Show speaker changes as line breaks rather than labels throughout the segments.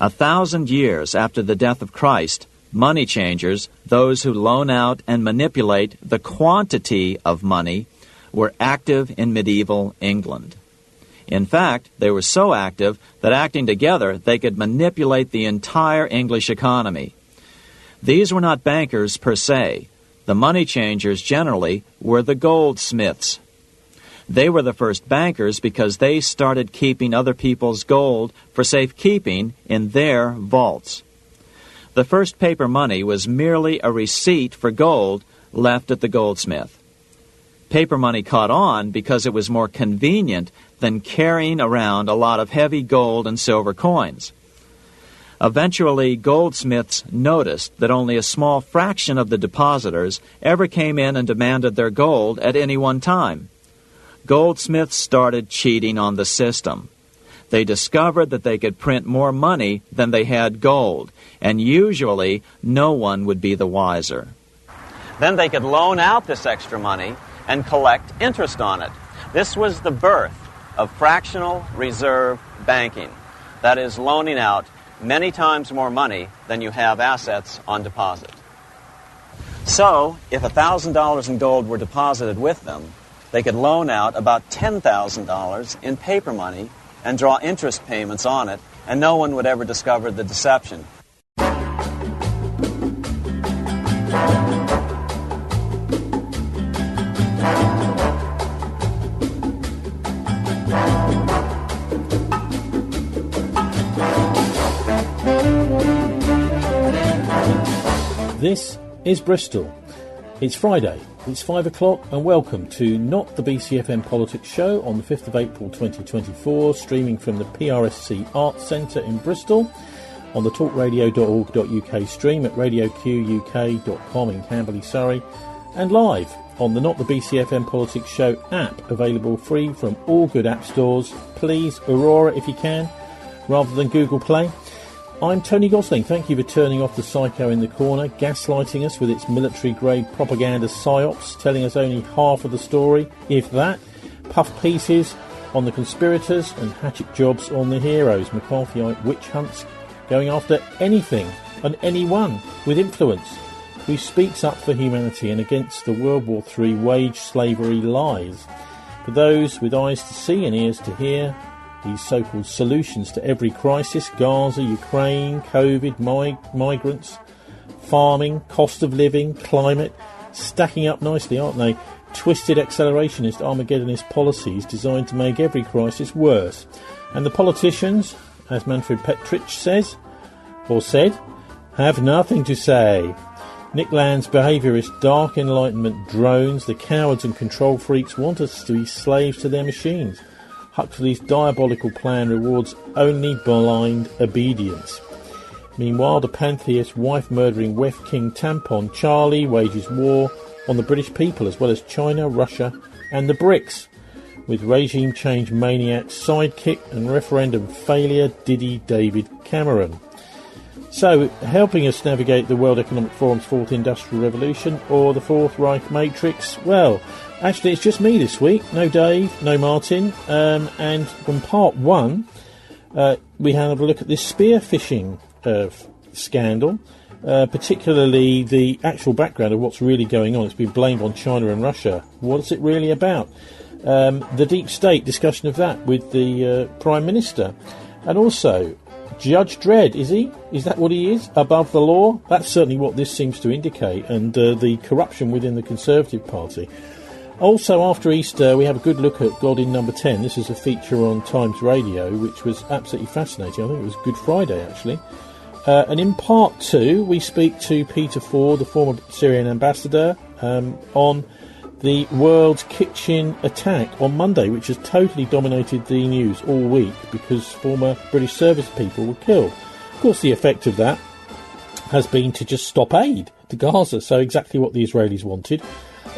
1,000 years after the death of Christ, money changers, those who loan out and manipulate the quantity of money, were active in medieval England. In fact, they were so active that acting together, they could manipulate the entire English economy. These were not bankers per se. The money changers generally were the goldsmiths. They were the first bankers because they started keeping other people's gold for safekeeping in their vaults. The first paper money was merely a receipt for gold left at the goldsmith. Paper money caught on because it was more convenient than carrying around a lot of heavy gold and silver coins. Eventually, goldsmiths noticed that only a small fraction of the depositors ever came in and demanded their gold at any one time. Goldsmiths started cheating on the system. They discovered that they could print more money than they had gold, and usually no one would be the wiser. Then they could loan out this extra money and collect interest on it. This was the birth of fractional reserve banking. That is, loaning out many times more money than you have assets on deposit. So, if $1,000 in gold were deposited with them, they could loan out about $10,000 in paper money and draw interest payments on it, and no one would ever discover the deception.
This is Bristol. It's Friday, it's 5 o'clock, and welcome to Not the BCFM Politics Show on the 5th of April 2024, streaming from the PRSC Arts Centre in Bristol, on the talkradio.org.uk stream at radioquk.com in Camberley, Surrey, and live on the Not the BCFM Politics Show app, available free from all good app stores. Please, Aurora if you can, rather than Google Play. I'm Tony Gosling. Thank you for turning off the psycho in the corner, gaslighting us with its military-grade propaganda psyops, telling us only half of the story, if that, puff pieces on the conspirators and hatchet jobs on the heroes, McCarthyite witch hunts, going after anything and anyone with influence who speaks up for humanity and against the World War III wage slavery lies. For those with eyes to see and ears to hear, these so-called solutions to every crisis, Gaza, Ukraine, COVID, migrants, farming, cost of living, climate, stacking up nicely, aren't they? Twisted accelerationist, Armageddonist policies designed to make every crisis worse. And the politicians, as Manfred Petrich says, or said, have nothing to say. Nick Land's behaviourist dark enlightenment drones, the cowards and control freaks want us to be slaves to their machines. Huxley's diabolical plan rewards only blind obedience. Meanwhile, the pantheist, wife-murdering, Wef-king tampon Charlie wages war on the British people as well as China, Russia and the BRICS, with regime change maniac, sidekick and referendum failure Diddy David Cameron. So, helping us navigate the World Economic Forum's Fourth Industrial Revolution or the Fourth Reich Matrix, well, actually it's just me this week, no Dave, no Martin, and from part one we had a look at this spear phishing scandal, particularly the actual background of what's really going on. It's been blamed on China and Russia. What is it really about? The deep state, discussion of that with the Prime Minister, and also Judge Dredd, is he? Is that what he is? Above the law? That's certainly what this seems to indicate, and the corruption within the Conservative Party. Also, after Easter, we have a good look at God in Number 10. This is a feature on Times Radio, which was absolutely fascinating. I think it was Good Friday, actually. And in part two, we speak to Peter Ford, the former Syrian ambassador, on the World's Kitchen attack on Monday, which has totally dominated the news all week because former British service people were killed. Of course, the effect of that has been to just stop aid to Gaza, so exactly what the Israelis wanted,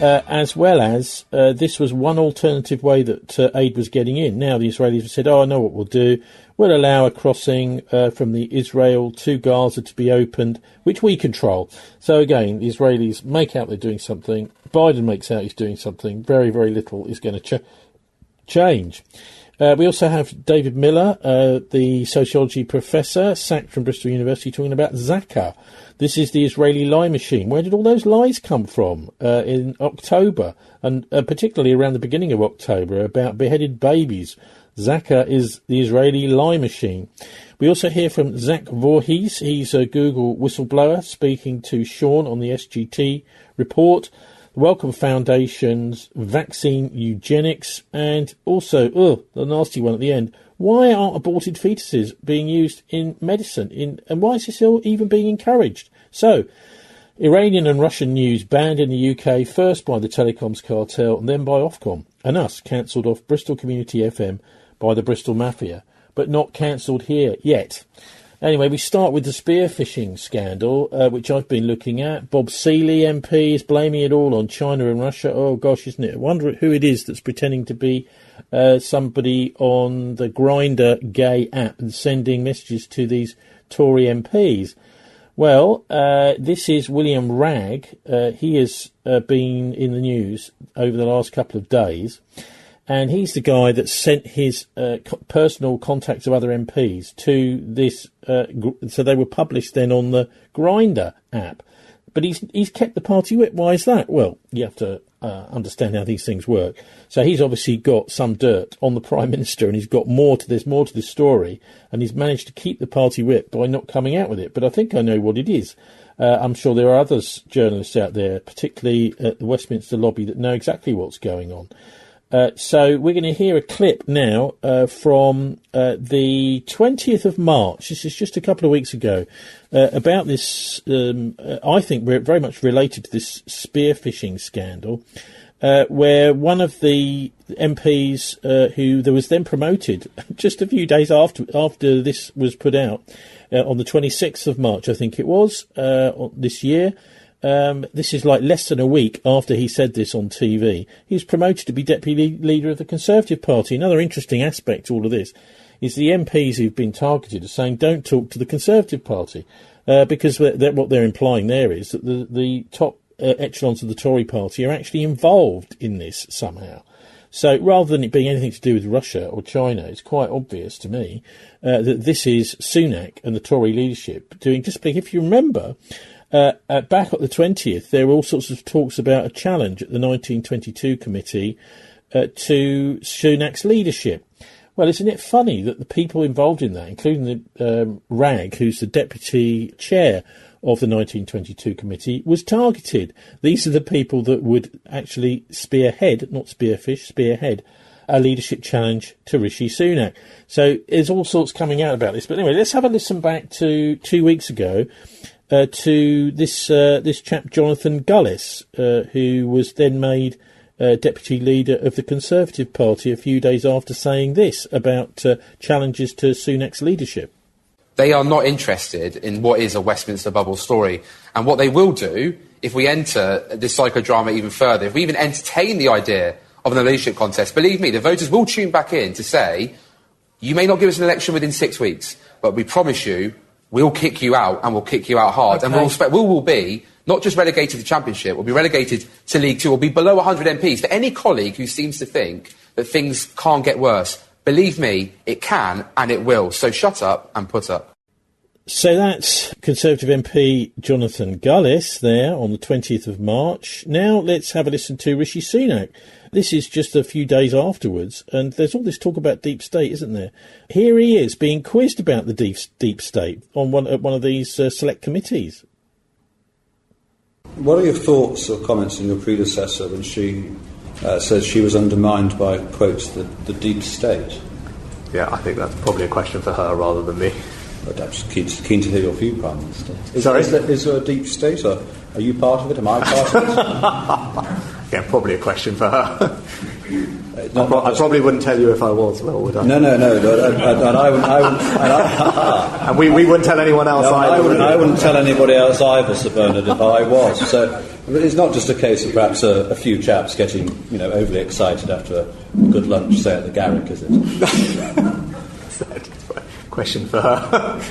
as well as this was one alternative way that aid was getting in. Now the Israelis have said, I know what we'll do. We'll allow a crossing from the Israel to Gaza to be opened, which we control. So again, the Israelis make out they're doing something. Biden makes out he's doing something. Very, very little is going to change. We also have David Miller, the sociology professor, sacked from Bristol University, talking about ZAKA. This is the Israeli lie machine. Where did all those lies come from in October, and particularly around the beginning of October, about beheaded babies? ZAKA is the Israeli lie machine. We also hear from Zach Voorhees. He's a Google whistleblower, speaking to Sean on the SGT report, the Wellcome Foundation's vaccine eugenics, and also, the nasty one at the end, why aren't aborted fetuses being used in medicine? And why is this even being encouraged? So, Iranian and Russian news banned in the UK, first by the telecoms cartel and then by Ofcom, and us cancelled off Bristol Community FM by the Bristol Mafia, but not cancelled here yet. Anyway, we start with the spear phishing scandal, which I've been looking at. Bob Seeley MP is blaming it all on China and Russia. Oh, gosh, isn't it? I wonder who it is that's pretending to be somebody on the Grindr gay app and sending messages to these Tory MPs. Well, this is William Wragg. He has been in the news over the last couple of days. And he's the guy that sent his personal contacts of other MPs to this, so they were published then on the Grindr app. But he's kept the party whip. Why is that? Well, you have to understand how these things work. So he's obviously got some dirt on the Prime Minister, and he's got more to this story, and he's managed to keep the party whip by not coming out with it. But I think I know what it is. I'm sure there are others, journalists out there, particularly at the Westminster lobby, that know exactly what's going on. So we're going to hear a clip now from the 20th of March. This is just a couple of weeks ago, about this, I think very much related to this spear phishing scandal, where one of the MPs who there was then promoted just a few days after this was put out, on the 26th of March, I think it was, this year. This is like less than a week after he said this on TV. He was promoted to be deputy leader of the Conservative Party. Another interesting aspect to all of this is the MPs who've been targeted are saying don't talk to the Conservative Party, because what they're implying there is that the top echelons of the Tory Party are actually involved in this somehow. So rather than it being anything to do with Russia or China, it's quite obvious to me that this is Sunak and the Tory leadership doing just speak. If you remember, back at the 20th, there were all sorts of talks about a challenge at the 1922 committee to Sunak's leadership. Well, isn't it funny that the people involved in that, including the Wragg, who's the deputy chair of the 1922 committee, was targeted? These are the people that would actually spearhead a leadership challenge to Rishi Sunak. So there's all sorts coming out about this. But anyway, let's have a listen back to 2 weeks ago. To this chap, Jonathan Gullis, who was then made deputy leader of the Conservative Party a few days after saying this about challenges to Sunak's leadership.
They are not interested in what is a Westminster bubble story. And what they will do, if we enter this psychodrama even further, if we even entertain the idea of an leadership contest, believe me, the voters will tune back in to say, you may not give us an election within 6 weeks, but we promise you, we'll kick you out, and we'll kick you out hard. Okay. And we will be not just relegated to the Championship, we'll be relegated to League Two, we'll be below 100 MPs. For any colleague who seems to think that things can't get worse, believe me, it can and it will. So shut up and put up.
So that's Conservative MP Jonathan Gullis there on the 20th of March. Now let's have a listen to Rishi Sunak. This is just a few days afterwards, and there's all this talk about deep state, isn't there? Here he is being quizzed about the deep state on one of these select committees.
What are your thoughts or comments on your predecessor when she says she was undermined by, quotes, the deep state?
Yeah, I think that's probably a question for her rather than me.
But I'm just keen to hear your view, Prime Minister. Is there a deep state, or are you part of it? Am I part of it?
Yeah, probably a question for her. I probably wouldn't tell you if I was, well, would I?
No. And I wouldn't.
And we wouldn't tell anyone else either.
I wouldn't tell anybody else either, Sir Bernard, if I was. So it's not just a case of perhaps a few chaps getting, overly excited after a good lunch, say at the Garrick, is it?
Question for her.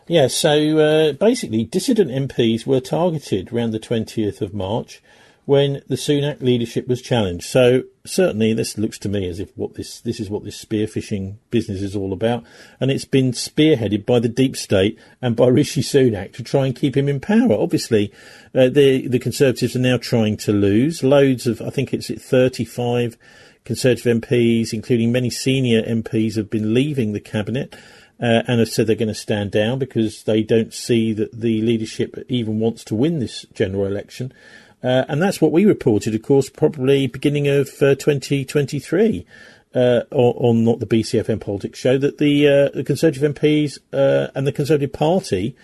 Yeah, so basically dissident MPs were targeted around the 20th of March when the Sunak leadership was challenged. So certainly this looks to me as if this is what this spear phishing business is all about, and it's been spearheaded by the deep state and by Rishi Sunak to try and keep him in power. Obviously, the Conservatives are now trying to lose loads of, I think it's 35 Conservative MPs, including many senior MPs, have been leaving the cabinet and have said they're going to stand down because they don't see that the leadership even wants to win this general election. And that's what we reported, of course, probably beginning of 2023 on Not the BCFM Politics Show, that the Conservative MPs and the Conservative Party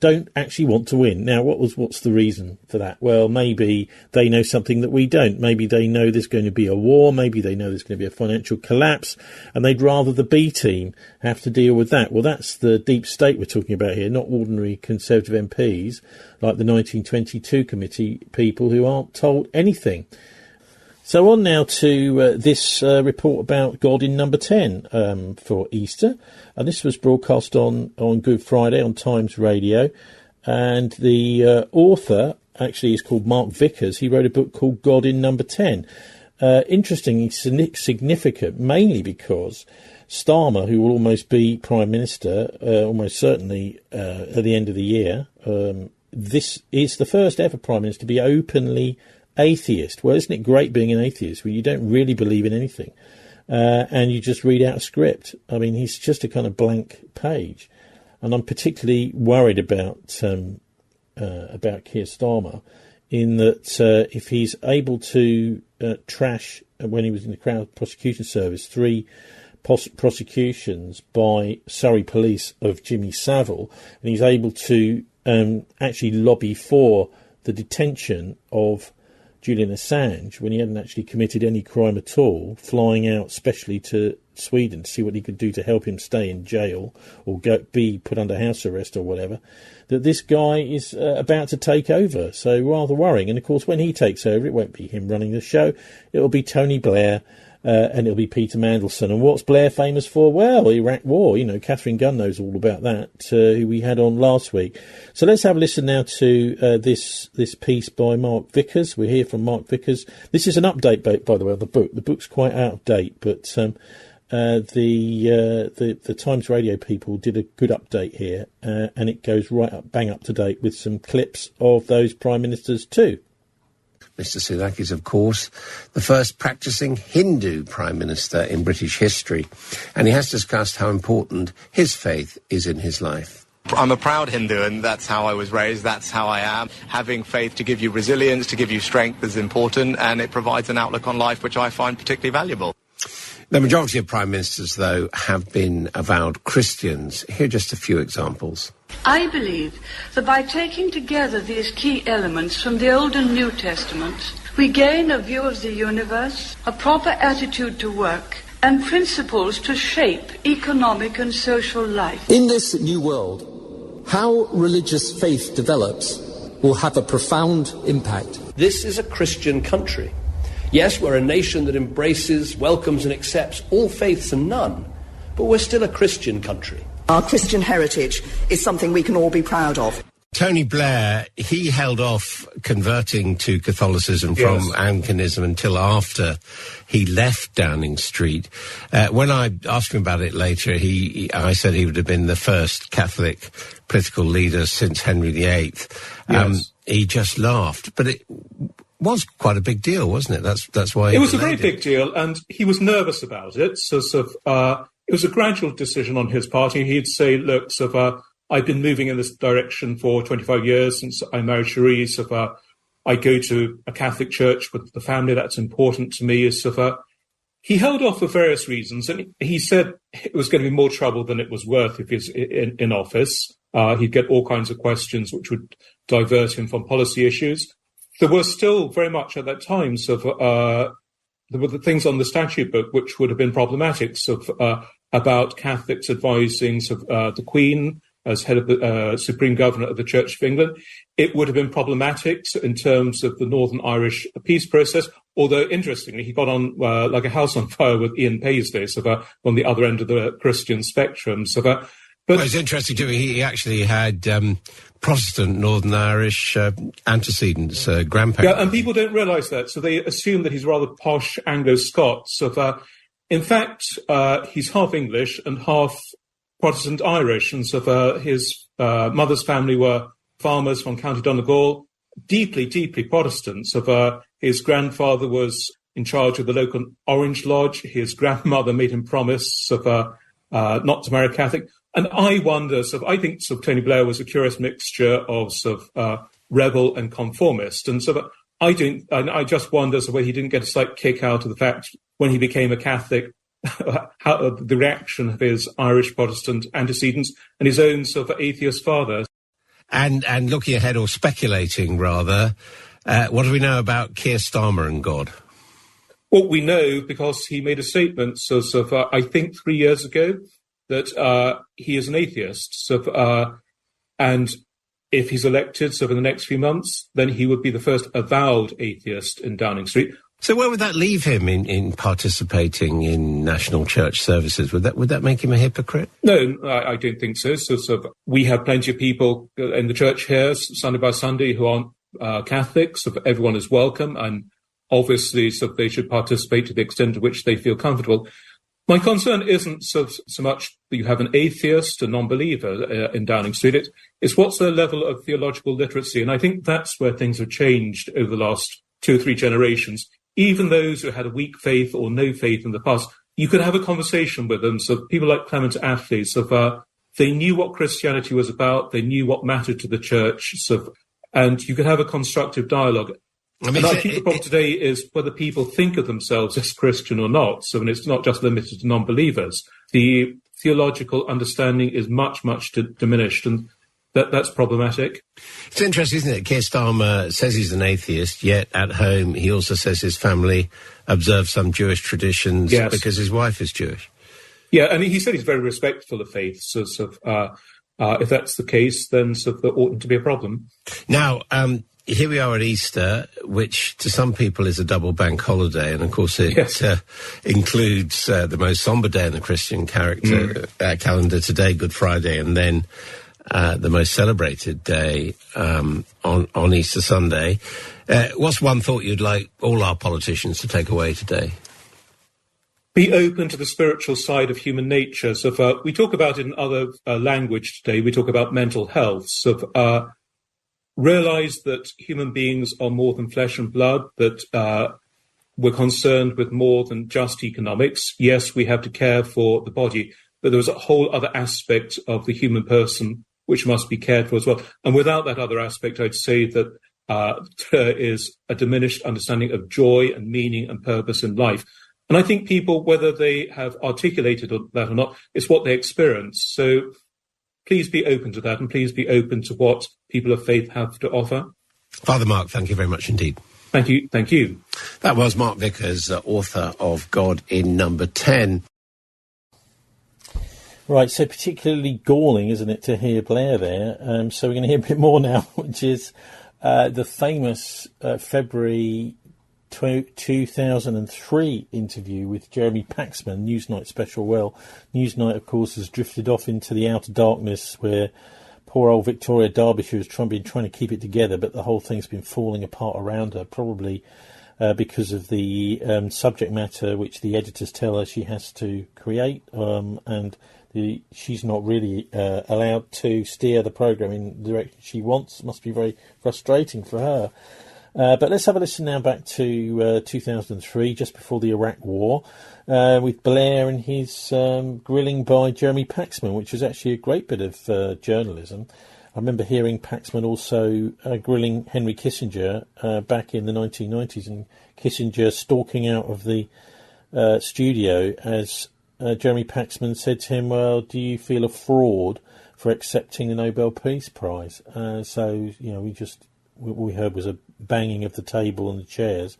don't actually want to win. Now, what's the reason for that? Well, maybe they know something that we don't. Maybe they know there's going to be a war. Maybe they know there's going to be a financial collapse, and they'd rather the B team have to deal with that. Well, that's the deep state we're talking about here, not ordinary Conservative MPs like the 1922 committee people who aren't told anything. So on now to this report about God in number 10 for Easter. And this was broadcast on Good Friday on Times Radio. And the author actually is called Mark Vickers. He wrote a book called God in number 10. Interestingly significant, mainly because Starmer, who will almost be Prime Minister, almost certainly at the end of the year, this is the first ever Prime Minister to be openly atheist. Well, isn't it great being an atheist where you don't really believe in anything and you just read out a script? I mean, he's just a kind of blank page. And I'm particularly worried about Keir Starmer in that if he's able to trash, when he was in the Crown Prosecution Service, 3 prosecutions by Surrey Police of Jimmy Savile, and he's able to actually lobby for the detention of Julian Assange when he hadn't actually committed any crime at all, flying out specially to Sweden to see what he could do to help him stay in jail or be put under house arrest or whatever, that this guy is about to take over. So rather worrying. And of course, when he takes over, it won't be him running the show. It'll be Tony Blair and it'll be Peter Mandelson. And what's Blair famous for? Well, Iraq War. You know, Catherine Gunn knows all about that, who we had on last week. So let's have a listen now to this piece by Mark Vickers. We'll hear from Mark Vickers. This is an update, by the way, of the book. The book's quite out of date, but the Times Radio people did a good update here, and it goes bang up to date with some clips of those prime ministers too.
Mr. Sunak is, of course, the first practising Hindu Prime Minister in British history, and he has discussed how important his faith is in his life.
I'm a proud Hindu, and that's how I was raised, that's how I am. Having faith to give you resilience, to give you strength is important, and it provides an outlook on life which I find particularly valuable.
The majority of Prime Ministers, though, have been avowed Christians. Here are just a few examples.
I believe that by taking together these key elements from the Old and New Testaments, we gain a view of the universe, a proper attitude to work, and principles to shape economic and social life.
In this new world, how religious faith develops will have a profound impact.
This is a Christian country. Yes, we're a nation that embraces, welcomes and accepts all faiths and none, but we're still a Christian country.
Our Christian heritage is something we can all be proud of.
Tony Blair, he held off converting to Catholicism from Anglicanism until after he left Downing Street. When I asked him about it later, I said he would have been the first Catholic political leader since Henry VIII. He just laughed, but it was quite a big deal, wasn't it? That's why
it was a very big deal, and he was nervous about it. So it was a gradual decision on his part. He'd say, look, I've been moving in this direction for 25 years since I married Cherie. I go to a Catholic church with the family. That's important to me. He held off for various reasons, and he said it was going to be more trouble than it was worth if he's in office. He'd get all kinds of questions which would divert him from policy issues. There were still very much at that time there were the things on the statute book which would have been problematic, about Catholics advising the Queen as head of the Supreme Governor of the Church of England. It would have been problematic in terms of the Northern Irish peace process, although, interestingly, he got on like a house on fire with Ian Paisley on the other end of the Christian spectrum. But
it's interesting too. He actually had Protestant Northern Irish antecedents, grandparents.
Yeah, and people don't realise that, so they assume that he's rather posh Anglo-Scot. So, in fact, he's half English and half Protestant Irish, and so his mother's family were farmers from County Donegal, deeply, deeply Protestant. So, his grandfather was in charge of the local Orange Lodge. His grandmother made him promise not to marry a Catholic. And I wonder, I think Tony Blair was a curious mixture of rebel and conformist. And I just wonder whether he didn't get a slight kick out of the fact when he became a Catholic, how the reaction of his Irish Protestant antecedents and his own atheist father.
And looking ahead, or speculating rather, what do we know about Keir Starmer and God?
Well, we know because he made a statement, I think 3 years ago, that he is an atheist. And if he's elected, in the next few months, then he would be the first avowed atheist in Downing Street.
So where would that leave him in participating in national church services? Would that make him a hypocrite?
No, I don't think so. We have plenty of people in the church here, Sunday by Sunday, who aren't Catholics. Everyone is welcome, and obviously, they should participate to the extent to which they feel comfortable. My concern isn't so much that you have an atheist, a non-believer in Downing Street. It's what's their level of theological literacy. And I think that's where things have changed over the last 2 or 3 generations. Even those who had a weak faith or no faith in the past, you could have a conversation with them. So people like Clement Attlee, they knew what Christianity was about. They knew what mattered to the church. And you could have a constructive dialogue. I think the problem today is whether people think of themselves as Christian or not. It's not just limited to non-believers. The theological understanding is much, much diminished, and that's problematic.
It's interesting, isn't it? Keir Starmer says he's an atheist, yet at home he also says his family observes some Jewish traditions because his wife is Jewish.
Yeah, and he said he's very respectful of faith. If that's the case, then there oughtn't to be a problem.
Now, here we are at Easter, which to some people is a double bank holiday, and of course it includes the most sombre day in the Christian calendar today, Good Friday, and then the most celebrated day on Easter Sunday. What's one thought you'd like all our politicians to take away today?
Be open to the spiritual side of human nature. We talk about it in other language today. We talk about mental health. Realise that human beings are more than flesh and blood, that we're concerned with more than just economics. Yes, we have to care for the body, but there's a whole other aspect of the human person which must be cared for as well. And without that other aspect, I'd say that there is a diminished understanding of joy and meaning and purpose in life. And I think people, whether they have articulated that or not, it's what they experience. So please be open to that, and please be open to what people of faith have to offer.
Father Mark, thank you very much indeed.
Thank you. Thank you.
That was Mark Vickers, author of God in Number 10.
Right, so particularly galling, isn't it, to hear Blair there? So we're going to hear a bit more now, which is the famous February 2003 interview with Jeremy Paxman, Newsnight special. Well, Newsnight, of course, has drifted off into the outer darkness where poor old Victoria Derbyshire has been trying to keep it together, but the whole thing's been falling apart around her, probably because of the subject matter which the editors tell her she has to create, and she's not really allowed to steer the programme in the direction she wants. Must be very frustrating for her. But let's have a listen now back to 2003, just before the Iraq War, with Blair and his grilling by Jeremy Paxman, which was actually a great bit of journalism. I remember hearing Paxman also grilling Henry Kissinger back in the 1990s, and Kissinger stalking out of the studio as Jeremy Paxman said to him, well, do you feel a fraud for accepting the Nobel Peace Prize? So, what we heard was a banging of the table and the chairs,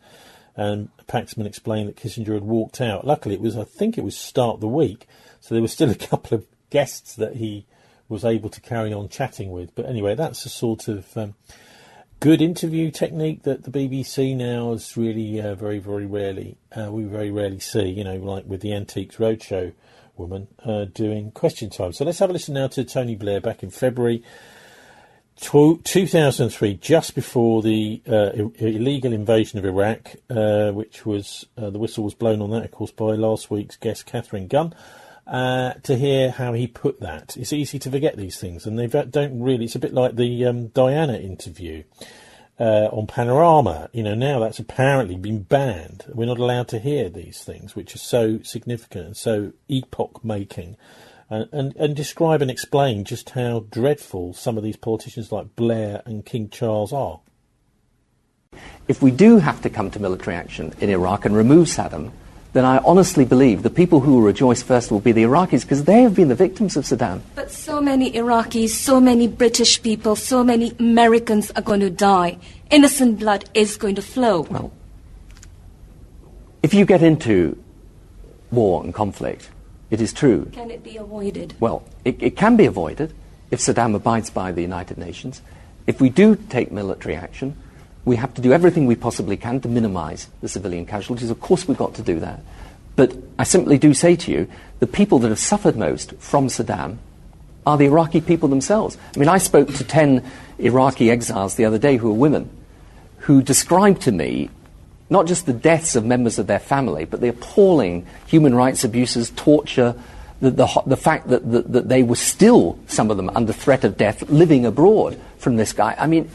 and Paxman explained that Kissinger had walked out. Luckily, I think it was start of the week, so there were still a couple of guests that he was able to carry on chatting with. But anyway, that's a sort of good interview technique that the BBC now is really very, very rarely, we very rarely see, like with the Antiques Roadshow woman, doing Question Time. So let's have a listen now to Tony Blair back in February 2003, just before the illegal invasion of Iraq, which was the whistle was blown on that, of course, by last week's guest Catherine Gunn, to hear how he put that. It's easy to forget these things, and they don't really. It's a bit like the Diana interview on Panorama. Now that's apparently been banned. We're not allowed to hear these things, which are so significant and so epoch-making. And describe and explain just how dreadful some of these politicians like Blair and King Charles are.
If we do have to come to military action in Iraq and remove Saddam, then I honestly believe the people who will rejoice first will be the Iraqis, because they have been the victims of Saddam.
But so many Iraqis, so many British people, so many Americans are going to die. Innocent blood is going to flow.
Well, if you get into war and conflict, it is true.
Can it be avoided?
Well, it can be avoided if Saddam abides by the United Nations. If we do take military action, we have to do everything we possibly can to minimise the civilian casualties. Of course we've got to do that. But I simply do say to you, the people that have suffered most from Saddam are the Iraqi people themselves. I mean, I spoke to 10 Iraqi exiles the other day who are women, who described to me not just the deaths of members of their family, but the appalling human rights abuses, torture, the fact that they were still, some of them, under threat of death, living abroad from this guy. I mean,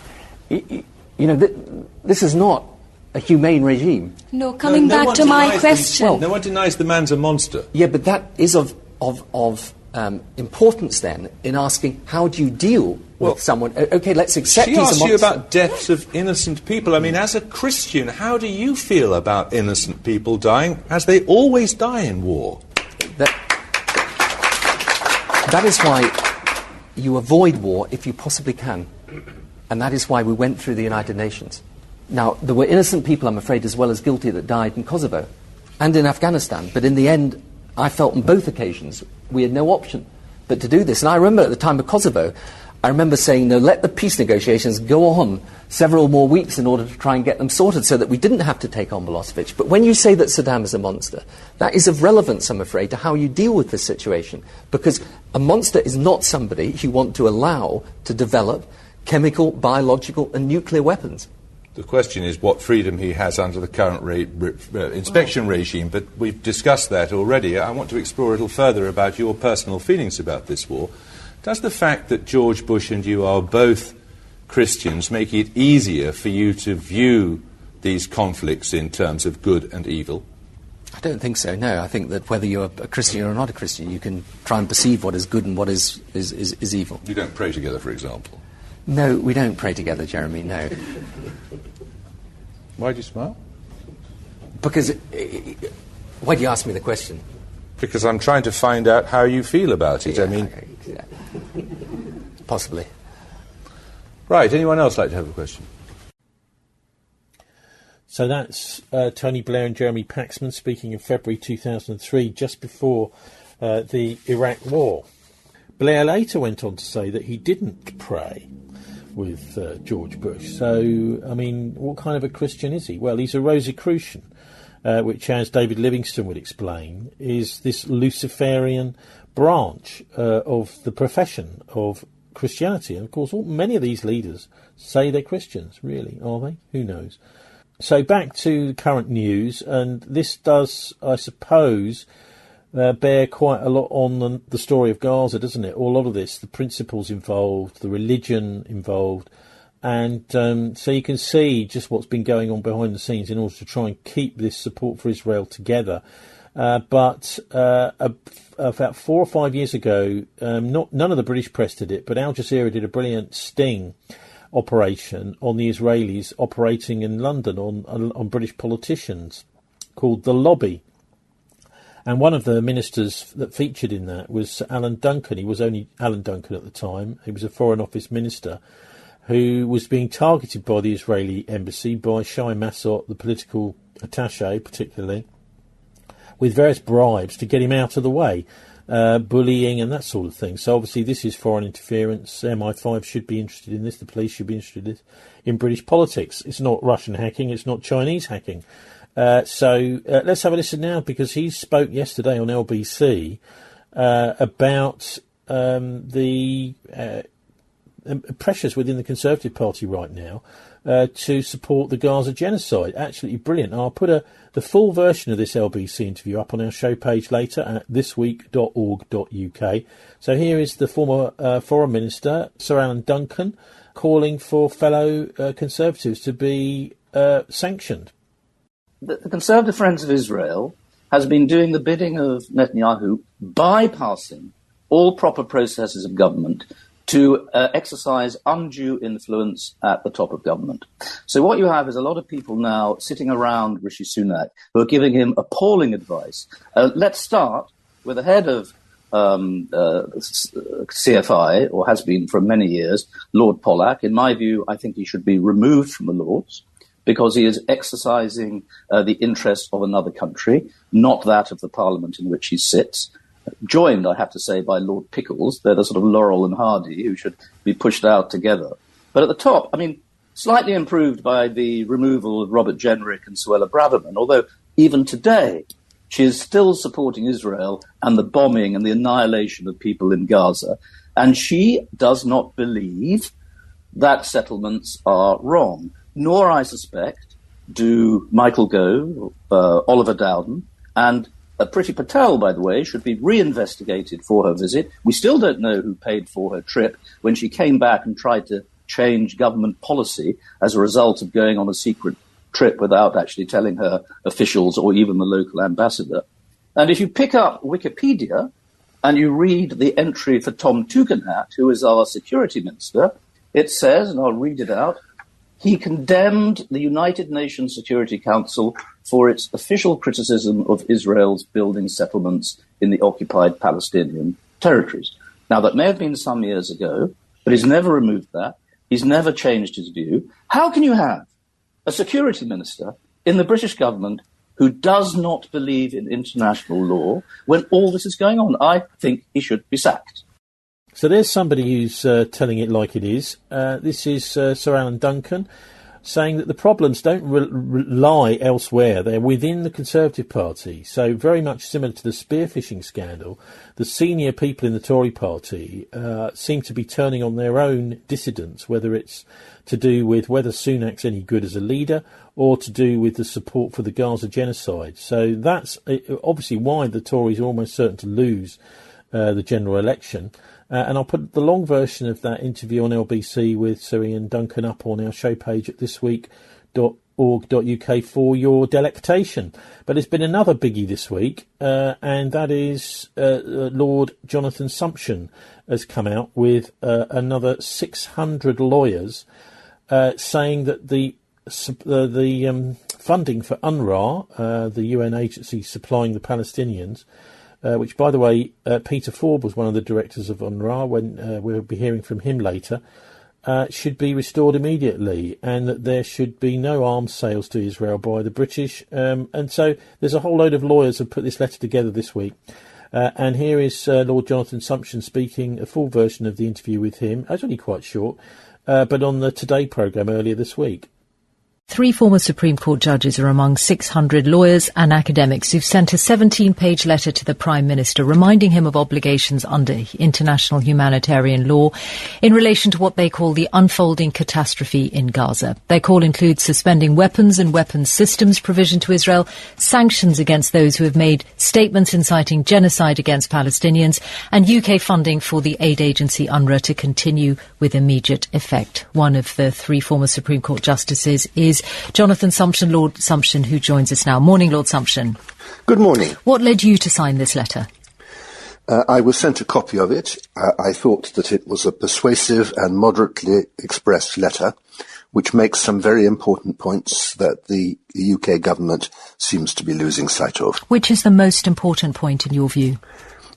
this is not a humane regime.
No, coming back to my question.
No one denies the man's a monster.
Yeah, but that is of importance then in asking how do you deal with someone. Okay, let's accept he's a monster.
She asked you about deaths of innocent people. I mean, as a Christian, how do you feel about innocent people dying, as they always die in war?
That is why you avoid war if you possibly can. And that is why we went through the United Nations. Now, there were innocent people, I'm afraid, as well as guilty, that died in Kosovo and in Afghanistan. But in the end, I felt on both occasions we had no option but to do this. And I remember at the time of Kosovo, I remember saying, no, let the peace negotiations go on several more weeks in order to try and get them sorted so that we didn't have to take on Milosevic. But when you say that Saddam is a monster, that is of relevance, I'm afraid, to how you deal with this situation. Because a monster is not somebody you want to allow to develop chemical, biological and nuclear weapons.
The question is what freedom he has under the current inspection regime, but we've discussed that already. I want to explore a little further about your personal feelings about this war. Does the fact that George Bush and you are both Christians make it easier for you to view these conflicts in terms of good and evil?
I don't think so, no. I think that whether you're a Christian or not a Christian, you can try and perceive what is good and what is evil.
You don't pray together, for example?
No, we don't pray together, Jeremy, no.
Why do you smile?
Because... why do you ask me the question?
Because I'm trying to find out how you feel about it.
Yeah,
I mean...
Yeah. Possibly.
Right, anyone else like to have a question?
So that's Tony Blair and Jeremy Paxman speaking in February 2003, just before the Iraq War. Blair later went on to say that he didn't pray with George Bush. So, I mean, what kind of a Christian is he? Well, he's a Rosicrucian, which, as David Livingstone would explain, is this Luciferian branch of the profession of Christianity. And, of course, many of these leaders say they're Christians, really, are they? Who knows? So back to current news, and this does, I suppose, bear quite a lot on the story of Gaza, doesn't it? A lot of this, the principles involved, the religion involved, and so you can see just what's been going on behind the scenes in order to try and keep this support for Israel together. But about 4 or 5 years ago, none of the British press did it, but Al Jazeera did a brilliant sting operation on the Israelis operating in London on British politicians called The Lobby. And one of the ministers that featured in that was Alan Duncan. He was only Alan Duncan at the time. He was a Foreign Office minister who was being targeted by the Israeli embassy, by Shai Massot, the political attaché particularly, with various bribes to get him out of the way, bullying and that sort of thing. So obviously this is foreign interference. MI5 should be interested in this. The police should be interested in British politics. It's not Russian hacking. It's not Chinese hacking. So let's have a listen now, because he spoke yesterday on LBC about the pressures within the Conservative Party right now to support the Gaza genocide. Absolutely brilliant. I'll put the full version of this LBC interview up on our show page later at thisweek.org.uk. So here is the former Foreign Minister, Sir Alan Duncan, calling for fellow Conservatives to be sanctioned.
The Conservative Friends of Israel has been doing the bidding of Netanyahu, bypassing all proper processes of government to exercise undue influence at the top of government. So what you have is a lot of people now sitting around Rishi Sunak who are giving him appalling advice. Let's start with the head of CFI, or has been for many years, Lord Pollack. In my view, I think he should be removed from the Lords because he is exercising the interest of another country, not that of the Parliament in which he sits. Joined, I have to say, by Lord Pickles. They're the sort of Laurel and Hardy who should be pushed out together. But at the top, I mean, slightly improved by the removal of Robert Jenrick and Suella Braverman, although even today she is still supporting Israel and the bombing and the annihilation of people in Gaza. And she does not believe that settlements are wrong, nor, I suspect, do Michael Gove, Oliver Dowden, and Priti Patel, by the way, should be reinvestigated for her visit. We still don't know who paid for her trip when she came back and tried to change government policy as a result of going on a secret trip without actually telling her officials or even the local ambassador. And if you pick up Wikipedia and you read the entry for Tom Tugendhat, who is our security minister, it says, and I'll read it out, he condemned the United Nations Security Council for its official criticism of Israel's building settlements in the occupied Palestinian territories. Now, that may have been some years ago, but he's never removed that. He's never changed his view. How can you have a security minister in the British government who does not believe in international law when all this is going on? I think he should be sacked.
So there's somebody who's telling it like it is. This is Sir Alan Duncan saying that the problems don't lie elsewhere. They're within the Conservative Party. So very much similar to the spear-phishing scandal, the senior people in the Tory party seem to be turning on their own dissidents, whether it's to do with whether Sunak's any good as a leader or to do with the support for the Gaza genocide. So that's obviously why the Tories are almost certain to lose the general election. And I'll put the long version of that interview on LBC with Sir Ian Duncan up on our show page at thisweek.org.uk for your delectation. But there's been another biggie this week, and that is Lord Jonathan Sumption has come out with another 600 lawyers saying that the funding for UNRWA, the UN agency supplying the Palestinians, which, by the way, Peter Forbes was one of the directors of UNRWA, when we'll be hearing from him later, should be restored immediately, and that there should be no arms sales to Israel by the British. And so there's a whole load of lawyers who have put this letter together this week. And here is Lord Jonathan Sumption speaking, a full version of the interview with him. It's only quite short, but on the Today programme earlier this week.
3 former Supreme Court judges are among 600 lawyers and academics who've sent a 17-page letter to the Prime Minister reminding him of obligations under international humanitarian law in relation to what they call the unfolding catastrophe in Gaza. Their call includes suspending weapons and weapons systems provision to Israel, sanctions against those who have made statements inciting genocide against Palestinians, and UK funding for the aid agency UNRWA to continue with immediate effect. One of the 3 former Supreme Court justices is Jonathan Sumption, Lord Sumption, who joins us now. Morning, Lord Sumption.
Good morning.
What led you to sign this letter?
I was sent a copy of it. I thought that it was a persuasive and moderately expressed letter, which makes some very important points that the UK government seems to be losing sight of.
Which is the most important point in your view?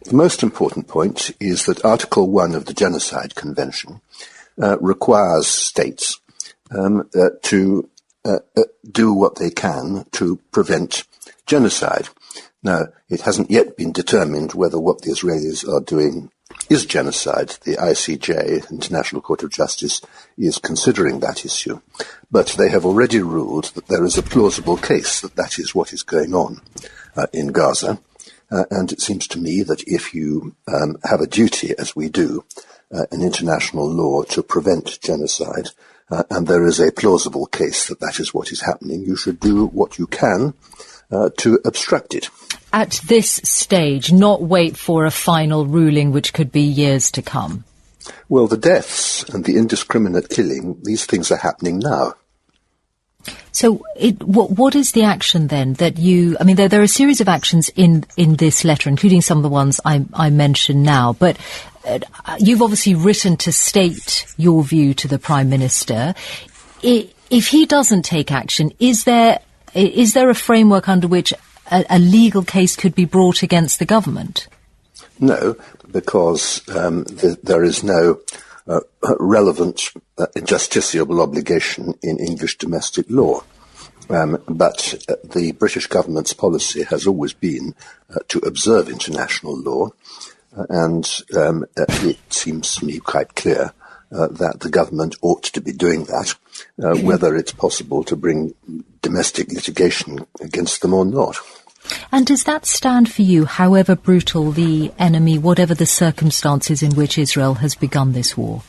The most important point is that Article 1 of the Genocide Convention requires states to do what they can to prevent genocide. Now, it hasn't yet been determined whether what the Israelis are doing is genocide. The ICJ, International Court of Justice, is considering that issue. But they have already ruled that there is a plausible case that that is what is going on in Gaza. And it seems to me that if you have a duty, as we do, in international law to prevent genocide, and there is a plausible case that that is what is happening, you should do what you can to obstruct it.
At this stage, not wait for a final ruling which could be years to come?
Well, the deaths and the indiscriminate killing, these things are happening now.
So what is the action then that you... I mean, there are a series of actions in this letter, including some of the ones I mentioned now, but you've obviously written to state your view to the Prime Minister. If he doesn't take action, is there a framework under which a legal case could be brought against the government?
No, because there is no relevant justiciable obligation in English domestic law. But the British government's policy has always been to observe international law, and it seems to me quite clear that the government ought to be doing that, whether it's possible to bring domestic litigation against them or not.
And does that stand for you, however brutal the enemy, whatever the circumstances in which Israel has begun this war?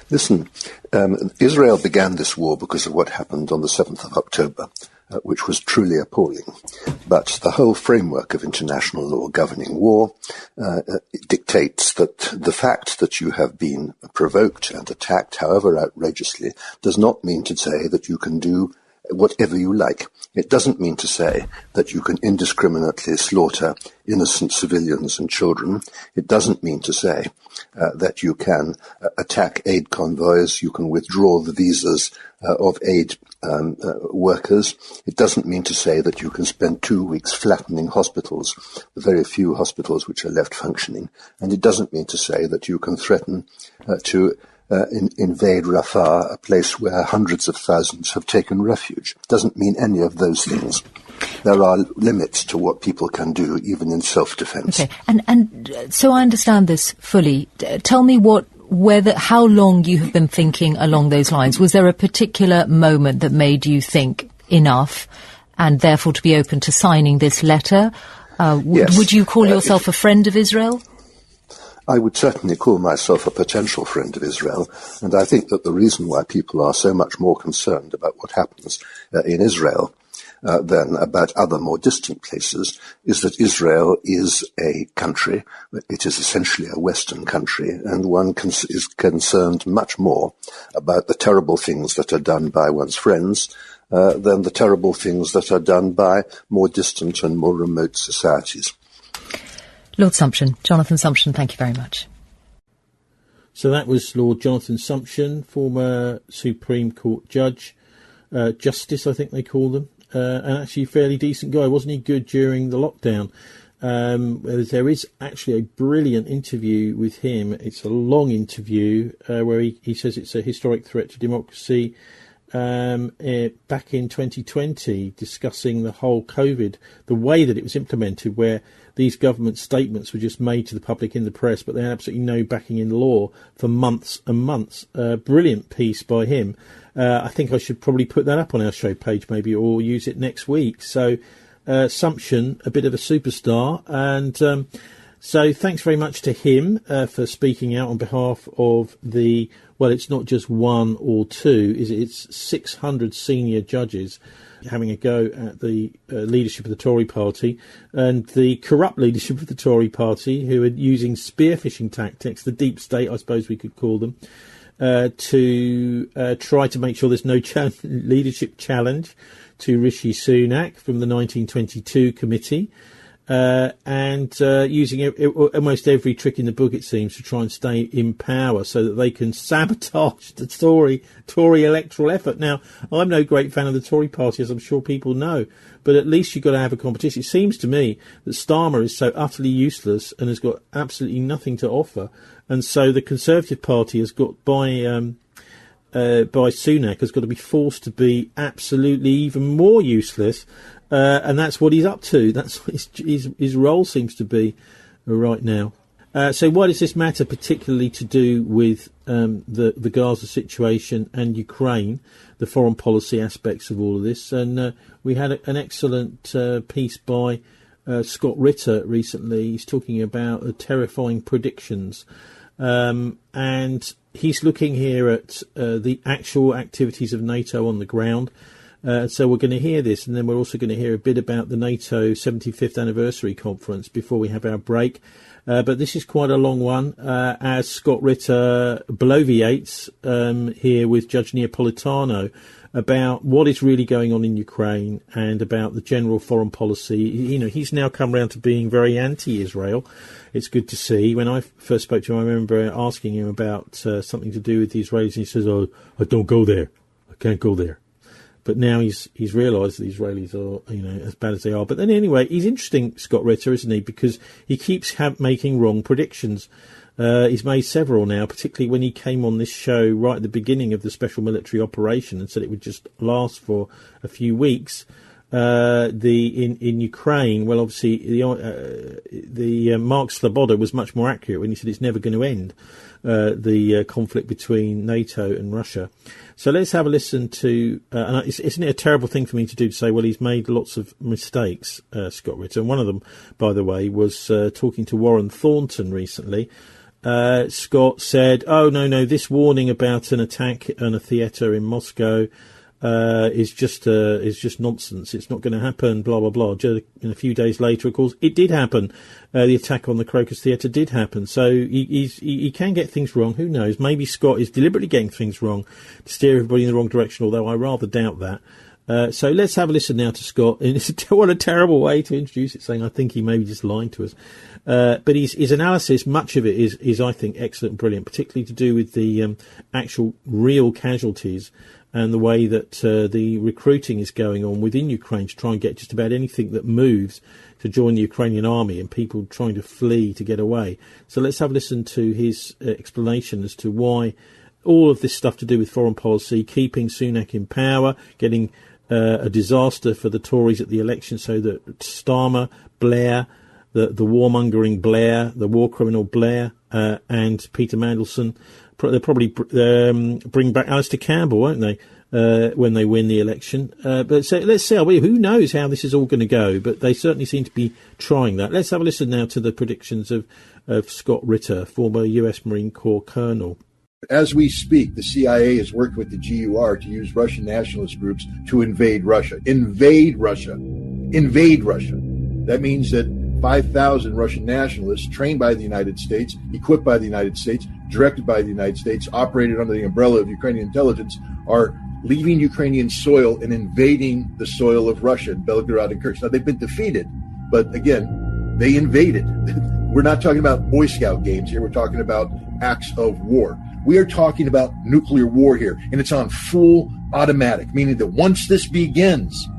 Listen, Israel began this war because of what happened on the 7th of October, which was truly appalling. But the whole framework of international law governing war dictates that the fact that you have been provoked and attacked, however outrageously, does not mean to say that you can do whatever you like. It doesn't mean to say that you can indiscriminately slaughter innocent civilians and children. It doesn't mean to say that you can attack aid convoys, you can withdraw the visas of aid workers. It doesn't mean to say that you can spend 2 weeks flattening hospitals, the very few hospitals which are left functioning. And it doesn't mean to say that you can threaten to invade Rafah, a place where hundreds of thousands have taken refuge. Doesn't mean any of those things. There are limits to what people can do, even in self-defense.
Okay, and so I understand this fully. Tell me how long you have been thinking along those lines. Was there a particular moment that made you think enough, and therefore to be open to signing this letter?
Yes.
Would you call yourself a friend of Israel?
I would certainly call myself a potential friend of Israel, and I think that the reason why people are so much more concerned about what happens in Israel than about other more distant places is that Israel is a country, it is essentially a Western country, and one is concerned much more about the terrible things that are done by one's friends than the terrible things that are done by more distant and more remote societies.
Lord Sumption, Jonathan Sumption, thank you very much.
So that was Lord Jonathan Sumption, former Supreme Court judge, Justice, I think they call them, and actually a fairly decent guy. Wasn't he good during the lockdown? There is actually a brilliant interview with him. It's a long interview where he says it's a historic threat to democracy. Back in 2020, discussing the whole COVID, the way that it was implemented, where these government statements were just made to the public in the press, but they had absolutely no backing in law for months and months. Brilliant piece by him. I think I should probably put that up on our show page maybe, or use it next week. So Sumption, a bit of a superstar, and so thanks very much to him for speaking out on behalf of the, well, it's not just one or two, is it? It's 600 senior judges having a go at the leadership of the Tory party and the corrupt leadership of the Tory party, who are using spear-phishing tactics, the deep state, I suppose we could call them, to try to make sure there's no leadership challenge to Rishi Sunak from the 1922 committee. And using almost every trick in the book, it seems, to try and stay in power so that they can sabotage the Tory electoral effort. Now, I'm no great fan of the Tory party, as I'm sure people know, but at least you've got to have a competition. It seems to me that Starmer is so utterly useless and has got absolutely nothing to offer, and so the Conservative Party has got by Sunak has got to be forced to be absolutely even more useless. And that's what he's up to. That's what his role seems to be right now. So why does this matter, particularly to do with the Gaza situation and Ukraine, the foreign policy aspects of all of this? And we had an excellent piece by Scott Ritter recently. He's talking about terrifying predictions. And he's looking here at the actual activities of NATO on the ground. So we're going to hear this, and then we're also going to hear a bit about the NATO 75th anniversary conference before we have our break. But this is quite a long one, as Scott Ritter bloviates here with Judge Neapolitano about what is really going on in Ukraine and about the general foreign policy. You know, he's now come round to being very anti-Israel. It's good to see. When I first spoke to him, I remember asking him about something to do with the Israelis, and he says, "Oh, I don't go there. I can't go there." But now he's realised the Israelis are, you know, as bad as they are. But then anyway, he's interesting, Scott Ritter, isn't he? Because he keeps making wrong predictions. He's made several now, particularly when he came on this show right at the beginning of the special military operation and said it would just last for a few weeks. In Ukraine, well, obviously the Mark Sloboda was much more accurate when he said it's never going to end, the conflict between NATO and Russia. So let's have a listen to, and isn't it a terrible thing for me to do, to say, well, he's made lots of mistakes, Scott Ritter. And one of them, by the way, was talking to Warren Thornton recently. Scott said, "Oh, no, this warning about an attack on a theatre in Moscow is just nonsense. It's not going to happen, blah, blah, blah." And a few days later, of course, it did happen. The attack on the Crocus Theatre did happen. So he can get things wrong. Who knows? Maybe Scott is deliberately getting things wrong to steer everybody in the wrong direction, although I rather doubt that. So let's have a listen now to Scott. And what a terrible way to introduce it, saying I think he may be just lying to us. But his analysis, much of it is I think, excellent and brilliant, particularly to do with the actual real casualties and the way that the recruiting is going on within Ukraine to try and get just about anything that moves to join the Ukrainian army, and people trying to flee to get away. So let's have a listen to his explanation as to why all of this stuff to do with foreign policy, keeping Sunak in power, getting a disaster for the Tories at the election, so that Starmer, Blair, the warmongering Blair, the war criminal Blair, and Peter Mandelson, they'll probably bring back Alistair Campbell, won't they, when they win the election. But so let's see. Who knows how this is all going to go? But they certainly seem to be trying that. Let's have a listen now to the predictions of Scott Ritter, former US Marine Corps colonel.
As we speak, the CIA has worked with the GUR to use Russian nationalist groups to invade Russia. Invade Russia. Invade Russia. That means that 5,000 Russian nationalists trained by the United States, equipped by the United States, directed by the United States, operated under the umbrella of Ukrainian intelligence, are leaving Ukrainian soil and invading the soil of Russia, Belgorod and Kerch. Now, they've been defeated, but again, they invaded. We're not talking about Boy Scout games here. We're talking about acts of war. We are talking about nuclear war here, and it's on full automatic, meaning that once this begins,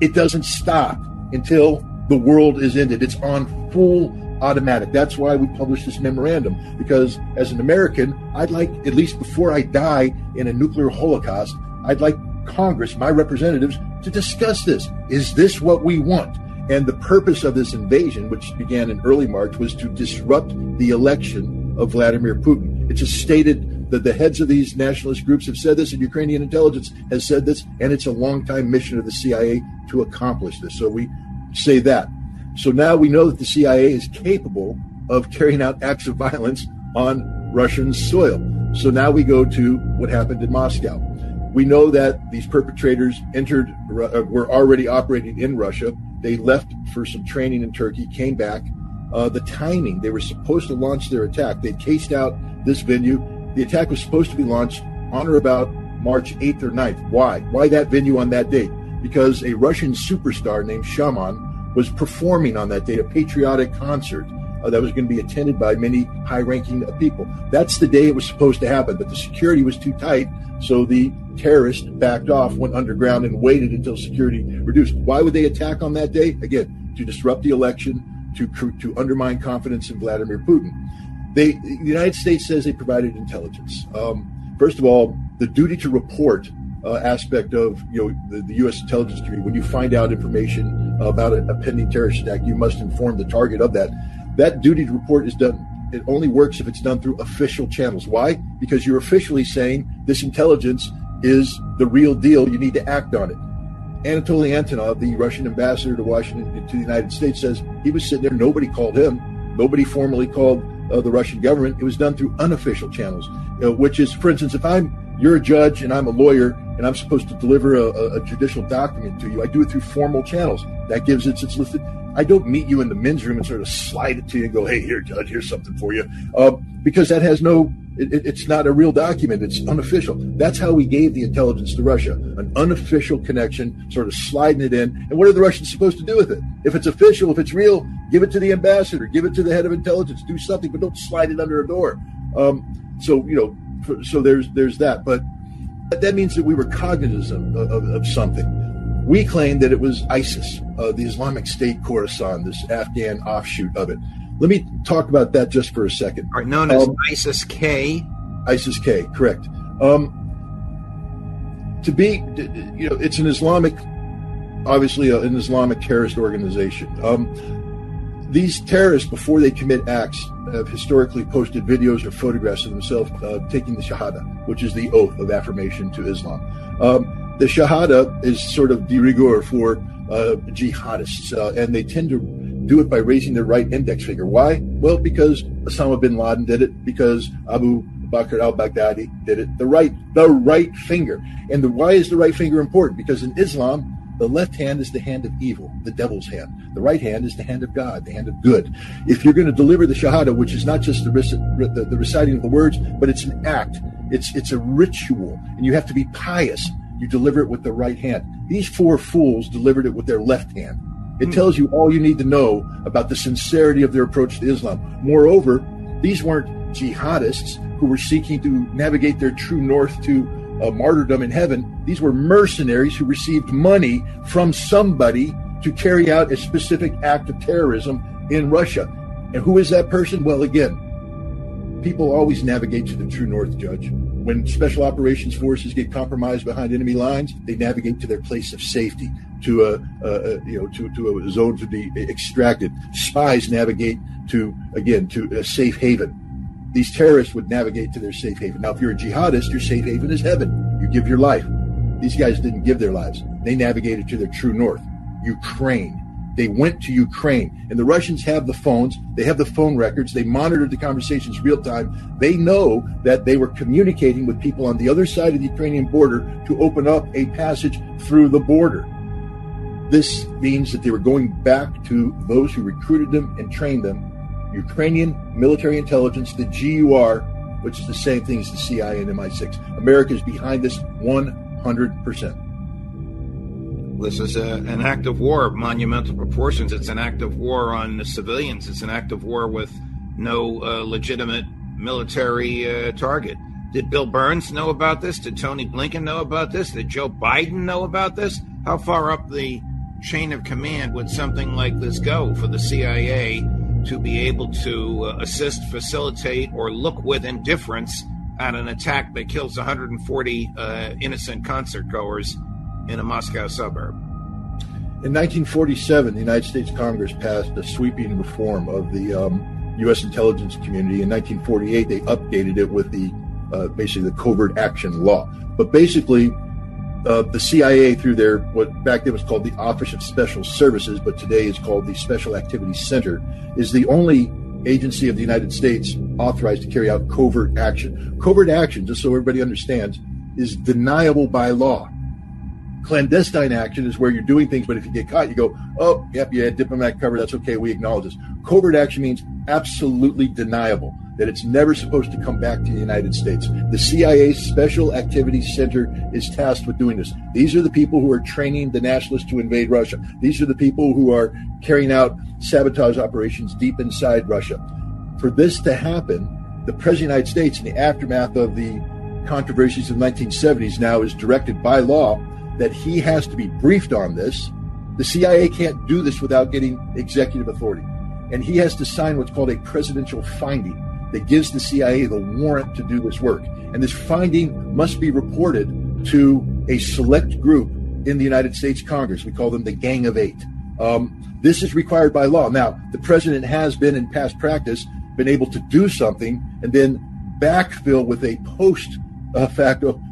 it doesn't stop until the world is ended. It's on full automatic. That's why we published this memorandum, because as an American, I'd like, at least before I die in a nuclear holocaust, I'd like Congress, my representatives, to discuss this. Is this what we want? And the purpose of this invasion, which began in early March, was to disrupt the election of Vladimir Putin. It's just stated that the heads of these nationalist groups have said this, and Ukrainian intelligence has said this, and it's a long-time mission of the CIA to accomplish this. So we say that. So now we know that the CIA is capable of carrying out acts of violence on Russian soil. So now we go to what happened in Moscow. We know that these perpetrators were already operating in Russia. They left for some training in Turkey, came back. The timing, they were supposed to launch their attack. They cased out this venue. The attack was supposed to be launched on or about March 8th or 9th. Why? Why that venue on that date? Because a Russian superstar named Shaman was performing on that date, a patriotic concert that was going to be attended by many high-ranking people. That's the day it was supposed to happen, but the security was too tight, so the terrorists backed off, went underground, and waited until security reduced. Why would they attack on that day? Again, to disrupt the election, to undermine confidence in Vladimir Putin. The United States says they provided intelligence. First of all, the duty to report aspect of the U.S. intelligence community. When you find out information about a pending terrorist attack, you must inform the target of that. That duty to report is done. It only works if it's done through official channels. Why? Because you're officially saying this intelligence is the real deal. You need to act on it. Anatoly Antonov, the Russian ambassador to Washington, to the United States, says he was sitting there. Nobody called him. Nobody formally called the Russian government. It was done through unofficial channels, which is, for instance, if you're a judge and I'm a lawyer and I'm supposed to deliver a judicial document to you, I do it through formal channels. That gives its listed. I don't meet you in the men's room and sort of slide it to you and go, hey, here, judge, here's something for you. Because that has it's not a real document. It's unofficial. That's how we gave the intelligence to Russia, an unofficial connection, sort of sliding it in. And what are the Russians supposed to do with it? If it's official, if it's real, give it to the ambassador, give it to the head of intelligence, do something, but don't slide it under a door. So there's that. But that means that we were cognizant of something. We claimed that it was ISIS, the Islamic State Khorasan, this Afghan offshoot of it. Let me talk about that just for a second.
All right, known as ISIS-K.
ISIS-K, correct. It's an Islamic, obviously an Islamic terrorist organization. These terrorists, before they commit acts, have historically posted videos or photographs of themselves taking the Shahada, which is the oath of affirmation to Islam. The Shahada is sort of de rigueur for jihadists, and they tend to do it by raising their right index finger. Why? Well, because Osama bin Laden did it, because Abu Bakr al-Baghdadi did it. The right finger. And why is the right finger important? Because in Islam, the left hand is the hand of evil, the devil's hand. The right hand is the hand of God, the hand of good. If you're going to deliver the Shahada, which is not just the reciting of the words, but it's an act, it's a ritual, and you have to be pious. You deliver it with the right hand. These four fools delivered it with their left hand. It tells you all you need to know about the sincerity of their approach to Islam. Moreover, these weren't jihadists who were seeking to navigate their true north to martyrdom in heaven. These were mercenaries who received money from somebody to carry out a specific act of terrorism in Russia. And who is that person? Well, again, people always navigate to the true north, Judge. When special operations forces get compromised behind enemy lines, they navigate to their place of safety, to a zone to be extracted. Spies navigate to a safe haven. These terrorists would navigate to their safe haven. Now, if you're a jihadist, your safe haven is heaven. You give your life. These guys didn't give their lives. They navigated to their true north, Ukraine. They went to Ukraine. And the Russians have the phones. They have the phone records. They monitored the conversations real time. They know that they were communicating with people on the other side of the Ukrainian border to open up a passage through the border. This means that they were going back to those who recruited them and trained them. Ukrainian military intelligence, the GUR, which is the same thing as the CIA and MI6. America is behind this 100%.
This is an act of war of monumental proportions. It's an act of war on the civilians. It's an act of war with no legitimate military target. Did Bill Burns know about this? Did Tony Blinken know about this? Did Joe Biden know about this? How far up the chain of command would something like this go for the CIA to be able to assist, facilitate, or look with indifference at an attack that kills 140 innocent concert goers in a Moscow suburb?
In 1947, the United States Congress passed a sweeping reform of the U.S. intelligence community. In 1948, they updated it with basically the covert action law. But basically, the CIA, through their, what back then was called the Office of Special Services, but today is called the Special Activities Center, is the only agency of the United States authorized to carry out covert action. Covert action, just so everybody understands, is deniable by law. Clandestine action is where you're doing things, but if you get caught, you go, oh, yep, you had diplomatic cover, that's okay, we acknowledge this. Covert action means absolutely deniable, that it's never supposed to come back to the United States. The CIA Special Activities Center is tasked with doing this. These are the people who are training the nationalists to invade Russia. These are the people who are carrying out sabotage operations deep inside Russia. For this to happen, the President of the United States, in the aftermath of the controversies of the 1970s, now is directed by law that he has to be briefed on this. The CIA can't do this without getting executive authority. And he has to sign what's called a presidential finding that gives the CIA the warrant to do this work. And this finding must be reported to a select group in the United States Congress. We call them the Gang of Eight. This is required by law. Now, the president has been, in past practice, been able to do something and then backfill with a post facto,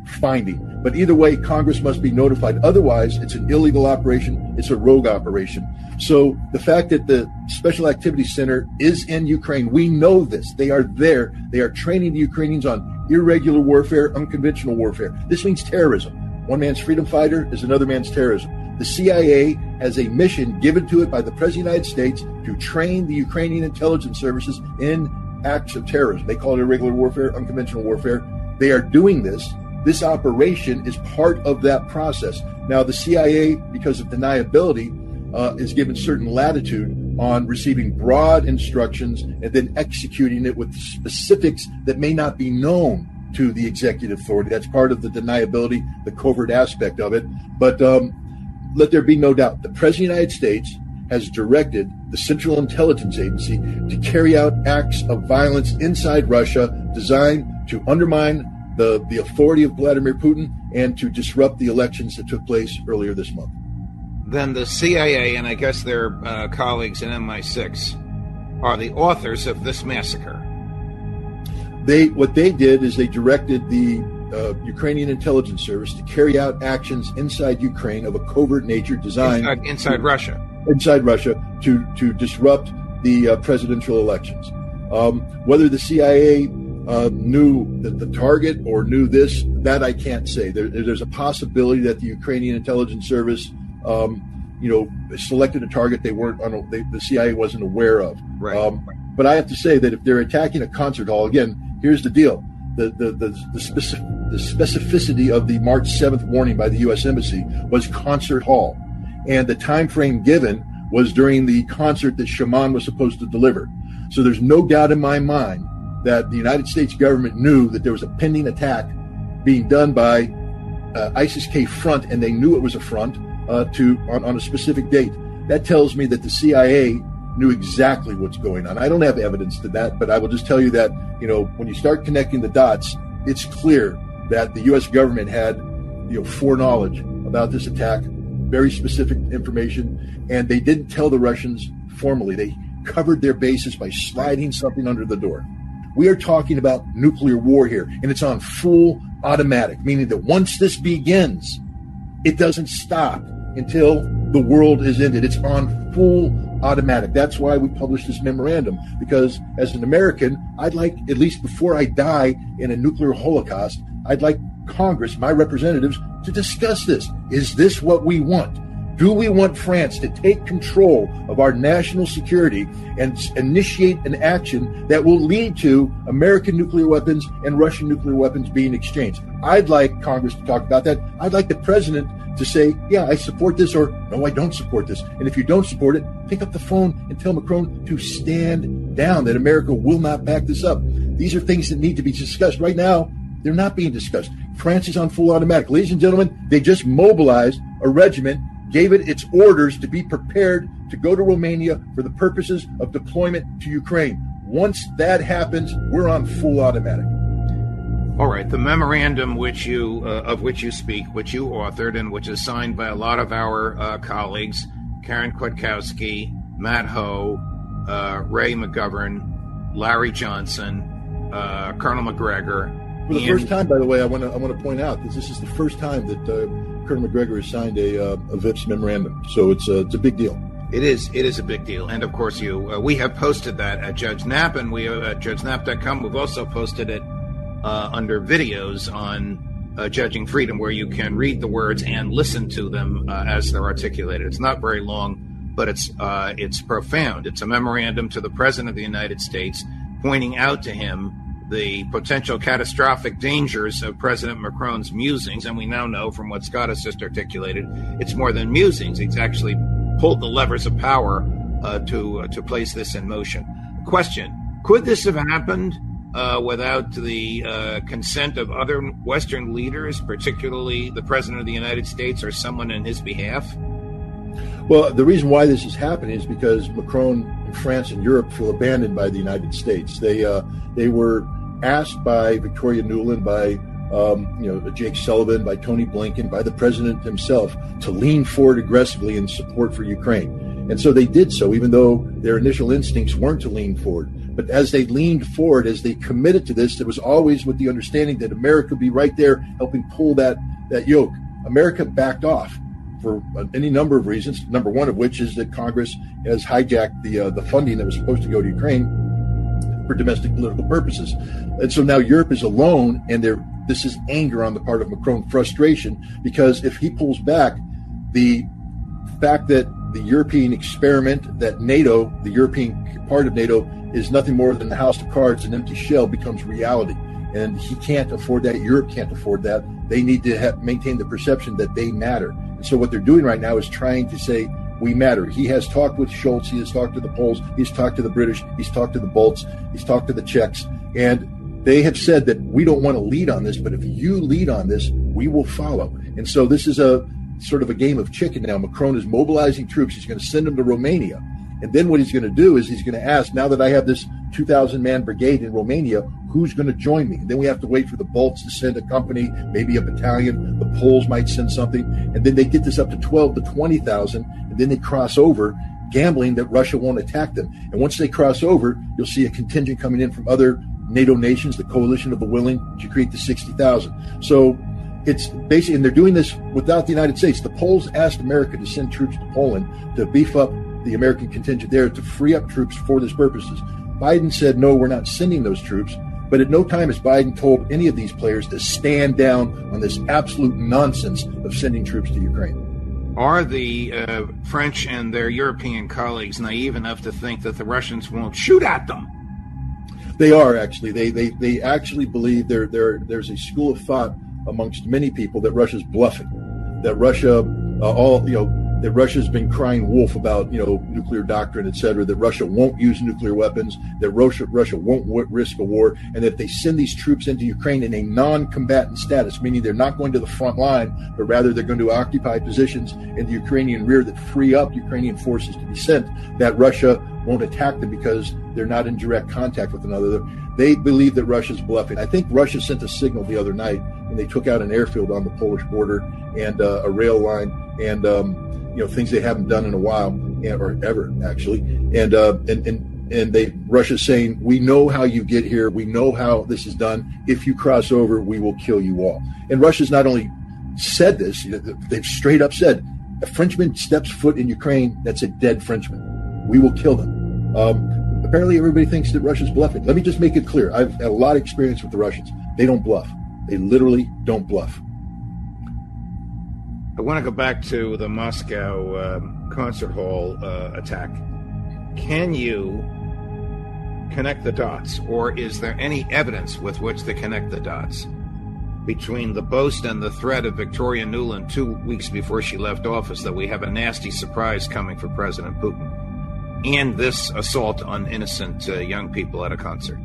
finding. But either way, Congress must be notified. Otherwise, it's an illegal operation. It's a rogue operation. So the fact that the Special Activities Center is in Ukraine, we know this. They are there. They are training the Ukrainians on irregular warfare, unconventional warfare. This means terrorism. One man's freedom fighter is another man's terrorism. The CIA has a mission given to it by the President of the United States to train the Ukrainian intelligence services in acts of terrorism. They call it irregular warfare, unconventional warfare. They are doing this. This operation is part of that process. Now, the CIA, because of deniability, is given certain latitude on receiving broad instructions and then executing it with specifics that may not be known to the executive authority. That's part of the deniability, the covert aspect of it. But let there be no doubt, the President of the United States has directed the Central Intelligence Agency to carry out acts of violence inside Russia designed to undermine the authority of Vladimir Putin and to disrupt the elections that took place earlier this month.
Then the CIA, and I guess their colleagues in MI6, are the authors of this massacre.
What they did is they directed the Ukrainian intelligence service to carry out actions inside Ukraine of a covert nature designed
inside Russia
to disrupt the presidential elections. Whether the CIA knew the target or knew this, that I can't say. There's a possibility that the Ukrainian intelligence service, selected a target the CIA wasn't aware of.
Right.
But I have to say that if they're attacking a concert hall, again, here's the deal: the specificity of the March 7th warning by the U.S. Embassy was concert hall, and the time frame given was during the concert that Shaman was supposed to deliver. So there's no doubt in my mind that the United States government knew that there was a pending attack being done by ISIS-K front, and they knew it was a front on a specific date. That tells me that the CIA knew exactly what's going on. I don't have evidence to that, but I will just tell you that, when you start connecting the dots, it's clear that the U.S. government had, foreknowledge about this attack, very specific information, and they didn't tell the Russians formally. They covered their bases by sliding something under the door. We are talking about nuclear war here, and it's on full automatic, meaning that once this begins, it doesn't stop until the world is ended. It's on full automatic. That's why we published this memorandum, because as an American, I'd like, at least before I die in a nuclear holocaust, I'd like Congress, my representatives, to discuss this. Is this what we want? Do we want France to take control of our national security and initiate an action that will lead to American nuclear weapons and Russian nuclear weapons being exchanged? I'd like Congress to talk about that. I'd like the president to say, yeah, I support this, or no, I don't support this. And if you don't support it, pick up the phone and tell Macron to stand down, that America will not back this up. These are things that need to be discussed. Right now, they're not being discussed. France is on full automatic. Ladies and gentlemen, they just mobilized a regiment, gave it its orders to be prepared to go to Romania for the purposes of deployment to Ukraine. Once that happens, we're on full automatic.
All right. The memorandum of which you speak, which you authored, and which is signed by a lot of our colleagues, Karen Kwiatkowski, Matt Ho, Ray McGovern, Larry Johnson, Colonel McGregor.
For the first time, by the way, I want to point out that this is the first time that Colonel McGregor has signed a VIPS memorandum. So it's a big deal.
It is a big deal. And of course, we have posted that at Judge Knapp, and we at judgenap.com. We've also posted it under videos on Judging Freedom, where you can read the words and listen to them as they're articulated. It's not very long, but it's profound. It's a memorandum to the President of the United States, pointing out to him the potential catastrophic dangers of President Macron's musings. And we now know from what Scott has just articulated, it's more than musings. He's actually pulled the levers of power to place this in motion. Question: could this have happened without the consent of other Western leaders, particularly the President of the United States or someone in his behalf?
Well, the reason why this is happening is because Macron and France and Europe feel abandoned by the United States. They were asked by Victoria Nuland, by Jake Sullivan, by Tony Blinken, by the president himself to lean forward aggressively in support for Ukraine. And so they did so, even though their initial instincts weren't to lean forward. But as they leaned forward, as they committed to this, it was always with the understanding that America would be right there helping pull that yoke. America backed off for any number of reasons, number one of which is that Congress has hijacked the funding that was supposed to go to Ukraine for domestic political purposes. And so now Europe is alone, and this is anger on the part of Macron, frustration, because if he pulls back, the fact that the European experiment, that NATO, the European part of NATO, is nothing more than a house of cards, an empty shell, becomes reality. And he can't afford that. Europe can't afford that. They need to maintain the perception that they matter. And so what they're doing right now is trying to say, we matter. He has talked with Scholz. He has talked to the Poles. He's talked to the British. He's talked to the Balts. He's talked to the Czechs. And they have said that we don't want to lead on this, but if you lead on this, we will follow. And so this is a sort of a game of chicken now. Macron is mobilizing troops. He's going to send them to Romania. And then what he's going to do is he's going to ask, now that I have this 2,000-man brigade in Romania, who's going to join me? And then we have to wait for the Balts to send a company, maybe a battalion. The Poles might send something. And then they get this up to 12 to 20,000. And then they cross over, gambling that Russia won't attack them. And once they cross over, you'll see a contingent coming in from other NATO nations, the coalition of the willing, to create the 60,000. So it's basically, and they're doing this without the United States. The Poles asked America to send troops to Poland to beef up the American contingent there to free up troops for these purposes. Biden said, no, we're not sending those troops. But at no time has Biden told any of these players to stand down on this absolute nonsense of sending troops to Ukraine.
Are the French and their European colleagues naive enough to think that the Russians won't shoot at them?
They are, actually. They actually believe there's a school of thought amongst many people that Russia's bluffing, that Russia, that Russia's been crying wolf about, nuclear doctrine, et cetera, that Russia won't use nuclear weapons, that Russia won't risk a war, and that if they send these troops into Ukraine in a non-combatant status, meaning they're not going to the front line, but rather they're going to occupy positions in the Ukrainian rear that free up Ukrainian forces to be sent, that Russia won't attack them because they're not in direct contact with one another. They believe that Russia's bluffing. I think Russia sent a signal the other night when they took out an airfield on the Polish border and a rail line and things they haven't done in a while, or ever actually. And Russia's saying, we know how you get here. We know how this is done. If you cross over, we will kill you all. And Russia's not only said this, they've straight up said, a Frenchman steps foot in Ukraine, that's a dead Frenchman. We will kill them. Apparently everybody thinks that Russia's bluffing. Let me just make it clear. I've had a lot of experience with the Russians. They don't bluff. They literally don't bluff.
I want to go back to the Moscow concert hall attack. Can you connect the dots, or is there any evidence with which to connect the dots between the boast and the threat of Victoria Nuland 2 weeks before she left office that we have a nasty surprise coming for President Putin, and this assault on innocent young people at a concert?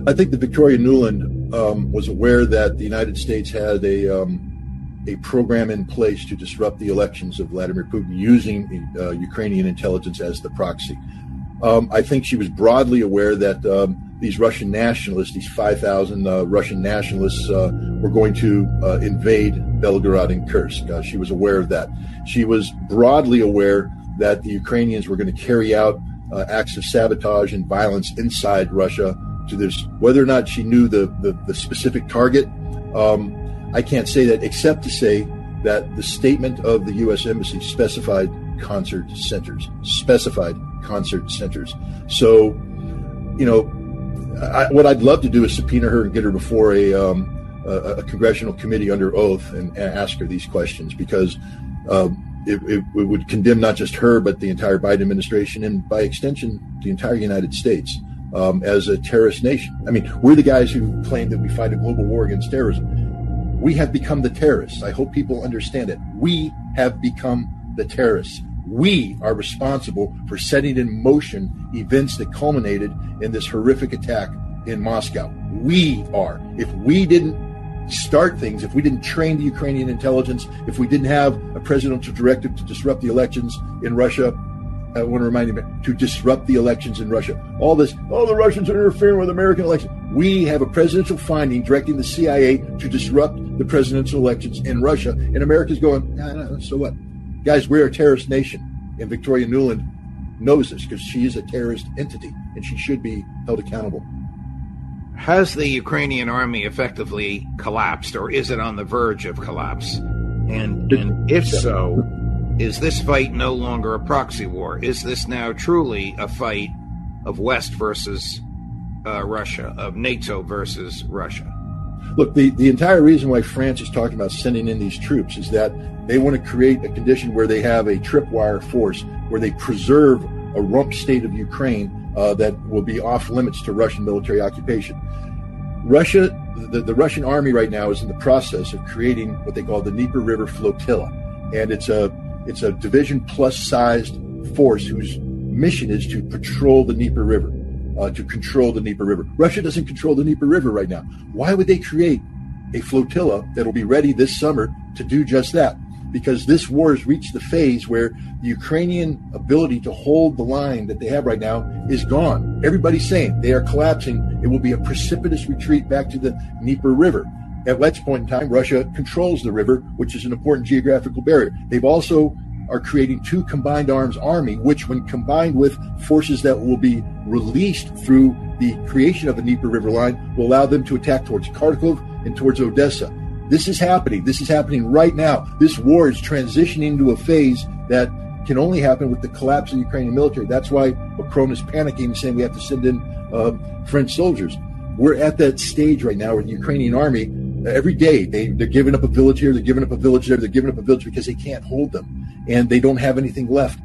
I think that Victoria Nuland was aware that the United States had a program in place to disrupt the elections of Vladimir Putin using Ukrainian intelligence as the proxy. I think she was broadly aware that these Russian nationalists, these 5,000 Russian nationalists, were going to invade Belgorod and Kursk. She was aware of that. She was broadly aware that the Ukrainians were going to carry out acts of sabotage and violence inside Russia to this. Whether or not she knew the specific target, I can't say that, except to say that the statement of the U.S. Embassy specified concert centers. So, what I'd love to do is subpoena her and get her before a congressional committee under oath and ask her these questions, because it would condemn not just her, but the entire Biden administration and, by extension, the entire United States as a terrorist nation. I mean, we're the guys who claim that we fight a global war against terrorism. We have become the terrorists. I hope people understand it. We have become the terrorists. We are responsible for setting in motion events that culminated in this horrific attack in Moscow. We are. If we didn't start things, if we didn't train the Ukrainian intelligence, if we didn't have a presidential directive to disrupt the elections in Russia, I want to remind you, to disrupt the elections in Russia. All this, the Russians are interfering with American elections. We have a presidential finding directing the CIA to disrupt the presidential elections in Russia. And America's going, no, so what? Guys, we're a terrorist nation. And Victoria Nuland knows this because she is a terrorist entity and she should be held accountable.
Has the Ukrainian army effectively collapsed, or is it on the verge of collapse? And if so, is this fight no longer a proxy war? Is this now truly a fight of West versus Russia, of NATO versus Russia?
Look, the entire reason why France is talking about sending in these troops is that they want to create a condition where they have a tripwire force, where they preserve a rump state of Ukraine that will be off limits to Russian military occupation. Russia, the Russian army right now is in the process of creating what they call the Dnieper River Flotilla, and it's a division plus sized force whose mission is to patrol the Dnieper River, to control the Dnieper River. Russia doesn't control the Dnieper River right now. Why would they create a flotilla that will be ready this summer to do just that? Because this war has reached the phase where the Ukrainian ability to hold the line that they have right now is gone. Everybody's saying they are collapsing. It will be a precipitous retreat back to the Dnieper River. At that point in time, Russia controls the river, which is an important geographical barrier. They've also are creating two combined arms army, which when combined with forces that will be released through the creation of the Dnieper River line will allow them to attack towards Kharkov and towards Odessa. This is happening. This is happening right now. This war is transitioning into a phase that can only happen with the collapse of the Ukrainian military. That's why Macron is panicking and saying we have to send in French soldiers. We're at that stage right now where the Ukrainian army, every day, they're giving up a village here, they're giving up a village there, they're giving up a village because they can't hold them. And they don't have anything left.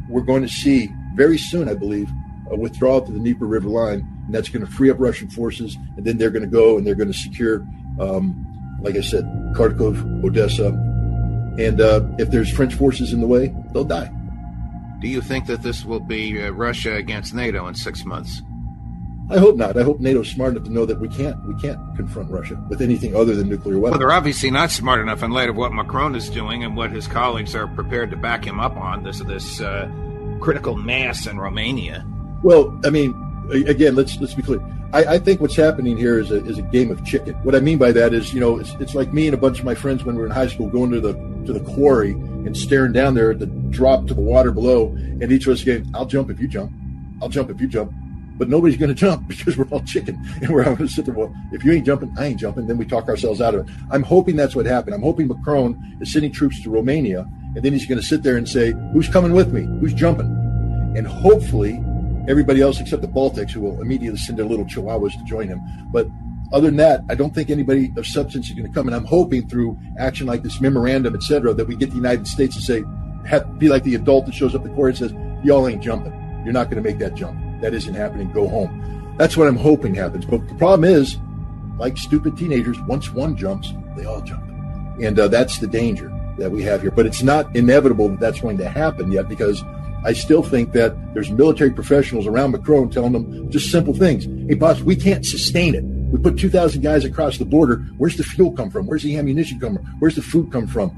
We're going to see very soon, I believe, a withdrawal to the Dnieper River line, and that's going to free up Russian forces, and then they're going to go and they're going to secure like I said, Kharkov, Odessa, and if there's French forces in the way, they'll die.
Do you think that this will be Russia against NATO in 6 months?
I hope not. I hope NATO's smart enough to know that we can't confront Russia with anything other than nuclear weapons.
Well, they're obviously not smart enough in light of what Macron is doing and what his colleagues are prepared to back him up on, this critical mass in Romania.
Well, I mean, again, let's be clear. I think what's happening here is a game of chicken. What I mean by that is, it's like me and a bunch of my friends when we were in high school going to the quarry and staring down there at the drop to the water below, and each of us saying, "I'll jump if you jump. I'll jump if you jump." But nobody's going to jump because we're all chicken, and we're going to sit there. Well, if you ain't jumping, I ain't jumping. Then we talk ourselves out of it. I'm hoping that's what happened. I'm hoping Macron is sending troops to Romania, and then he's going to sit there and say, "Who's coming with me? Who's jumping?" And hopefully, everybody else except the Baltics, who will immediately send their little chihuahuas to join him. But other than that, I don't think anybody of substance is going to come. And I'm hoping through action like this memorandum, et cetera, that we get the United States to say, be like the adult that shows up at the court and says, "Y'all ain't jumping. You're not going to make that jump. That isn't happening. Go home." That's what I'm hoping happens. But the problem is, like stupid teenagers, once one jumps, they all jump. And that's the danger that we have here. But it's not inevitable that that's going to happen yet, because I still think that there's military professionals around Macron telling them just simple things. "Hey, boss, we can't sustain it. We put 2,000 guys across the border. Where's the fuel come from? Where's the ammunition come from? Where's the food come from?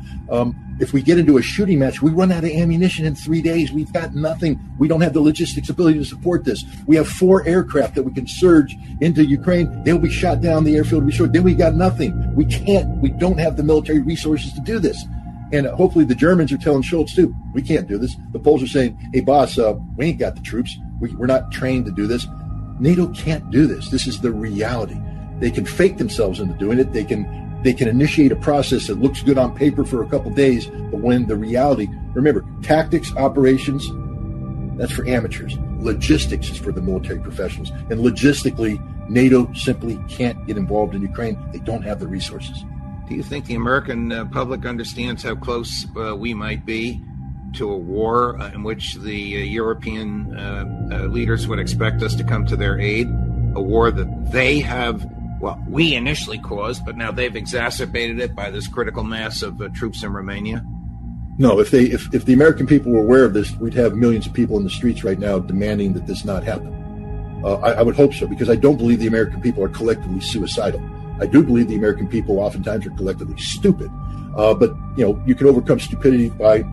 If we get into a shooting match, we run out of ammunition in 3 days. We've got nothing. We don't have the logistics ability to support this. We have 4 aircraft that we can surge into Ukraine. They'll be shot down. The airfield will be short. Then we got nothing. We don't have the military resources to do this." And hopefully the Germans are telling Schultz, too, "We can't do this." The Poles are saying, "Hey, boss, we ain't got the troops. We're not trained to do this." NATO can't do this. This is the reality. They can fake themselves into doing it. They can initiate a process that looks good on paper for a couple days, but when the reality, remember, tactics, operations, that's for amateurs. Logistics is for the military professionals. And logistically, NATO simply can't get involved in Ukraine. They don't have the resources.
Do you think the American public understands how close we might be to a war in which the European leaders would expect us to come to their aid? A war that they have, we initially caused, but now they've exacerbated it by this critical mass of troops in Romania?
No, if the American people were aware of this, we'd have millions of people in the streets right now demanding that this not happen. I would hope so, because I don't believe the American people are collectively suicidal. I do believe the American people oftentimes are collectively stupid. But, you can overcome stupidity by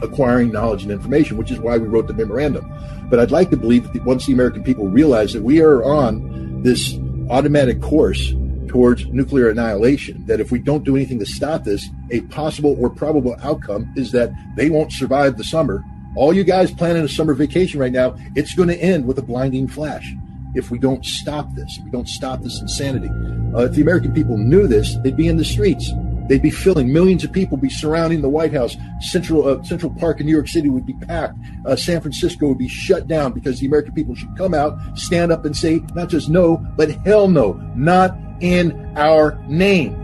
acquiring knowledge and information, which is why we wrote the memorandum. But I'd like to believe that once the American people realize that we are on this automatic course towards nuclear annihilation, that if we don't do anything to stop this, a possible or probable outcome is that they won't survive the summer All you guys planning a summer vacation right now, it's going to end with a blinding flash if we don't stop this. If we don't stop this insanity. If the American people knew this, they'd be in the streets. They'd be filling. Millions of people would be surrounding the White House. Central Park in New York City would be packed. San Francisco would be shut down because the American people should come out, stand up and say, not just no, but hell no, not in our name.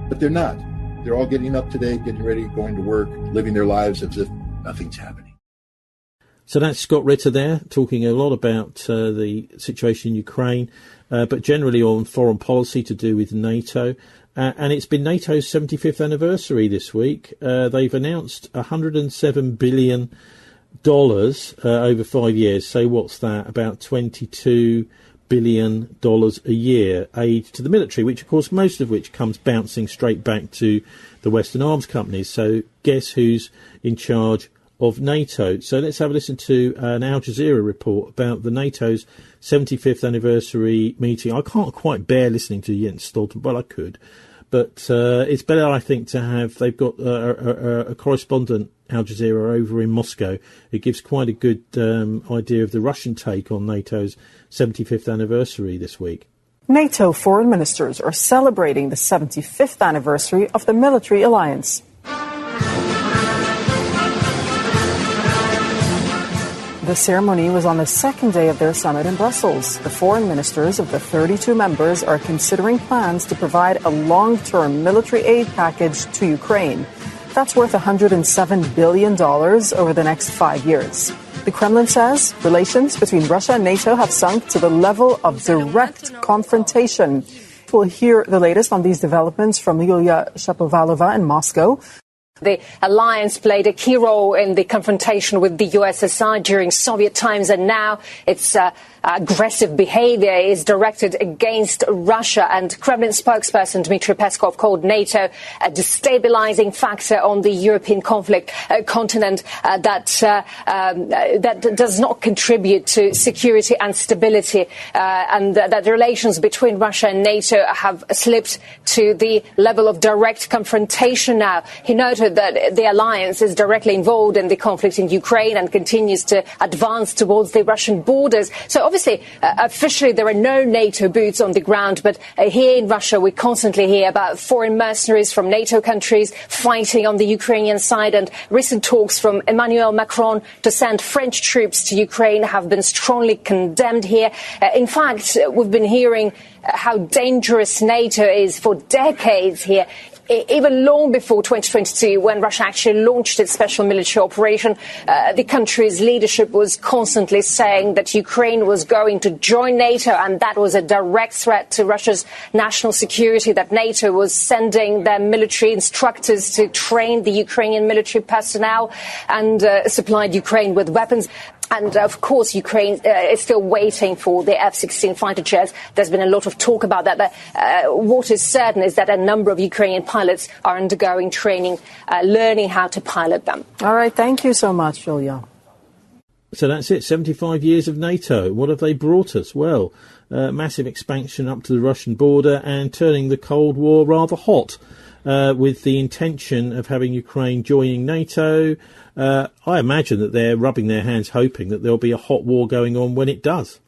But they're not. They're all getting up today, getting ready, going to work, living their lives as if nothing's happening.
So that's Scott Ritter there, talking a lot about the situation in Ukraine, but generally on foreign policy to do with NATO. And it's been NATO's 75th anniversary this week. They've announced $107 billion over 5 years. So what's that? About $22 billion a year aid to the military, which, of course, most of which comes bouncing straight back to the Western arms companies. So guess who's in charge of NATO? So let's have a listen to an Al Jazeera report about the NATO's 75th anniversary meeting. I can't quite bear listening to Jens Stoltenberg. Well, I could. But it's better, I think, to have... They've got a correspondent, Al Jazeera, over in Moscow. It gives quite a good idea of the Russian take on NATO's 75th anniversary this week.
NATO foreign ministers are celebrating the 75th anniversary of the military alliance. The ceremony was on the second day of their summit in Brussels. The foreign ministers of the 32 members are considering plans to provide a long-term military aid package to Ukraine. That's worth $107 billion over the next 5 years. The Kremlin says relations between Russia and NATO have sunk to the level of direct confrontation. We'll hear the latest on these developments from Yulia Shapovalova in Moscow.
The alliance played a key role in the confrontation with the USSR during Soviet times, and now its aggressive behavior is directed against Russia. And Kremlin spokesperson Dmitry Peskov called NATO a destabilizing factor on the European continent that does not contribute to security and stability, and that the relations between Russia and NATO have slipped to the level of direct confrontation now. He noted that the alliance is directly involved in the conflict in Ukraine and continues to advance towards the Russian borders. So obviously, officially, there are no NATO boots on the ground, but here in Russia, we constantly hear about foreign mercenaries from NATO countries fighting on the Ukrainian side, and recent talks from Emmanuel Macron to send French troops to Ukraine have been strongly condemned here. In fact, we've been hearing how dangerous NATO is for decades here. Even long before 2022, when Russia actually launched its special military operation, the country's leadership was constantly saying that Ukraine was going to join NATO, and that was a direct threat to Russia's national security, that NATO was sending their military instructors to train the Ukrainian military personnel and supplied Ukraine with weapons. And, of course, Ukraine is still waiting for the F-16 fighter jets. There's been a lot of talk about that. But what is certain is that a number of Ukrainian pilots are undergoing training, learning how to pilot them.
All right. Thank you so much, Julia.
So that's it. 75 years of NATO. What have they brought us? Well, massive expansion up to the Russian border and turning the Cold War rather hot, with the intention of having Ukraine joining NATO. I imagine that they're rubbing their hands hoping that there'll be a hot war going on when it does.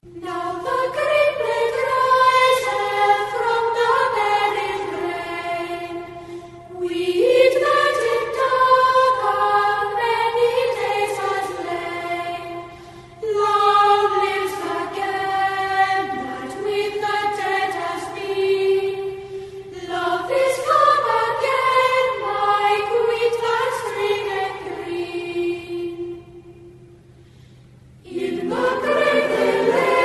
In the great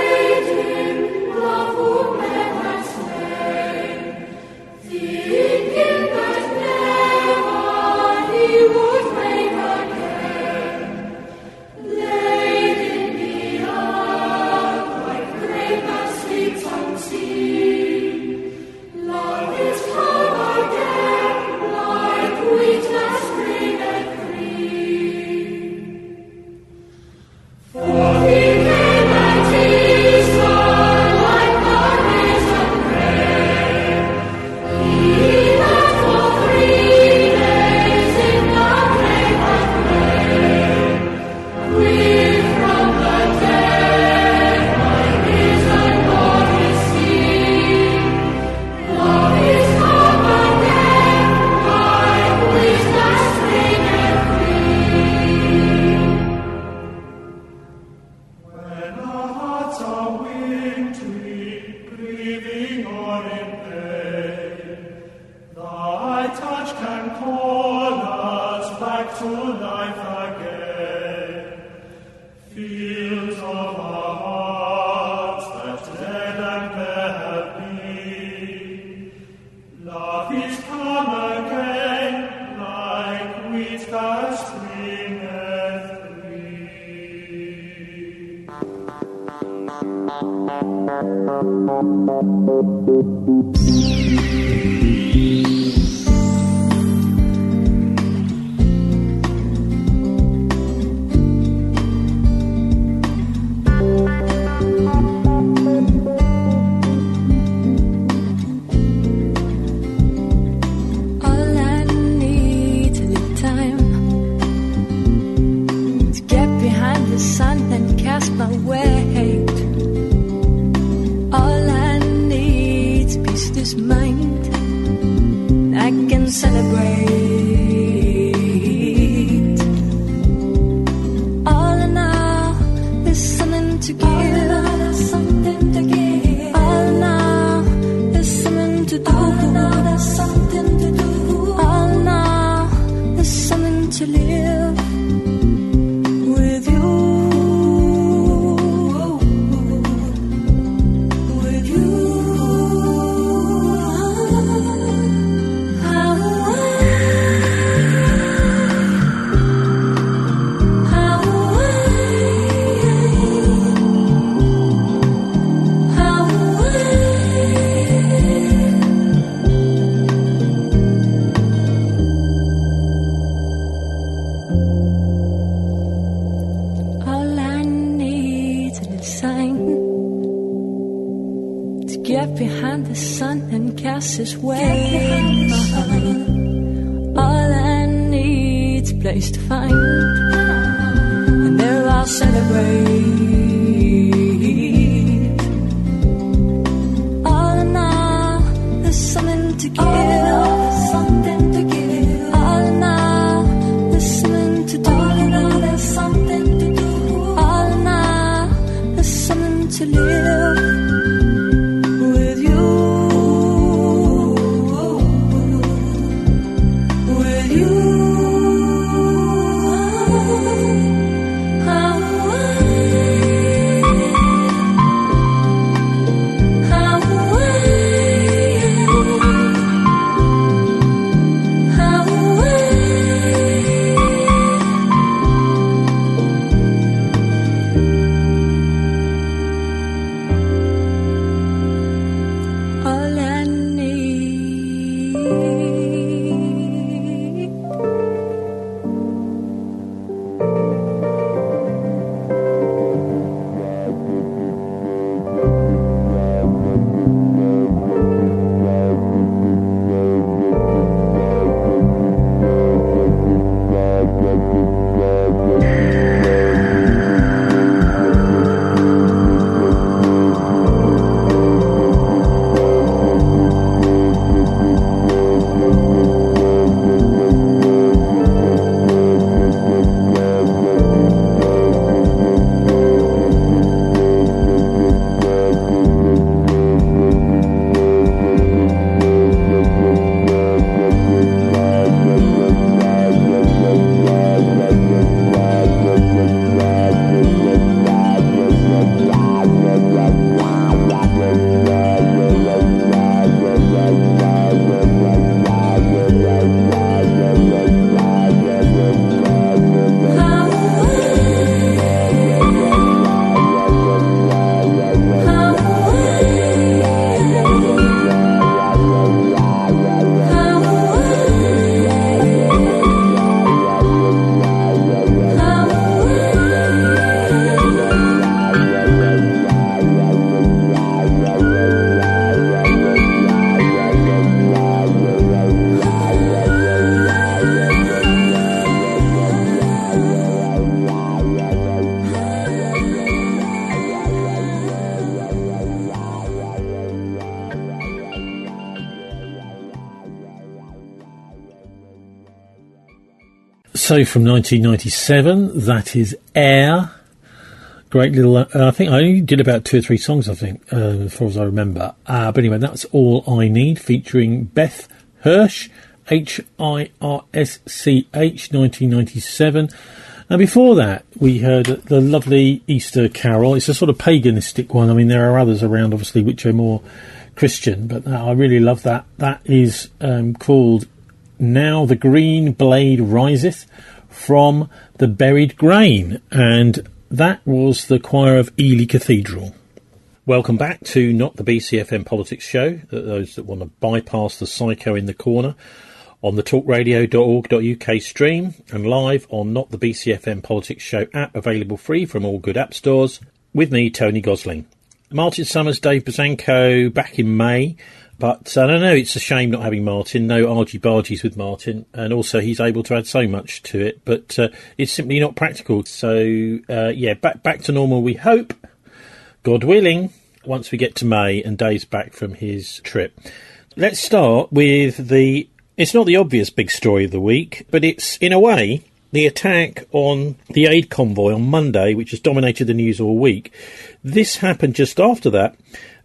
His way. All I need's a place to find, and there I'll celebrate. All in all, there's something to give. All in all, there's something to give. All in all, there's something to do. All in all, there's something to do. All in all, there's something to live.
So from 1997, that is Air. Great little, I think I only did about 2 or 3 songs, I think, as far as I remember. But anyway, that's All I Need, featuring Beth Hirsch Hirsch, 1997. And before that, we heard the lovely Easter Carol. It's a sort of paganistic one. I mean, there are others around, obviously, which are more Christian, but I really love that. That is called Now the Green Blade Riseth from the Buried Grain, and that was the choir of Ely Cathedral. Welcome back to Not the BCFM Politics Show, those that want to bypass the psycho in the corner, on the talkradio.org.uk stream and live on Not the BCFM Politics Show app, available free from all good app stores, with me, Tony Gosling. Martin Summers, Dave Bazanko back in May, but I don't know, it's a shame not having Martin, no argy-bargies with Martin, and also he's able to add so much to it, but it's simply not practical. So, back to normal, we hope, God willing, once we get to May and Dave's back from his trip. Let's start with it's not the obvious big story of the week, but it's, in a way, the attack on the aid convoy on Monday, which has dominated the news all week. This happened just after that,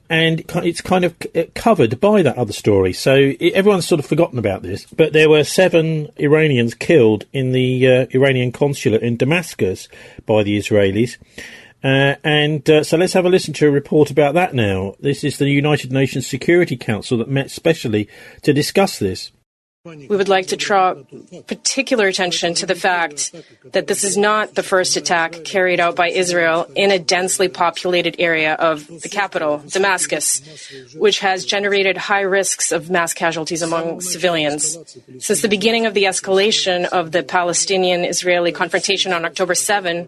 and it's kind of covered by that other story. So everyone's sort of forgotten about this, but there were 7 Iranians killed in the Iranian consulate in Damascus by the Israelis. So let's have a listen to a report about that now. This is the United Nations Security Council that met specially to discuss this.
We would like to draw particular attention to the fact that this is not the first attack carried out by Israel in a densely populated area of the capital, Damascus, which has generated high risks of mass casualties among civilians. Since the beginning of the escalation of the Palestinian-Israeli confrontation on October 7,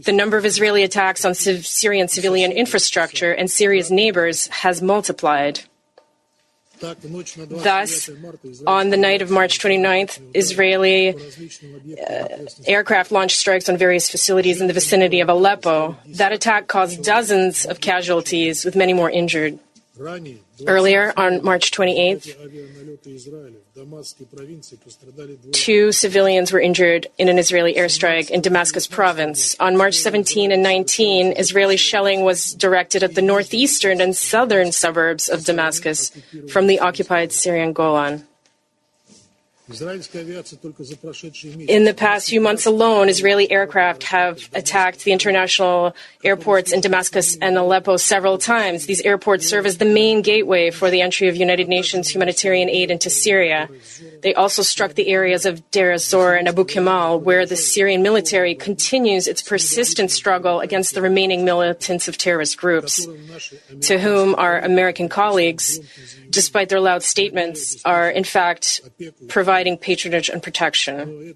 the number of Israeli attacks on Syrian civilian infrastructure and Syria's neighbors has multiplied. Thus, on the night of March 29th, Israeli aircraft launched strikes on various facilities in the vicinity of Aleppo. That attack caused dozens of casualties, with many more injured. Earlier, on March 28th, 2 civilians were injured in an Israeli airstrike in Damascus province. On March 17 and 19, Israeli shelling was directed at the northeastern and southern suburbs of Damascus from the occupied Syrian Golan. In the past few months alone, Israeli aircraft have attacked the international airports in Damascus and Aleppo several times. These airports serve as the main gateway for the entry of United Nations humanitarian aid into Syria. They also struck the areas of Deir ez-Zor and Abu Kemal, where the Syrian military continues its persistent struggle against the remaining militants of terrorist groups, to whom our American colleagues, despite their loud statements, are in fact providing patronage and protection.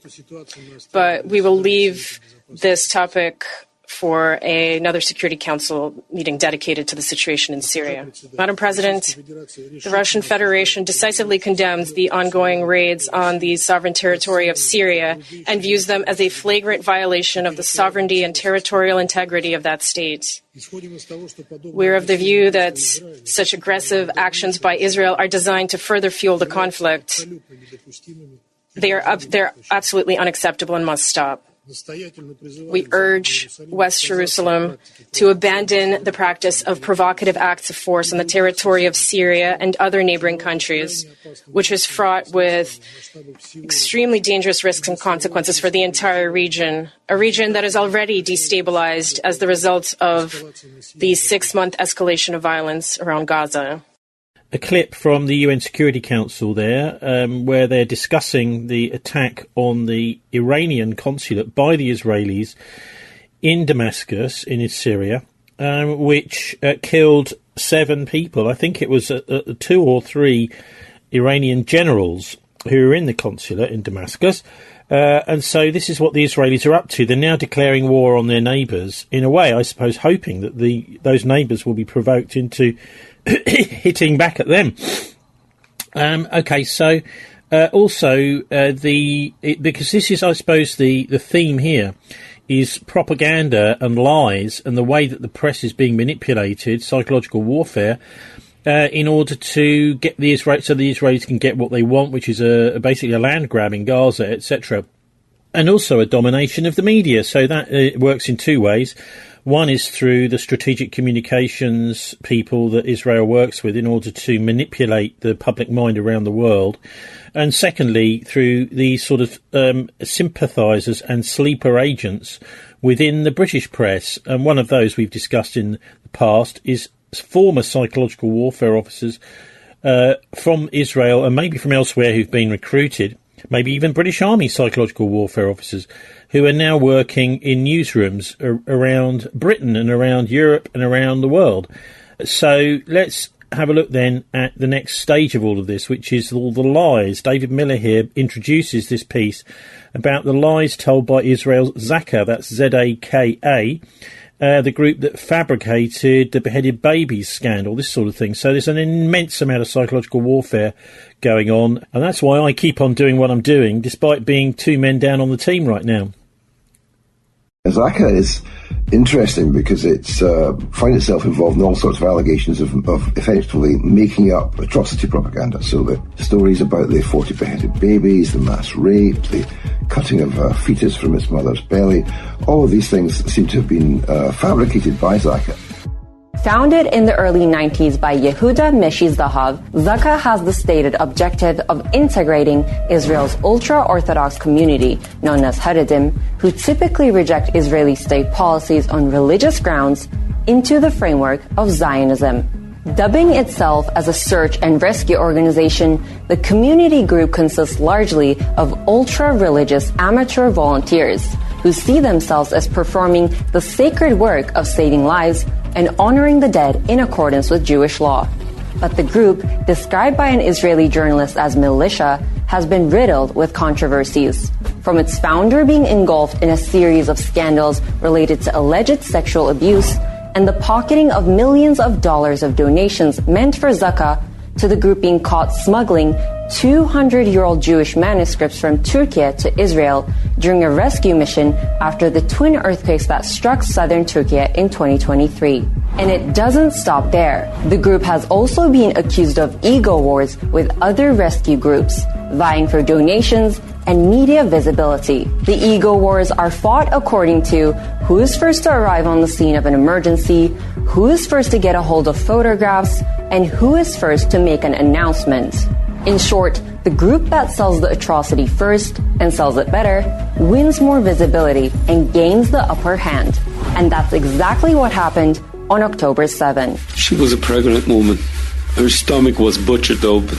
But we will leave this topic for another Security Council meeting dedicated to the situation in Syria. Madam President, the Russian Federation decisively condemns the ongoing raids on the sovereign territory of Syria and views them as a flagrant violation of the sovereignty and territorial integrity of that state. We're of the view that such aggressive actions by Israel are designed to further fuel the conflict. They're absolutely unacceptable and must stop. We urge West Jerusalem to abandon the practice of provocative acts of force on the territory of Syria and other neighboring countries, which is fraught with extremely dangerous risks and consequences for the entire region, a region that is already destabilized as the result of the 6-month escalation of violence around Gaza.
A clip from the UN Security Council there, where they're discussing the attack on the Iranian consulate by the Israelis in Damascus, in Syria, which killed 7 people. I think it was 2 or 3 Iranian generals who were in the consulate in Damascus. And so this is what the Israelis are up to. They're now declaring war on their neighbours, in a way, I suppose, hoping that those neighbours will be provoked into hitting back at them. Because this is, I suppose, the theme here is propaganda and lies and the way that the press is being manipulated, psychological warfare, in order to get the Israelis can get what they want, which is basically a land grab in Gaza, etc., and also a domination of the media. So that works in 2 ways. One is through the strategic communications people that Israel works with in order to manipulate the public mind around the world. And secondly, through these sort of sympathisers and sleeper agents within the British press. And one of those we've discussed in the past is former psychological warfare officers from Israel and maybe from elsewhere who've been recruited, maybe even British Army psychological warfare officers who are now working in newsrooms around Britain and around Europe and around the world. So let's have a look then at the next stage of all of this, which is all the lies. David Miller here introduces this piece about the lies told by Israel's ZAKA, that's ZAKA, the group that fabricated the beheaded babies scandal, this sort of thing. So there's an immense amount of psychological warfare going on, and that's why I keep on doing what I'm doing, despite being 2 men down on the team right now.
ZAKA is interesting because it's finds itself involved in all sorts of allegations of effectively making up atrocity propaganda. So the stories about the 40 beheaded babies, the mass rape, the cutting of a fetus from its mother's belly, all of these things seem to have been fabricated by ZAKA.
Founded in the early 90s by Yehuda Meshizahav, ZAKA has the stated objective of integrating Israel's ultra-Orthodox community, known as Haredim, who typically reject Israeli state policies on religious grounds, into the framework of Zionism. Dubbing itself as a search and rescue organization, the community group consists largely of ultra-religious amateur volunteers who see themselves as performing the sacred work of saving lives and honoring the dead in accordance with Jewish law. But the group, described by an Israeli journalist as militia, has been riddled with controversies. From its founder being engulfed in a series of scandals related to alleged sexual abuse and the pocketing of millions of dollars of donations meant for ZAKA, to the group being caught smuggling 200-year-old Jewish manuscripts from Turkey to Israel during a rescue mission after the twin earthquakes that struck southern Turkey in 2023. And it doesn't stop there. The group has also been accused of ego wars with other rescue groups, vying for donations and media visibility. The ego wars are fought according to who is first to arrive on the scene of an emergency, who is first to get a hold of photographs, and who is first to make an announcement. In short, the group that sells the atrocity first and sells it better wins more visibility and gains the upper hand. And that's exactly what happened on October 7.
She was a pregnant woman. Her stomach was butchered open.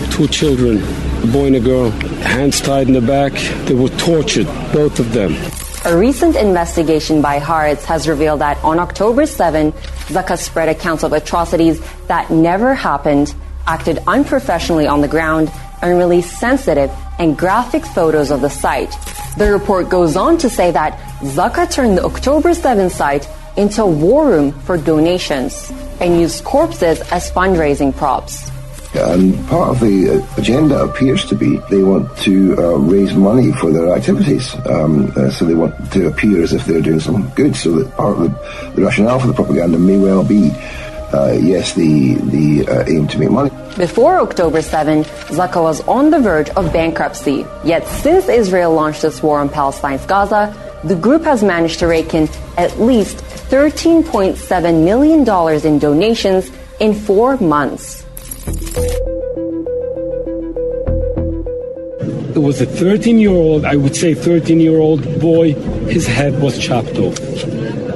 2 children, a boy and a girl, hands tied in the back. They were tortured, both of them.
A recent investigation by Haaretz has revealed that on October 7, ZAKA spread accounts of atrocities that never happened, acted unprofessionally on the ground, and released sensitive and graphic photos of the site. The report goes on to say that ZAKA turned the October 7 site into a war room for donations and used corpses as fundraising props.
And part of the agenda appears to be they want to raise money for their activities. So they want to appear as if they're doing something good. So that part of the rationale for the propaganda may well be, yes, the aim to make money.
Before October 7, ZAKA was on the verge of bankruptcy. Yet since Israel launched its war on Palestine's Gaza, the group has managed to rake in at least $13.7 million in donations in 4 months.
It was a 13-year-old, I would say 13-year-old boy. His head was chopped off.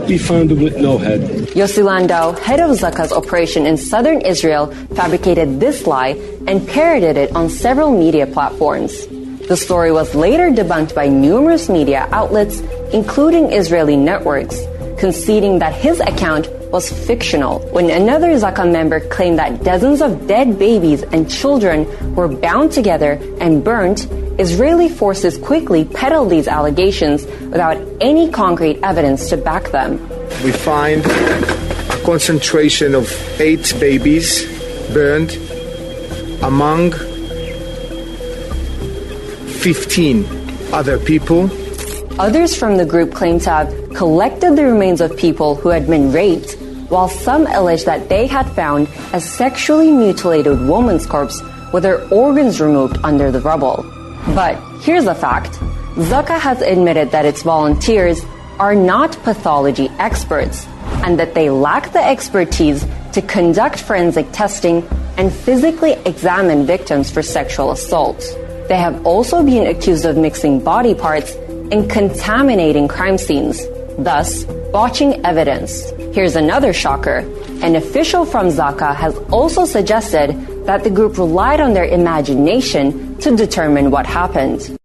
We found him with no head.
Yossi Landau, head of ZAKA's operation in southern Israel, fabricated this lie and parroted it on several media platforms. The story was later debunked by numerous media outlets, including Israeli networks, conceding that his account was fictional. When another ZAKA member claimed that dozens of dead babies and children were bound together and burnt, Israeli forces quickly peddled these allegations without any concrete evidence to back them.
We find a concentration of 8 babies burned among 15 other people.
Others from the group claim to have collected the remains of people who had been raped, while some allege that they had found a sexually mutilated woman's corpse with her organs removed under the rubble. But here's a fact. ZAKA has admitted that its volunteers are not pathology experts and that they lack the expertise to conduct forensic testing and physically examine victims for sexual assault. They have also been accused of mixing body parts and contaminating crime scenes, thus botching evidence. Here's another shocker. An official from ZAKA has also suggested that the group relied on their imagination to determine what happened.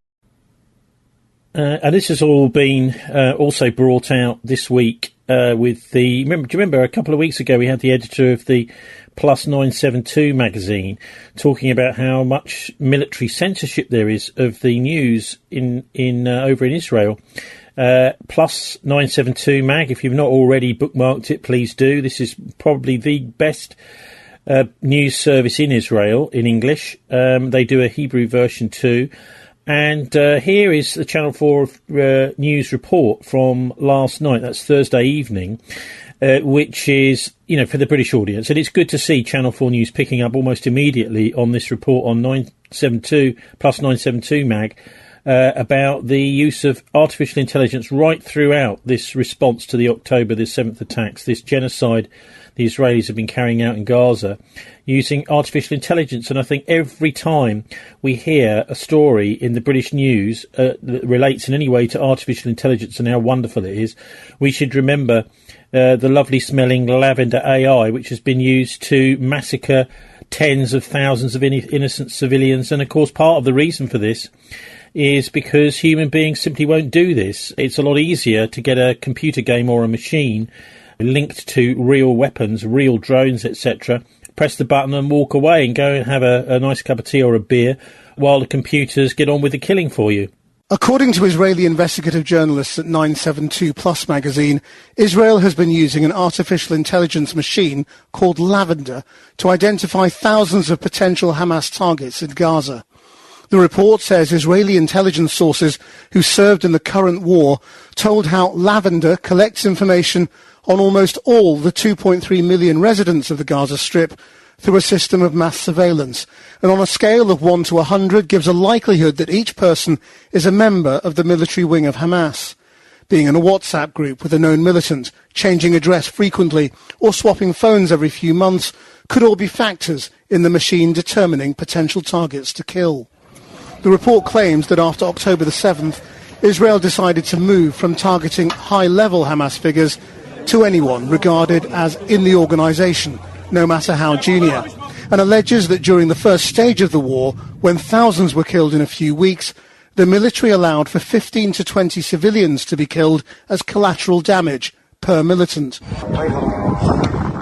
And this has all been also brought out this week with the... do you remember a couple of weeks ago we had the editor of the Plus 972 magazine talking about how much military censorship there is of the news in over in Israel. Plus 972 mag, if you've not already bookmarked it, please do. This is probably the best news service in Israel in English. They do a Hebrew version too. And here is the Channel 4 news report from last night. That's Thursday evening, which is, for the British audience. And it's good to see Channel 4 News picking up almost immediately on this report on 972 plus 972 mag about the use of artificial intelligence right throughout this response to the October the 7th attacks, this genocide the Israelis have been carrying out in Gaza using artificial intelligence. And I think every time we hear a story in the British news that relates in any way to artificial intelligence and how wonderful it is, we should remember the lovely smelling Lavender AI, which has been used to massacre tens of thousands of innocent civilians. And of course, part of the reason for this is because human beings simply won't do this. It's a lot easier to get a computer game or a machine linked to real weapons, real drones, etc., press the button and walk away and go and have a nice cup of tea or a beer while the computers get on with the killing for you.
According to Israeli investigative journalists at 972 Plus magazine, Israel has been using an artificial intelligence machine called Lavender to identify thousands of potential Hamas targets in Gaza. The report says Israeli intelligence sources who served in the current war told how Lavender collects information on almost all the 2.3 million residents of the Gaza Strip through a system of mass surveillance, and on a scale of 1 to 100 gives a likelihood that each person is a member of the military wing of Hamas. Being in a WhatsApp group with a known militant, changing address frequently, or swapping phones every few months could all be factors in the machine determining potential targets to kill. The report claims that after October the 7th, Israel decided to move from targeting high-level Hamas figures to anyone regarded as in the organisation, no matter how junior, and alleges that during the first stage of the war, when thousands were killed in a few weeks, the military allowed for 15 to 20 civilians to be killed as collateral damage per militant.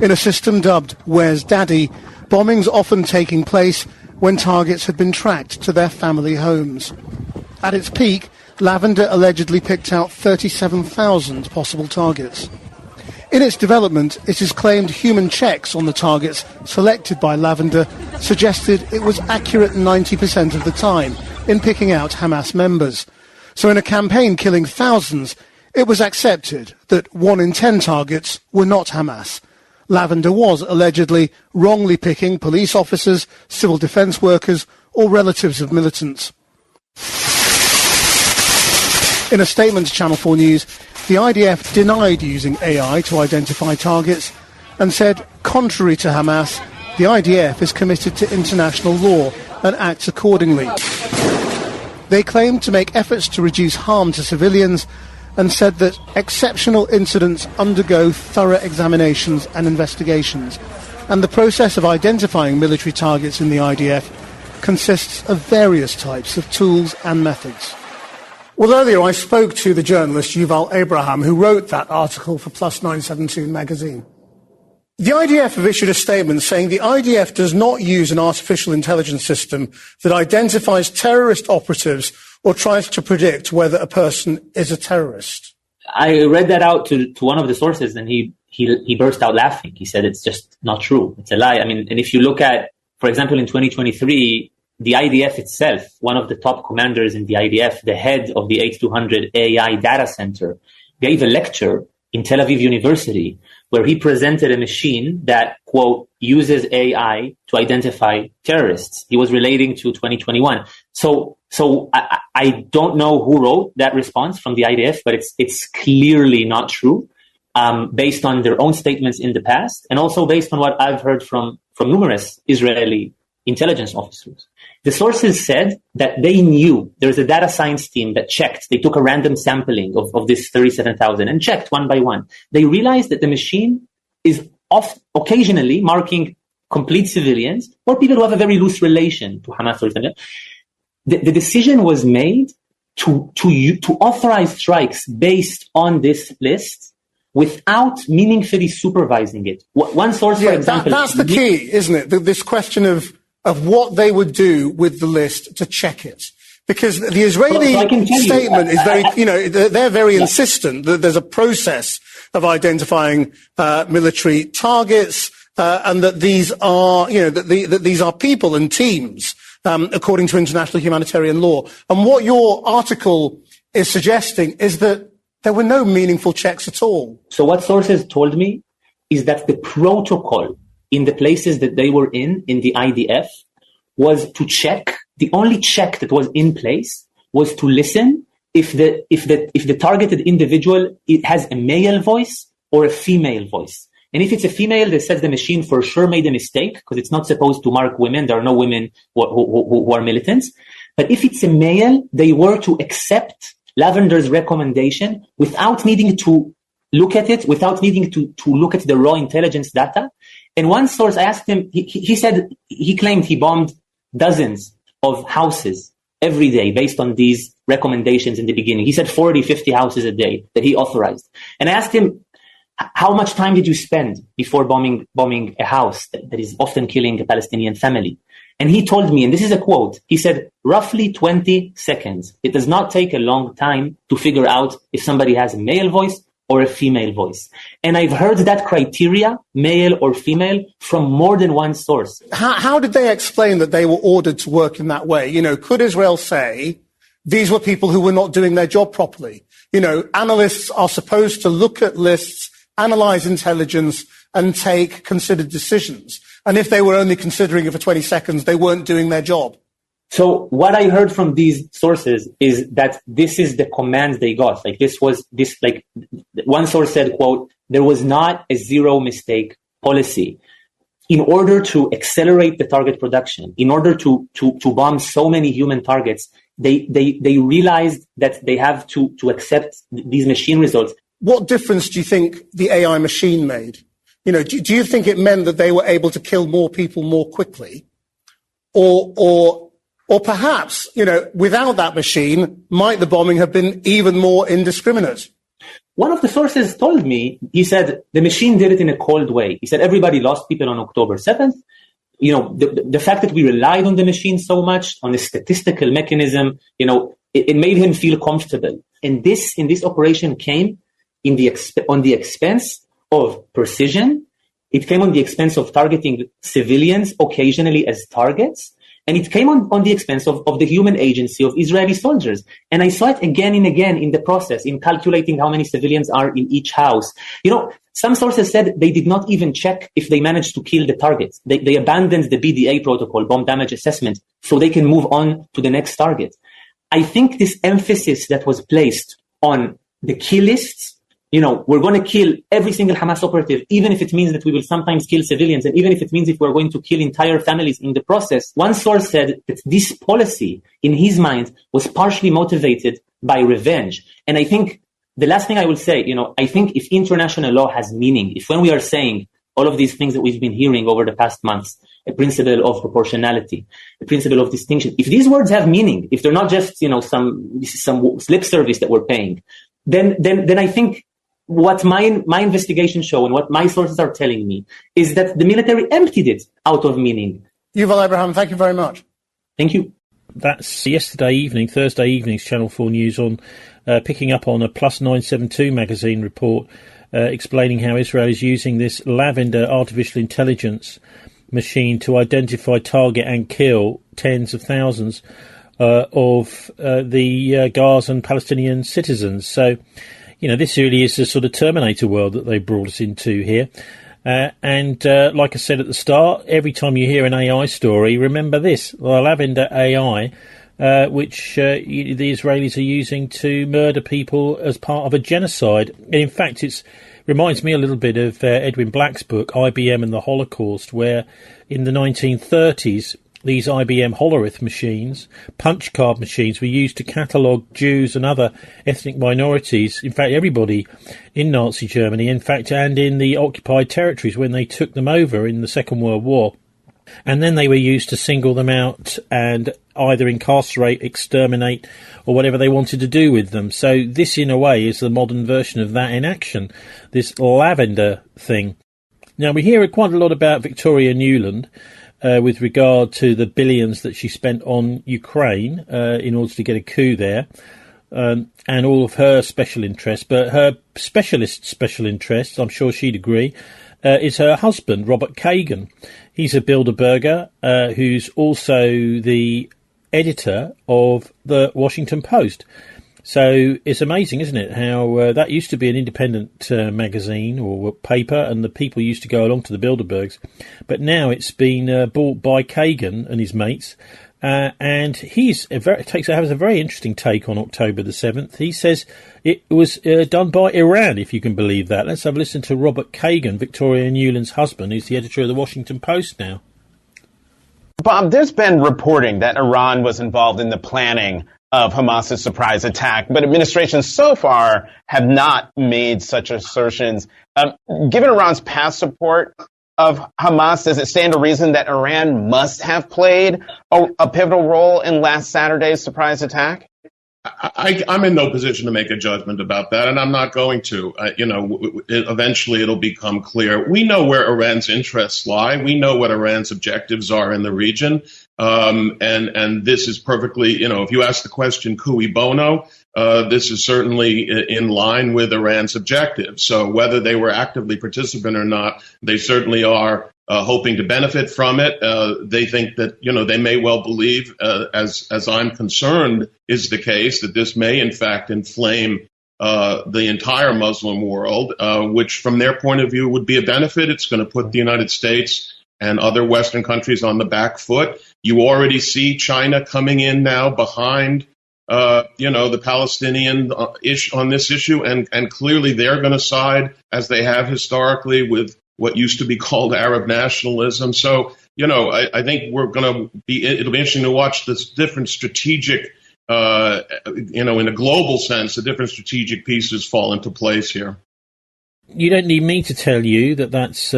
In a system dubbed Where's Daddy, bombings often taking place when targets had been tracked to their family homes. At its peak, Lavender allegedly picked out 37,000 possible targets. In its development, it is claimed human checks on the targets selected by Lavender suggested it was accurate 90% of the time in picking out Hamas members. So in a campaign killing thousands, it was accepted that 1 in 10 targets were not Hamas. Lavender was allegedly wrongly picking police officers, civil defence workers, or relatives of militants. In a statement to Channel 4 News, the IDF denied using AI to identify targets and said, contrary to Hamas, the IDF is committed to international law and acts accordingly. They claimed to make efforts to reduce harm to civilians and said that exceptional incidents undergo thorough examinations and investigations, and the process of identifying military targets in the IDF consists of various types of tools and methods. Well, earlier I spoke to the journalist Yuval Abraham, who wrote that article for Plus 972 magazine. The IDF have issued a statement saying the IDF does not use an artificial intelligence system that identifies terrorist operatives or tries to predict whether a person is a terrorist.
I read that out to one of the sources, and he burst out laughing. He said it's just not true. It's a lie. I mean, and if you look at, for example, in 2023, the IDF itself, one of the top commanders in the IDF, the head of the 8200 AI data center, gave a lecture in Tel Aviv University, where he presented a machine that, quote, uses AI to identify terrorists. He was relating to 2021. So I don't know who wrote that response from the IDF, but it's clearly not true, based on their own statements in the past, and also based on what I've heard from numerous Israeli intelligence officers. The sources said that they knew there's a data science team that checked. They took a random sampling of this 37,000 and checked one by one. They realized that the machine is occasionally marking complete civilians or people who have a very loose relation to Hamas or something. The decision was made to authorize strikes based on this list without meaningfully supervising it. One source, for example...
That's the key, isn't it? This question of what they would do with the list to check it. Because the Israeli statement is very, they're very insistent that there's a process of identifying military targets, and that these are, that these are people and teams, according to international humanitarian law. And what your article is suggesting is that there were no meaningful checks at all.
So what sources told me is that the protocol in the places that they were in the IDF, was to check. The only check that was in place was to listen if the targeted individual has a male voice or a female voice. And if it's a female, they said the machine for sure made a mistake because it's not supposed to mark women. There are no women who are militants. But if it's a male, they were to accept Lavender's recommendation without needing to look at it, without needing to look at the raw intelligence data. And one source, I asked him, he said, he claimed he bombed dozens of houses every day based on these recommendations in the beginning. He said 40, 50 houses a day that he authorized. And I asked him, how much time did you spend before bombing a house that is often killing a Palestinian family? And he told me, and this is a quote, he said, roughly 20 seconds. It does not take a long time to figure out if somebody has a male voice or a female voice. And I've heard that criteria, male or female, from more than one source.
How did they explain that they were ordered to work in that way? Could Israel say these were people who were not doing their job properly? Analysts are supposed to look at lists, analyze intelligence, and take considered decisions. And if they were only considering it for 20 seconds, they weren't doing their job.
So what I heard from these sources is that this is the command they got. One source said, quote, there was not a zero mistake policy. In order to accelerate the target production, in order to bomb so many human targets, they realized that they have to accept these machine results.
What difference do you think the AI machine made? Do you think it meant that they were able to kill more people more quickly? Or perhaps, without that machine, might the bombing have been even more indiscriminate?
One of the sources told me, he said, the machine did it in a cold way. He said, everybody lost people on October 7th. The fact that we relied on the machine so much, on the statistical mechanism, it made him feel comfortable. And this operation came on the expense of precision. It came on the expense of targeting civilians occasionally as targets. And it came on the expense of the human agency of Israeli soldiers. And I saw it again and again in the process, in calculating how many civilians are in each house. Some sources said they did not even check if they managed to kill the targets. They abandoned the BDA protocol, bomb damage assessment, so they can move on to the next target. I think this emphasis that was placed on the kill lists, we're going to kill every single Hamas operative, even if it means that we will sometimes kill civilians, and even if it means if we're going to kill entire families in the process. One source said that this policy, in his mind, was partially motivated by revenge. And I think the last thing I will say, I think if international law has meaning, if when we are saying all of these things that we've been hearing over the past months, a principle of proportionality, a principle of distinction, if these words have meaning, if they're not just, some lip service that we're paying, then I think what my investigation show and what my sources are telling me is that the military emptied it out of meaning.
Yuval Abraham, thank you very much.
Thank you.
That's Thursday evening's Channel 4 News on picking up on a Plus 972 magazine report explaining how Israel is using this Lavender artificial intelligence machine to identify, target and kill tens of thousands of the Gaza and Palestinian citizens. So, this really is the sort of Terminator world that they brought us into here. And like I said at the start, every time you hear an AI story, remember this, the Lavender AI, which the Israelis are using to murder people as part of a genocide. And in fact, it reminds me a little bit of Edwin Black's book, IBM and the Holocaust, where in the 1930s, these IBM Hollerith machines, punch card machines, were used to catalogue Jews and other ethnic minorities, in fact everybody in Nazi Germany, in fact, and in the occupied territories when they took them over in the Second World War. And then they were used to single them out and either incarcerate, exterminate, or whatever they wanted to do with them. So this, in a way, is the modern version of that in action, this Lavender thing. Now, we hear quite a lot about Victoria Nuland, with regard to the billions that she spent on Ukraine in order to get a coup there, and all of her special interests. But her special interest, I'm sure she'd agree, is her husband, Robert Kagan. He's a Bilderberger who's also the editor of the Washington Post. So it's amazing, isn't it, how that used to be an independent magazine or paper, and the people used to go along to the Bilderbergs. But now it's been bought by Kagan and his mates, and has a very interesting take on October the 7th. He says it was done by Iran, if you can believe that. Let's have a listen to Robert Kagan, Victoria Nuland's husband, who's the editor of the Washington Post now.
Bob, there's been reporting that Iran was involved in the planning of Hamas's surprise attack, but administrations so far have not made such assertions. Given Iran's past support of Hamas, does it stand to reason that Iran must have played a pivotal role in last Saturday's surprise attack?
I'm in no position to make a judgment about that, and I'm not going to. Eventually it'll become clear. We know where Iran's interests lie. We know what Iran's objectives are in the region. And this is perfectly, if you ask the question cui bono, this is certainly in line with Iran's objectives. So whether they were actively participant or not, they certainly are hoping to benefit from it. They think that, they may well believe, as I'm concerned is the case, that this may in fact inflame the entire Muslim world, which from their point of view would be a benefit. It's going to put the United States and other Western countries on the back foot. You already see China coming in now behind, the Palestinian on this issue, and clearly they're going to side, as they have historically, with what used to be called Arab nationalism. So, I think it'll be interesting to watch this different strategic, in a global sense, the different strategic pieces fall into place here.
You don't need me to tell you that that's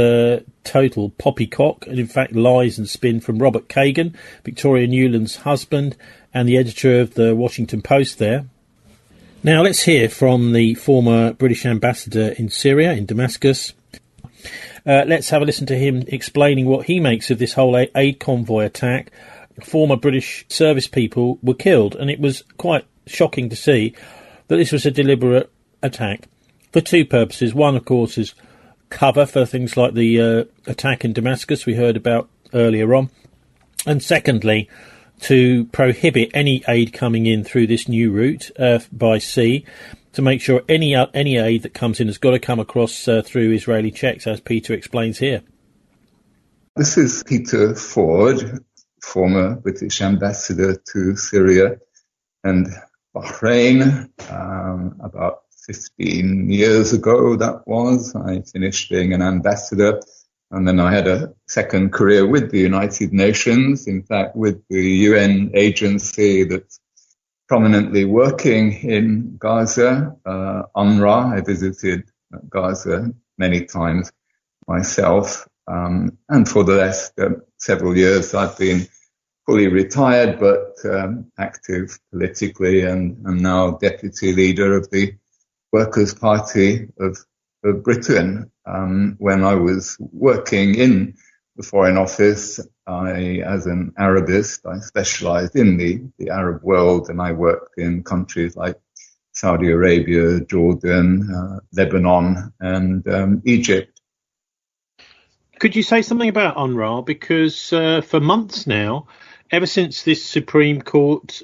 total poppycock, and in fact lies and spin from Robert Kagan, Victoria Nuland's husband, and the editor of the Washington Post there. Now let's hear from the former British ambassador in Syria, in Damascus. Let's have a listen to him explaining what he makes of this whole aid convoy attack. Former British service people were killed, and it was quite shocking to see that this was a deliberate attack for two purposes. One, of course, is cover for things like the attack in Damascus we heard about earlier on. And secondly, to prohibit any aid coming in through this new route by sea, to make sure any aid that comes in has got to come across through Israeli checks, as Peter explains here.
This is Peter Ford, former British ambassador to Syria and Bahrain, about 15 years ago that was. I finished being an ambassador, and then I had a second career with the United Nations, in fact with the UN agency that's prominently working in Gaza, UNRWA. I visited Gaza many times myself, and for the last several years I've been fully retired but active politically, and now deputy leader of the Workers' Party of Britain. When I was working in the Foreign Office, as an Arabist, I specialized in the Arab world, and I worked in countries like Saudi Arabia, Jordan, Lebanon, and Egypt.
Could you say something about UNRWA? Because for months now, ever since this Supreme Court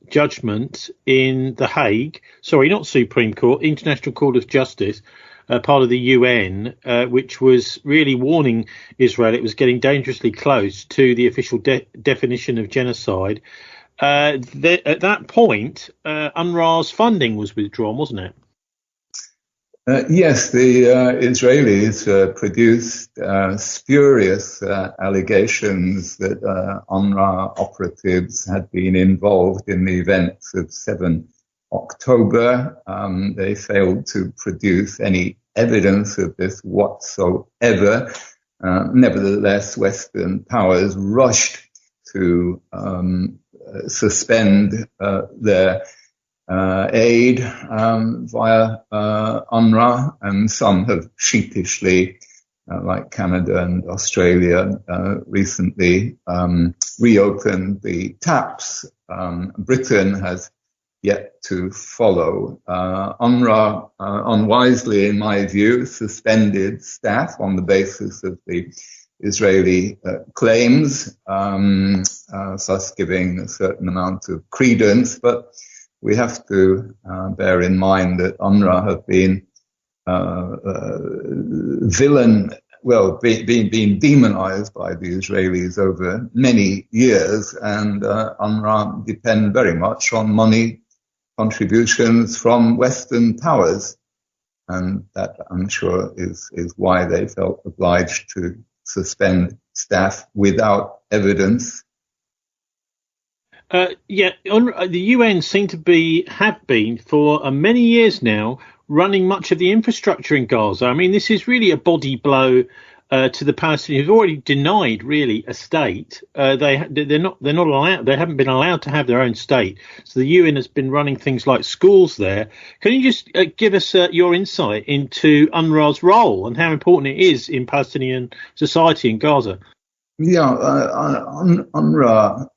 judgment in The Hague. Sorry, not Supreme Court, International Court of Justice, part of the UN, which was really warning Israel it was getting dangerously close to the official definition of genocide. At that point, UNRWA's funding was withdrawn, wasn't it?
Yes, the Israelis produced spurious allegations that UNRWA operatives had been involved in the events of 7 October. They failed to produce any evidence of this whatsoever. Nevertheless, Western powers rushed to suspend their aid via UNRWA, and some have sheepishly, like Canada and Australia, recently reopened the taps. Britain has yet to follow. UNRWA, unwisely in my view, suspended staff on the basis of the Israeli claims, thus giving a certain amount of credence. But we have to bear in mind that UNRWA have been being demonized by the Israelis over many years, and UNRWA depend very much on money contributions from Western powers, and that, I'm sure, is why they felt obliged to suspend staff without evidence.
The UN seem to have been for many years now running much of the infrastructure in Gaza. I mean, this is really a body blow to the Palestinians who've already denied really a state. They're not allowed. They haven't been allowed to have their own state. So the UN has been running things like schools there. Can you just give us your insight into UNRWA's role and how important it is in Palestinian society in Gaza?
Yeah, UNRWA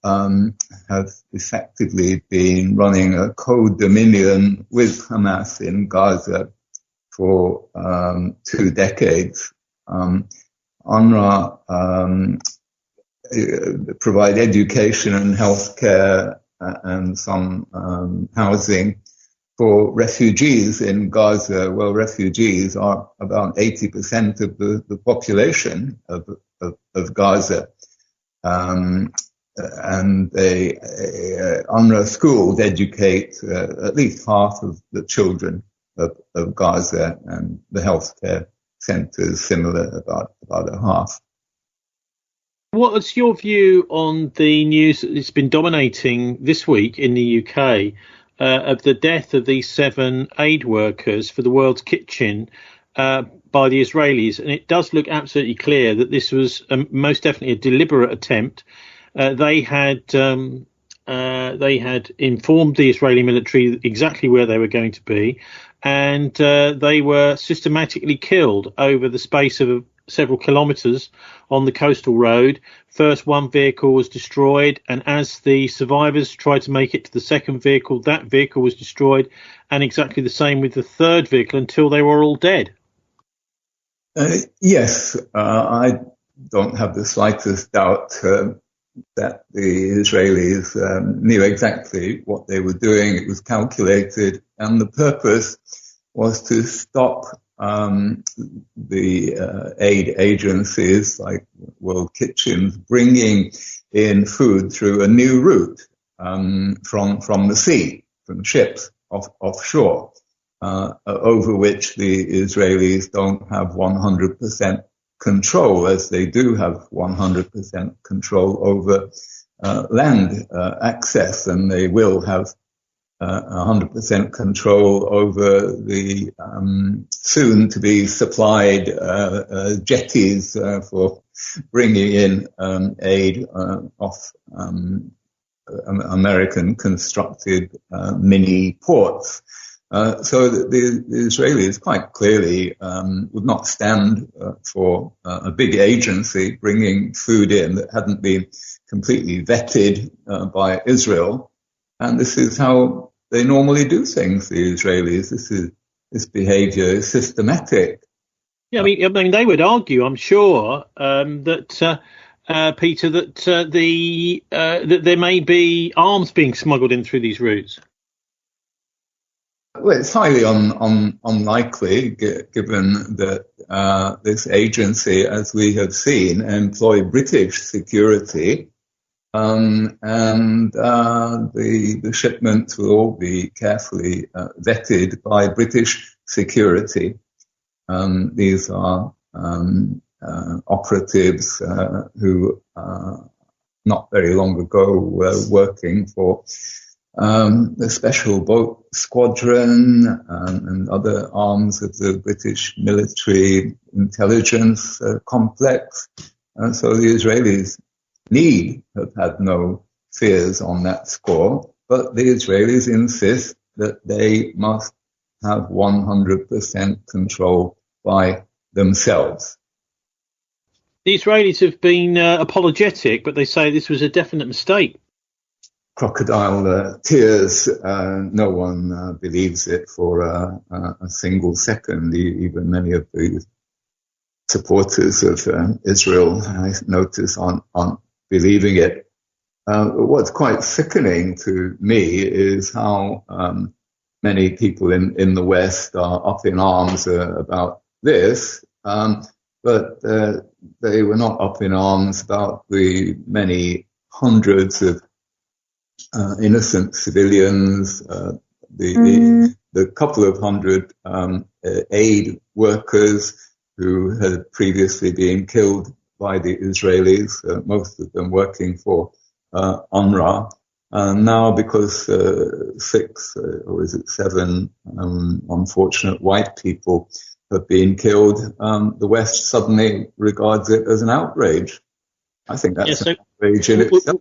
have effectively been running a co-dominion with Hamas in Gaza for 2 decades. UNRWA provide education and healthcare and some housing for refugees in Gaza. Well, refugees are about 80% of the population of Gaza. And UNRWA schools educate at least half of the children of Gaza, and the healthcare centres similar, about a half.
What's your view on the news that's been dominating this week in the UK of the death of these 7 aid workers for the World's Kitchen by the Israelis? And it does look absolutely clear that this was most definitely a deliberate attempt. They had informed the Israeli military exactly where they were going to be, and they were systematically killed over the space of several kilometres on the coastal road. First, one vehicle was destroyed, and as the survivors tried to make it to the second vehicle, that vehicle was destroyed, and exactly the same with the third vehicle until they were all dead.
Yes, I don't have the slightest doubt that the Israelis knew exactly what they were doing. It was calculated, and the purpose was to stop the aid agencies like World Kitchens bringing in food through a new route from the sea, from ships offshore, over which the Israelis don't have 100% control, as they do have 100% control over land access, and they will have 100% control over the soon-to-be supplied jetties for bringing in aid off American-constructed mini ports. So the Israelis quite clearly would not stand for a big agency bringing food in that hadn't been completely vetted by Israel. And this is how they normally do things, the Israelis. This behavior is systematic.
Yeah, I mean, they would argue, I'm sure, that Peter, that that there may be arms being smuggled in through these routes?
Well, it's highly unlikely, given that this agency, as we have seen, employ British security, and the shipments will all be carefully vetted by British security. These are operatives who not very long ago were working for the Special Boat Squadron and other arms of the British military intelligence complex. So the Israelis need have had no fears on that score, but the Israelis insist that they must have 100% control by themselves.
The Israelis have been apologetic, but they say this was a definite mistake.
Crocodile tears. No one believes it for a single second. Even many of the supporters of Israel, I notice, aren't believing it. What's quite sickening to me is how many people in the West are up in arms about this, but they were not up in arms about the many hundreds of innocent civilians, the couple of hundred aid workers who had previously been killed by the Israelis, most of them working for UNRWA. Now, because 6 or is it 7 unfortunate white people have been killed, the West suddenly regards it as an outrage. I think that's an outrage in itself.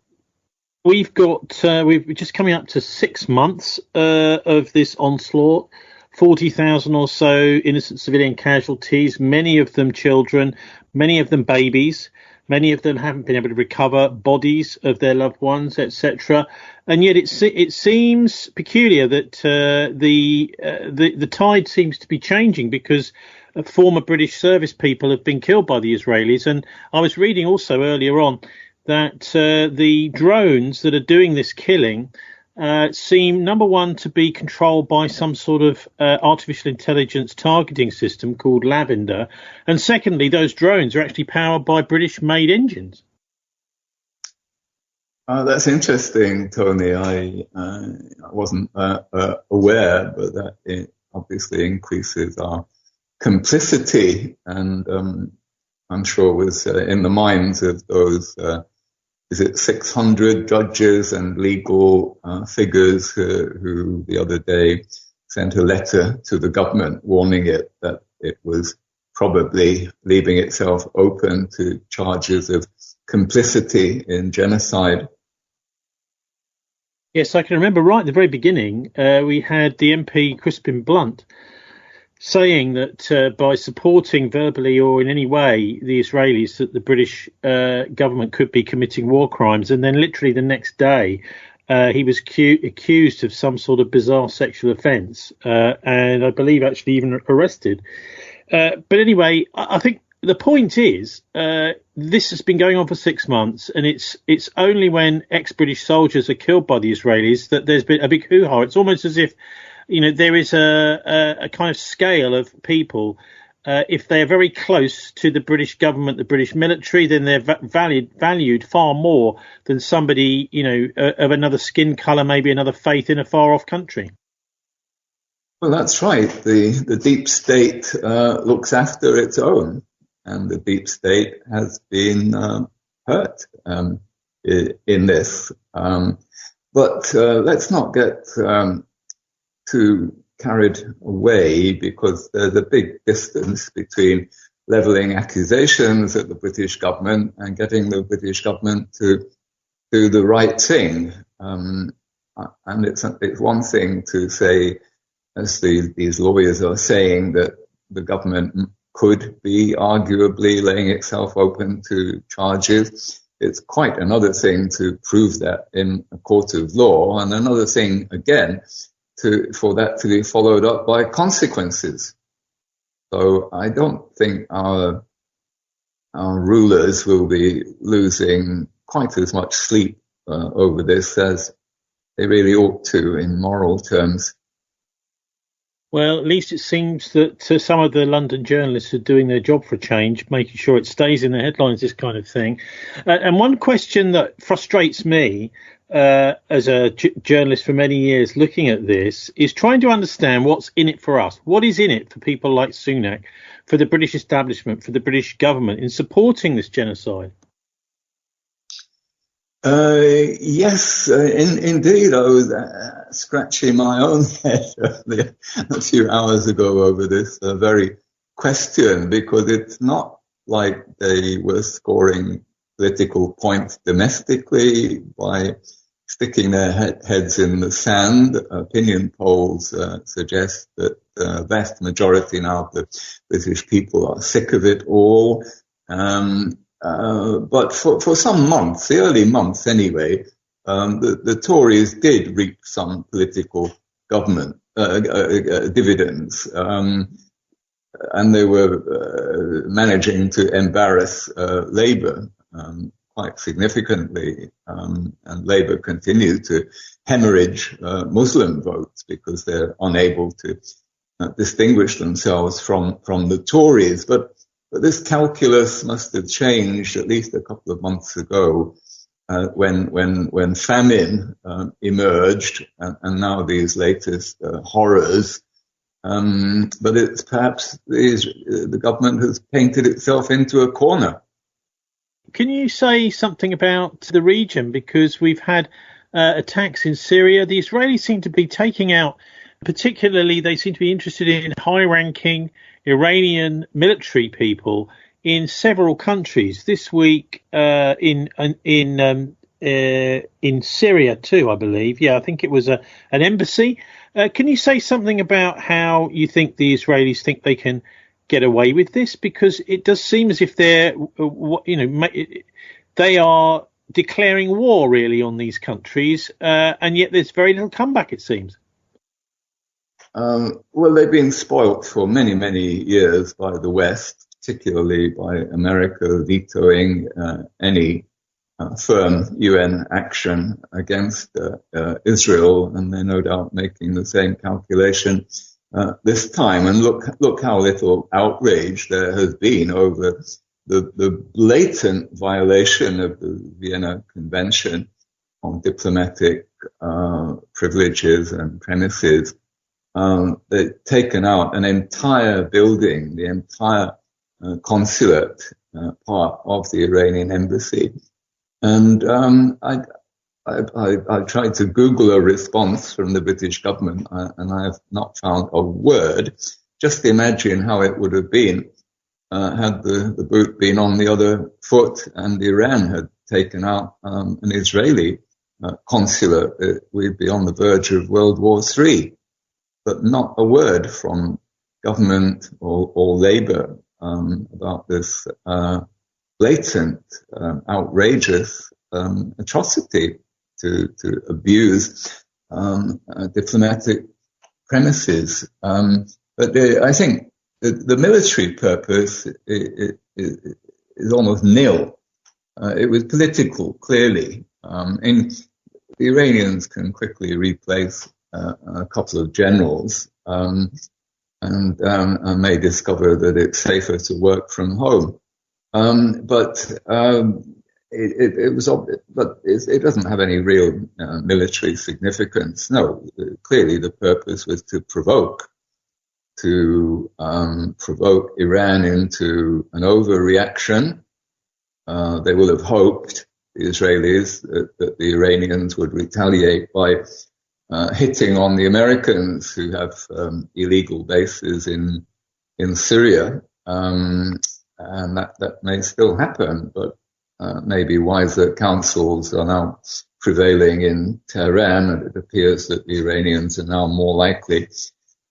We've got we're just coming up to 6 months of this onslaught. 40,000 or so innocent civilian casualties, many of them children, many of them babies. Many of them haven't been able to recover bodies of their loved ones, etc. And yet it seems peculiar that the tide seems to be changing, because former British service people have been killed by the Israelis. And I was reading also earlier on that the drones that are doing this killing seem, number one, to be controlled by some sort of artificial intelligence targeting system called Lavender, and secondly, those drones are actually powered by British-made engines.
That's interesting, Tony. I wasn't aware, but that it obviously increases our complicity, and I'm sure was in the minds of those 600 judges and legal figures who the other day sent a letter to the government warning it that it was probably leaving itself open to charges of complicity in genocide.
Yes, I can remember right at the very beginning, we had the MP Crispin Blunt saying that by supporting verbally or in any way the Israelis, that the British government could be committing war crimes. And then literally the next day, he was accused of some sort of bizarre sexual offence, and I believe actually even arrested. But anyway, I think the point is, this has been going on for 6 months, and it's only when ex-British soldiers are killed by the Israelis that there's been a big hoo-ha. It's almost as if, you know, there is a kind of scale of people. If they're very close to the British government, the British military, then they're valued far more than somebody, you know, of another skin colour, maybe another faith in a far-off country.
Well, that's right. The deep state looks after its own, and the deep state has been hurt in this. But let's not get too carried away, because there's a big distance between levelling accusations at the British government and getting the British government to do the right thing. And it's one thing to say, as these lawyers are saying, that the government could be arguably laying itself open to charges. It's quite another thing to prove that in a court of law, and another thing again for that to be followed up by consequences. So I don't think our our rulers will be losing quite as much sleep over this as they really ought to in moral terms.
Well, at least it seems that some of the London journalists are doing their job for a change, making sure it stays in the headlines, this kind of thing. And one question that frustrates me as a journalist for many years looking at this is trying to understand what's in it for us. What is in it for people like Sunak, for the British establishment, for the British government in supporting this genocide?
Yes, indeed. I was scratching my own head a few hours ago over this very question, because it's not like they were scoring political points domestically by sticking their heads in the sand. Opinion polls suggest that the vast majority now of the British people are sick of it all. But for some months, the early months anyway, the Tories did reap some political government dividends, and they were managing to embarrass Labour quite significantly, and Labour continued to hemorrhage Muslim votes because they're unable to distinguish themselves from the Tories. But this calculus must have changed at least a couple of months ago when famine emerged, and now these latest horrors. But it's perhaps the government has painted itself into a corner.
Can you say something about the region? Because we've had attacks in Syria. The Israelis seem to be taking out, particularly they seem to be interested in high-ranking Iranian military people in several countries. This week in Syria too, I believe. Yeah, I think it was an embassy. Can you say something about how you think the Israelis think they can get away with this? Because it does seem as if they're, they are declaring war really on these countries, and yet there's very little comeback, it seems.
Well, they've been spoilt for many, many years by the West, particularly by America vetoing any firm UN action against Israel, and they're no doubt making the same calculation this time. And look how little outrage there has been over the blatant violation of the Vienna Convention on diplomatic privileges and premises. They've taken out an entire building, the entire consulate part of the Iranian embassy. And I tried to Google a response from the British government, and I have not found a word. Just imagine how it would have been had the boot been on the other foot and Iran had taken out an Israeli consulate. We'd be on the verge of World War III. But not a word from government or Labour about this blatant, outrageous atrocity to abuse diplomatic premises. But I think the military purpose is almost nil. It was political, clearly. And the Iranians can quickly replace a couple of generals, and may discover that it's safer to work from home. But it doesn't have any real military significance. No, clearly the purpose was to provoke Iran into an overreaction. They will have hoped, the Israelis, that the Iranians would retaliate by hitting on the Americans who have illegal bases in Syria, and that may still happen, but maybe wiser counsels are now prevailing in Tehran, and it appears that the Iranians are now more likely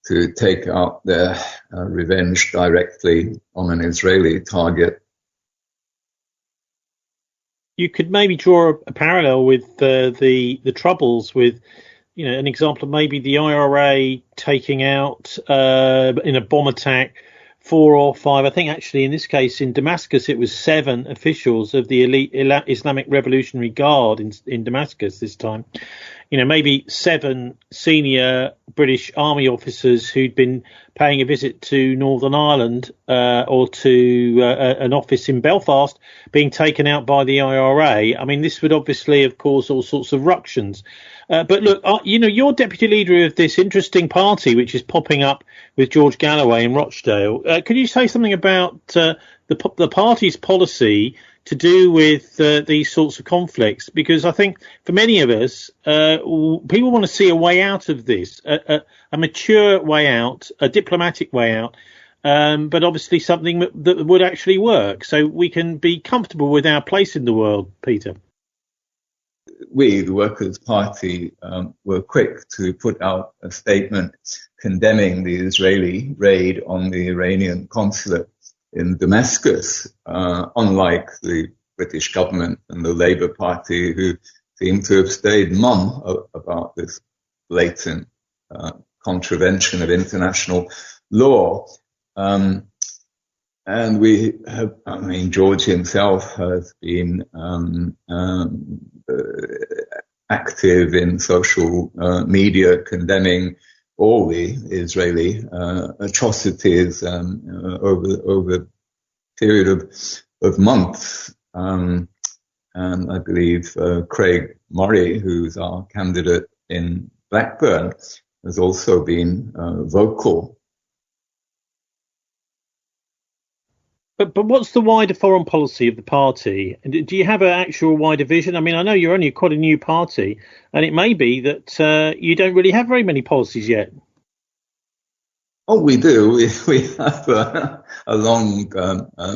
to take out their revenge directly on an Israeli target.
You could maybe draw a parallel with the troubles with, an example of maybe the IRA taking out in a bomb attack 4 or 5, I think actually in this case in Damascus it was 7 officials of the elite Islamic Revolutionary Guard in Damascus this time. Maybe 7 senior British Army officers who'd been paying a visit to Northern Ireland or to an office in Belfast being taken out by the IRA. I mean, this would obviously have caused all sorts of ructions. But look, you're deputy leader of this interesting party which is popping up with George Galloway in Rochdale. Could you say something about the party's policy to do with these sorts of conflicts? Because I think for many of us, people want to see a way out of this, a mature way out, a diplomatic way out, but obviously something that would actually work so we can be comfortable with our place in the world, Peter.
We, the Workers' Party, were quick to put out a statement condemning the Israeli raid on the Iranian consulate in Damascus, unlike the British government and the Labour Party, who seem to have stayed mum about this blatant contravention of international law. And we have, George himself has been active in social media condemning all the Israeli atrocities over a period of months. And I believe Craig Murray, who's our candidate in Blackburn, has also been vocal.
But what's the wider foreign policy of the party? Do you have an actual wider vision? I mean, I know you're only quite a new party, and it may be that you don't really have very many policies yet.
Oh, we do. We have a long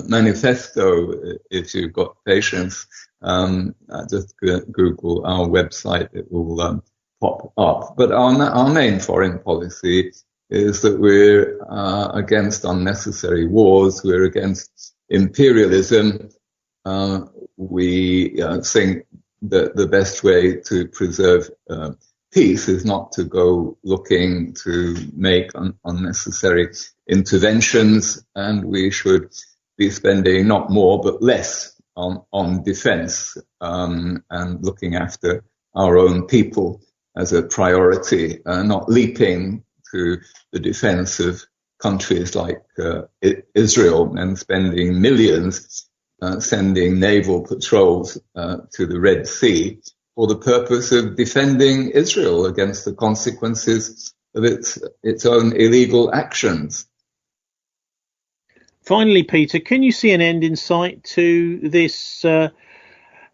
manifesto, if you've got patience. Just Google our website, it will pop up. But our main foreign policy is that we're against unnecessary wars, we're against imperialism. We think that the best way to preserve peace is not to go looking to make unnecessary interventions, and we should be spending not more but less on defence and looking after our own people as a priority, not leaping to the defense of countries like Israel and spending millions sending naval patrols to the Red Sea for the purpose of defending Israel against the consequences of its own illegal actions.
Finally, Peter, can you see an end in sight to this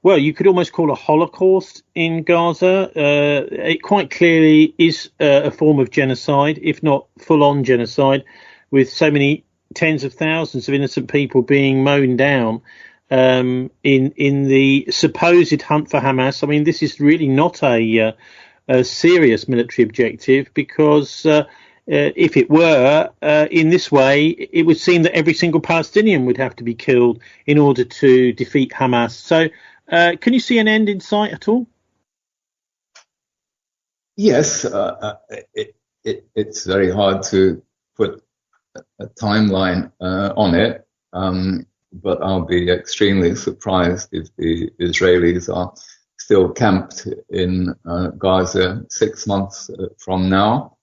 well, you could almost call a Holocaust in Gaza? It quite clearly is a form of genocide, if not full-on genocide, with so many tens of thousands of innocent people being mown down in the supposed hunt for Hamas. I mean, this is really not a serious military objective, because if it were in this way, it would seem that every single Palestinian would have to be killed in order to defeat Hamas. So can you see an end in sight at all?
Yes, it's very hard to put a timeline on it, but I'll be extremely surprised if the Israelis are still camped in Gaza 6 months from now.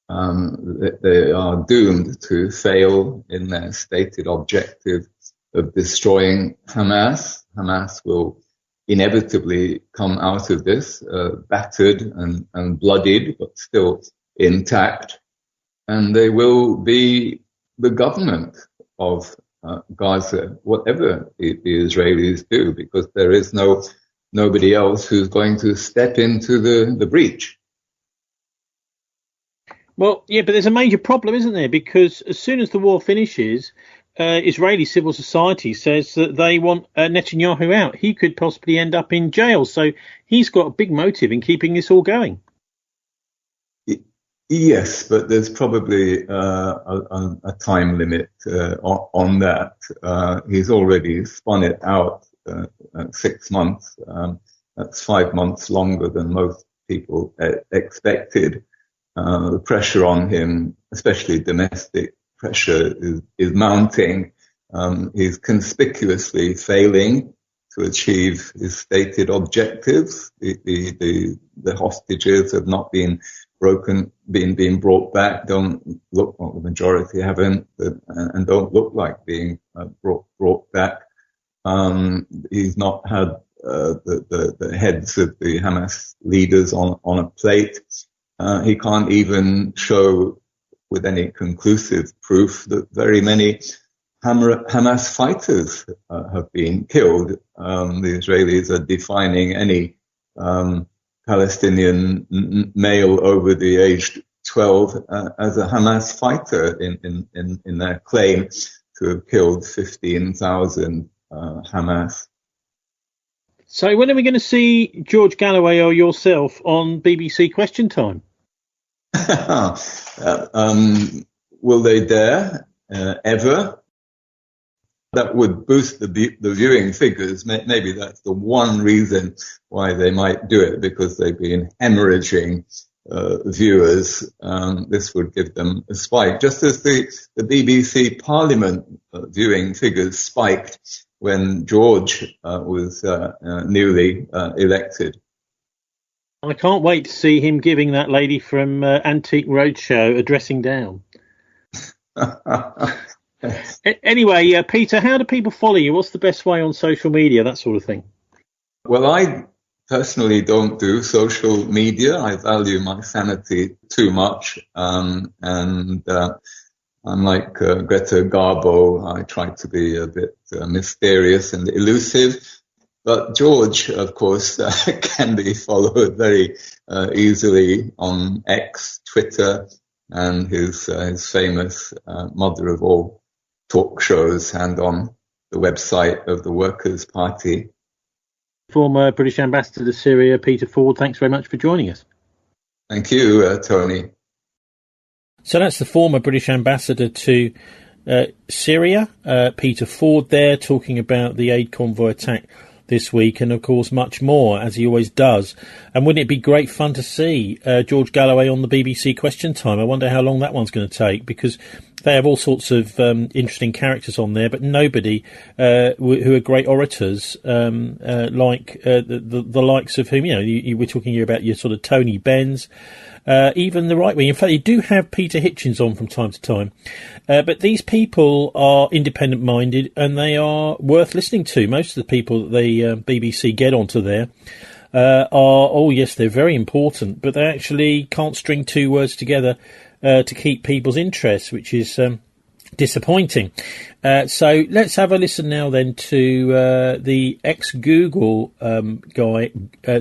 They are doomed to fail in their stated objective of destroying Hamas. Hamas will inevitably come out of this battered and bloodied, but still intact, and they will be the government of Gaza, whatever the Israelis do, because there is nobody else who's going to step into the breach.
Well, yeah, but there's a major problem, isn't there? Because as soon as the war finishes, Israeli civil society says that they want Netanyahu out. He could possibly end up in jail. So he's got a big motive in keeping this all going.
Yes, but there's probably a time limit on that. He's already spun it out 6 months. That's 5 months longer than most people expected. The pressure on him, especially domestic pressure is mounting. He's conspicuously failing to achieve his stated objectives. The hostages have not been being brought back, don't look, well, the majority haven't, and don't look like being brought back. He's not had the heads of the Hamas leaders on a plate. He can't even show with any conclusive proof that very many Hamas fighters have been killed. The Israelis are defining any Palestinian male over the age 12 as a Hamas fighter in their claim to have killed 15,000 Hamas.
So when are we going to see George Galloway or yourself on BBC Question Time?
Will they dare ever? That would boost the viewing figures. Maybe that's the one reason why they might do it, because they've been hemorrhaging viewers. This would give them a spike, just as the BBC Parliament viewing figures spiked when George was newly elected.
I can't wait to see him giving that lady from Antique Roadshow a dressing down. Anyway, Peter, how do people follow you? What's the best way on social media, that sort of thing?
Well, I personally don't do social media. I value my sanity too much. And I'm like Greta Garbo. I try to be a bit mysterious and elusive. But George, of course, can be followed very easily on X, Twitter, and his famous mother of all talk shows, and on the website of the Workers' Party.
Former British Ambassador to Syria, Peter Ford, thanks very much for joining us.
Thank you, Tony.
So that's the former British Ambassador to Syria, Peter Ford there, talking about the aid convoy attack this week, and of course much more, as he always does. And wouldn't it be great fun to see George Galloway on the BBC Question Time? I wonder how long that one's going to take, because they have all sorts of interesting characters on there, but nobody who are great orators, like the likes of whom, you were talking here about your sort of Tony Benns, even the right wing. In fact, you do have Peter Hitchens on from time to time. But these people are independent-minded, and they are worth listening to. Most of the people that the BBC get onto there they're very important, but they actually can't string two words together to keep people's interest, which is disappointing. So let's have a listen now then to the ex-Google guy,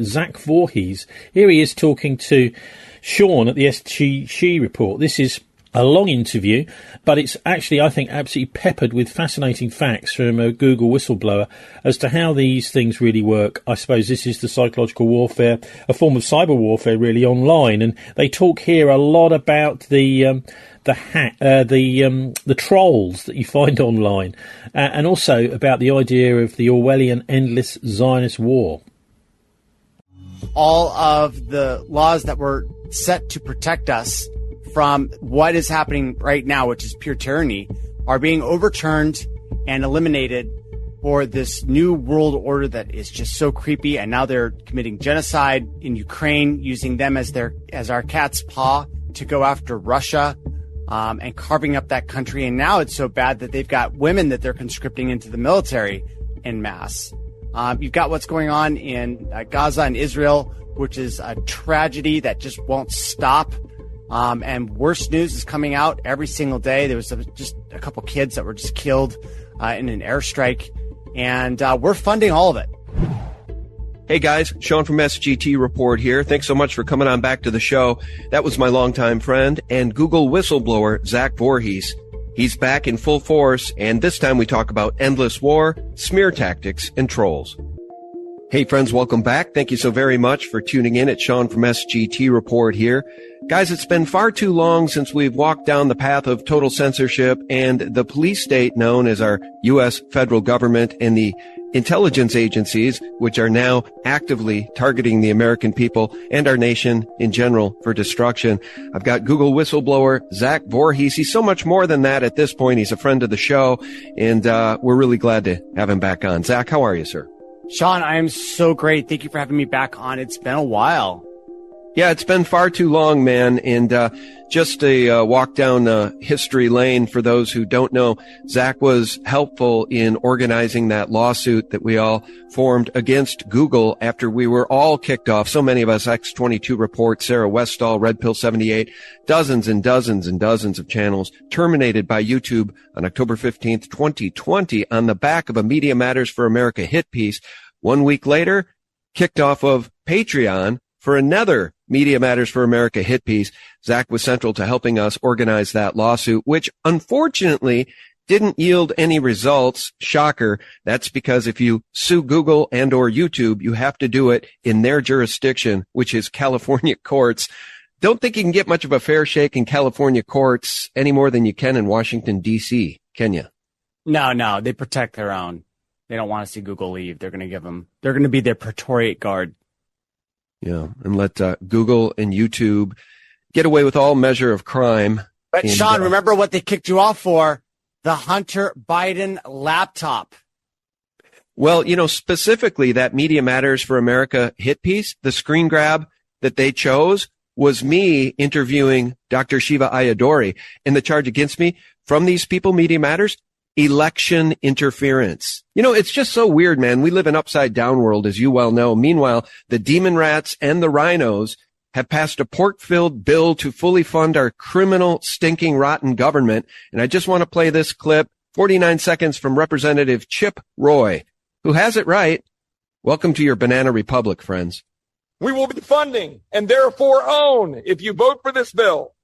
Zach Voorhees. Here he is talking to Sean at the SG Report. This is a long interview, but it's actually, I think, absolutely peppered with fascinating facts from a Google whistleblower as to how these things really work. I suppose this is the psychological warfare, a form of cyber warfare, really, online. And they talk here a lot about the trolls that you find online, and also about the idea of the Orwellian endless Zionist war.
All of the laws that were set to protect us from what is happening right now, which is pure tyranny, are being overturned and eliminated for this new world order that is just so creepy. And now they're committing genocide in Ukraine, using them as our cat's paw to go after Russia, and carving up that country. And now it's so bad that they've got women that they're conscripting into the military en masse. You've got what's going on in Gaza and Israel, which is a tragedy that just won't stop. And worse news is coming out every single day. There was just a couple kids that were just killed in an airstrike, and we're funding all of it.
Hey guys, Sean from SGT Report here. Thanks so much for coming on back to the show. That was my longtime friend and Google whistleblower, Zach Voorhees. He's back in full force, and this time we talk about endless war, smear tactics, and trolls. Hey friends, welcome back. Thank you so very much for tuning in. It's Sean from SGT Report here. Guys, it's been far too long since we've walked down the path of total censorship and the police state known as our U.S. federal government and the intelligence agencies, which are now actively targeting the American people and our nation in general for destruction. I've got Google whistleblower Zak Vorhies. He's so much more than that at this point. He's a friend of the show, and we're really glad to have him back on. Zak, how are you, sir?
Sean, I am so great. Thank you for having me back on. It's been a while.
Yeah, it's been far too long, man. And just a walk down history lane for those who don't know, Zak was helpful in organizing that lawsuit that we all formed against Google after we were all kicked off. So many of us, X22 Report, Sarah Westall, Red Pill 78, dozens and dozens and dozens of channels terminated by YouTube on October 15th, 2020 on the back of a Media Matters for America hit piece. 1 week later, kicked off of Patreon for another Media Matters for America hit piece. Zak was central to helping us organize that lawsuit, which unfortunately didn't yield any results. Shocker. That's because if you sue Google and or YouTube, you have to do it in their jurisdiction, which is California courts. Don't think you can get much of a fair shake in California courts any more than you can in Washington, D.C., can you?
No, they protect their own. They don't want to see Google leave. They're going to be their Praetorian Guard.
Yeah, and let Google and YouTube get away with all measure of crime.
But Sean, remember what they kicked you off for? The Hunter Biden laptop.
Well, specifically that Media Matters for America hit piece, the screen grab that they chose was me interviewing Dr. Shiva Ayyadurai. And the charge against me from these people, Media Matters, election interference. It's just so weird, man. We live in upside down world, as you well know. Meanwhile, the demon rats and the rhinos have passed a pork-filled bill to fully fund our criminal, stinking, rotten government. And I just want to play this clip, 49 seconds from Representative Chip Roy, who has it right. Welcome to your banana republic, friends.
We will be funding and therefore own, if you vote for this bill,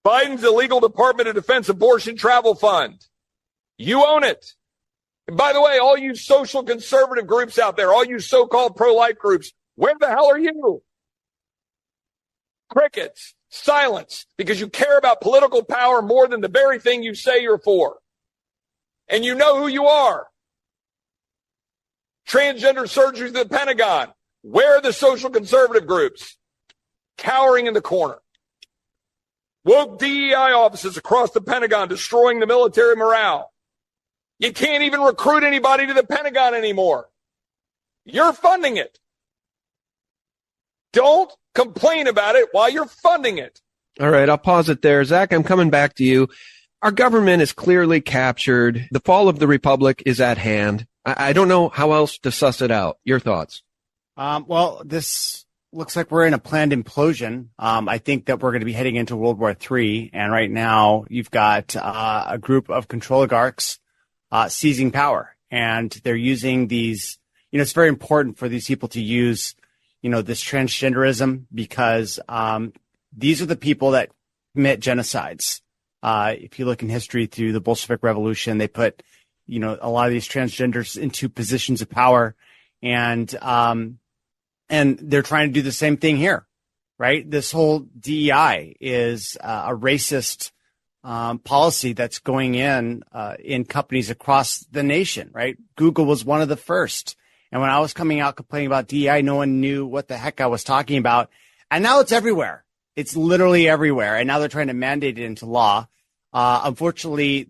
Biden's illegal Department of Defense abortion travel fund. You own it. And by the way, all you social conservative groups out there, all you so-called pro-life groups, where the hell are you? Crickets, silence, because you care about political power more than the very thing you say you're for. And you know who you are. Transgender surgery at the Pentagon. Where are the social conservative groups? Cowering in the corner. Woke DEI offices across the Pentagon destroying the military morale. You can't even recruit anybody to the Pentagon anymore. You're funding it. Don't complain about it while you're funding it.
All right, I'll pause it there. Zak, I'm coming back to you. Our government is clearly captured. The fall of the republic is at hand. I don't know how else to suss it out. Your thoughts?
Well, this looks like we're in a planned implosion. I think that we're going to be heading into World War III. And right now you've got a group of control oligarchs seizing power, and they're using these, it's very important for these people to use, this transgenderism because these are the people that commit genocides. If you look in history through the Bolshevik Revolution, they put, a lot of these transgenders into positions of power, and they're trying to do the same thing here, right? This whole DEI is a racist policy that's going in companies across the nation, right? Google was one of the first. And when I was coming out complaining about DEI, no one knew what the heck I was talking about. And now it's everywhere. It's literally everywhere. And now they're trying to mandate it into law. Unfortunately,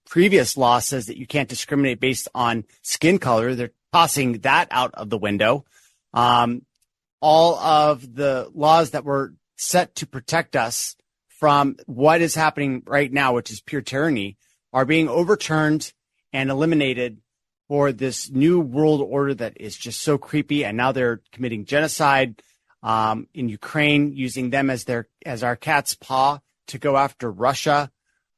previous law says that you can't discriminate based on skin color. They're tossing that out of the window. All of the laws that were set to protect us from what is happening right now, which is pure tyranny, are being overturned and eliminated for this new world order that is just so creepy. And now they're committing genocide in Ukraine, using them as our cat's paw to go after Russia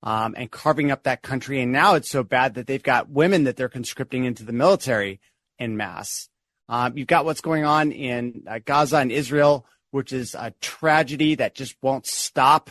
and carving up that country. And now it's so bad that they've got women that they're conscripting into the military en masse. You've got what's going on in Gaza and Israel, which is a tragedy that just won't stop.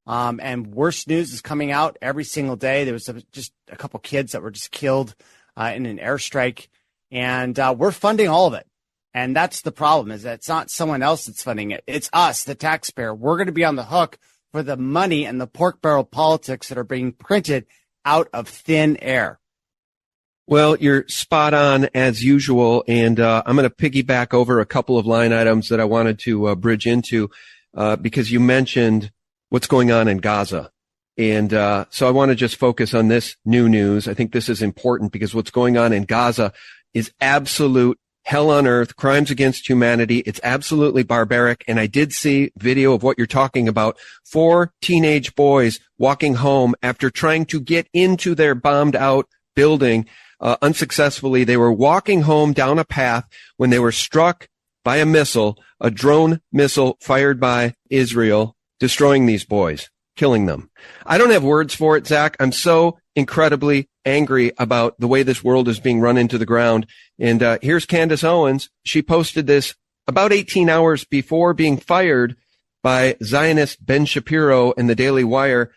And worse news is coming out every single day. There was just a couple kids that were just killed in an airstrike. And we're funding all of it. And that's the problem, is that it's not someone else that's funding it. It's us, the taxpayer. We're going to be on the hook for the money and the pork barrel politics that are being printed out of thin air.
Well, you're spot on as usual, and I'm going to piggyback over a couple of line items that I wanted to bridge into because you mentioned what's going on in Gaza. And so I want to just focus on this new news. I think this is important because what's going on in Gaza is absolute hell on earth, crimes against humanity. It's absolutely barbaric. And I did see video of what you're talking about. 4 teenage boys walking home after trying to get into their bombed out building. Unsuccessfully, they were walking home down a path when they were struck by a missile, a drone missile fired by Israel, destroying these boys, killing them. I don't have words for it, Zach. I'm so incredibly angry about the way this world is being run into the ground. And here's Candace Owens. She posted this about 18 hours before being fired by Zionist Ben Shapiro in the Daily Wire.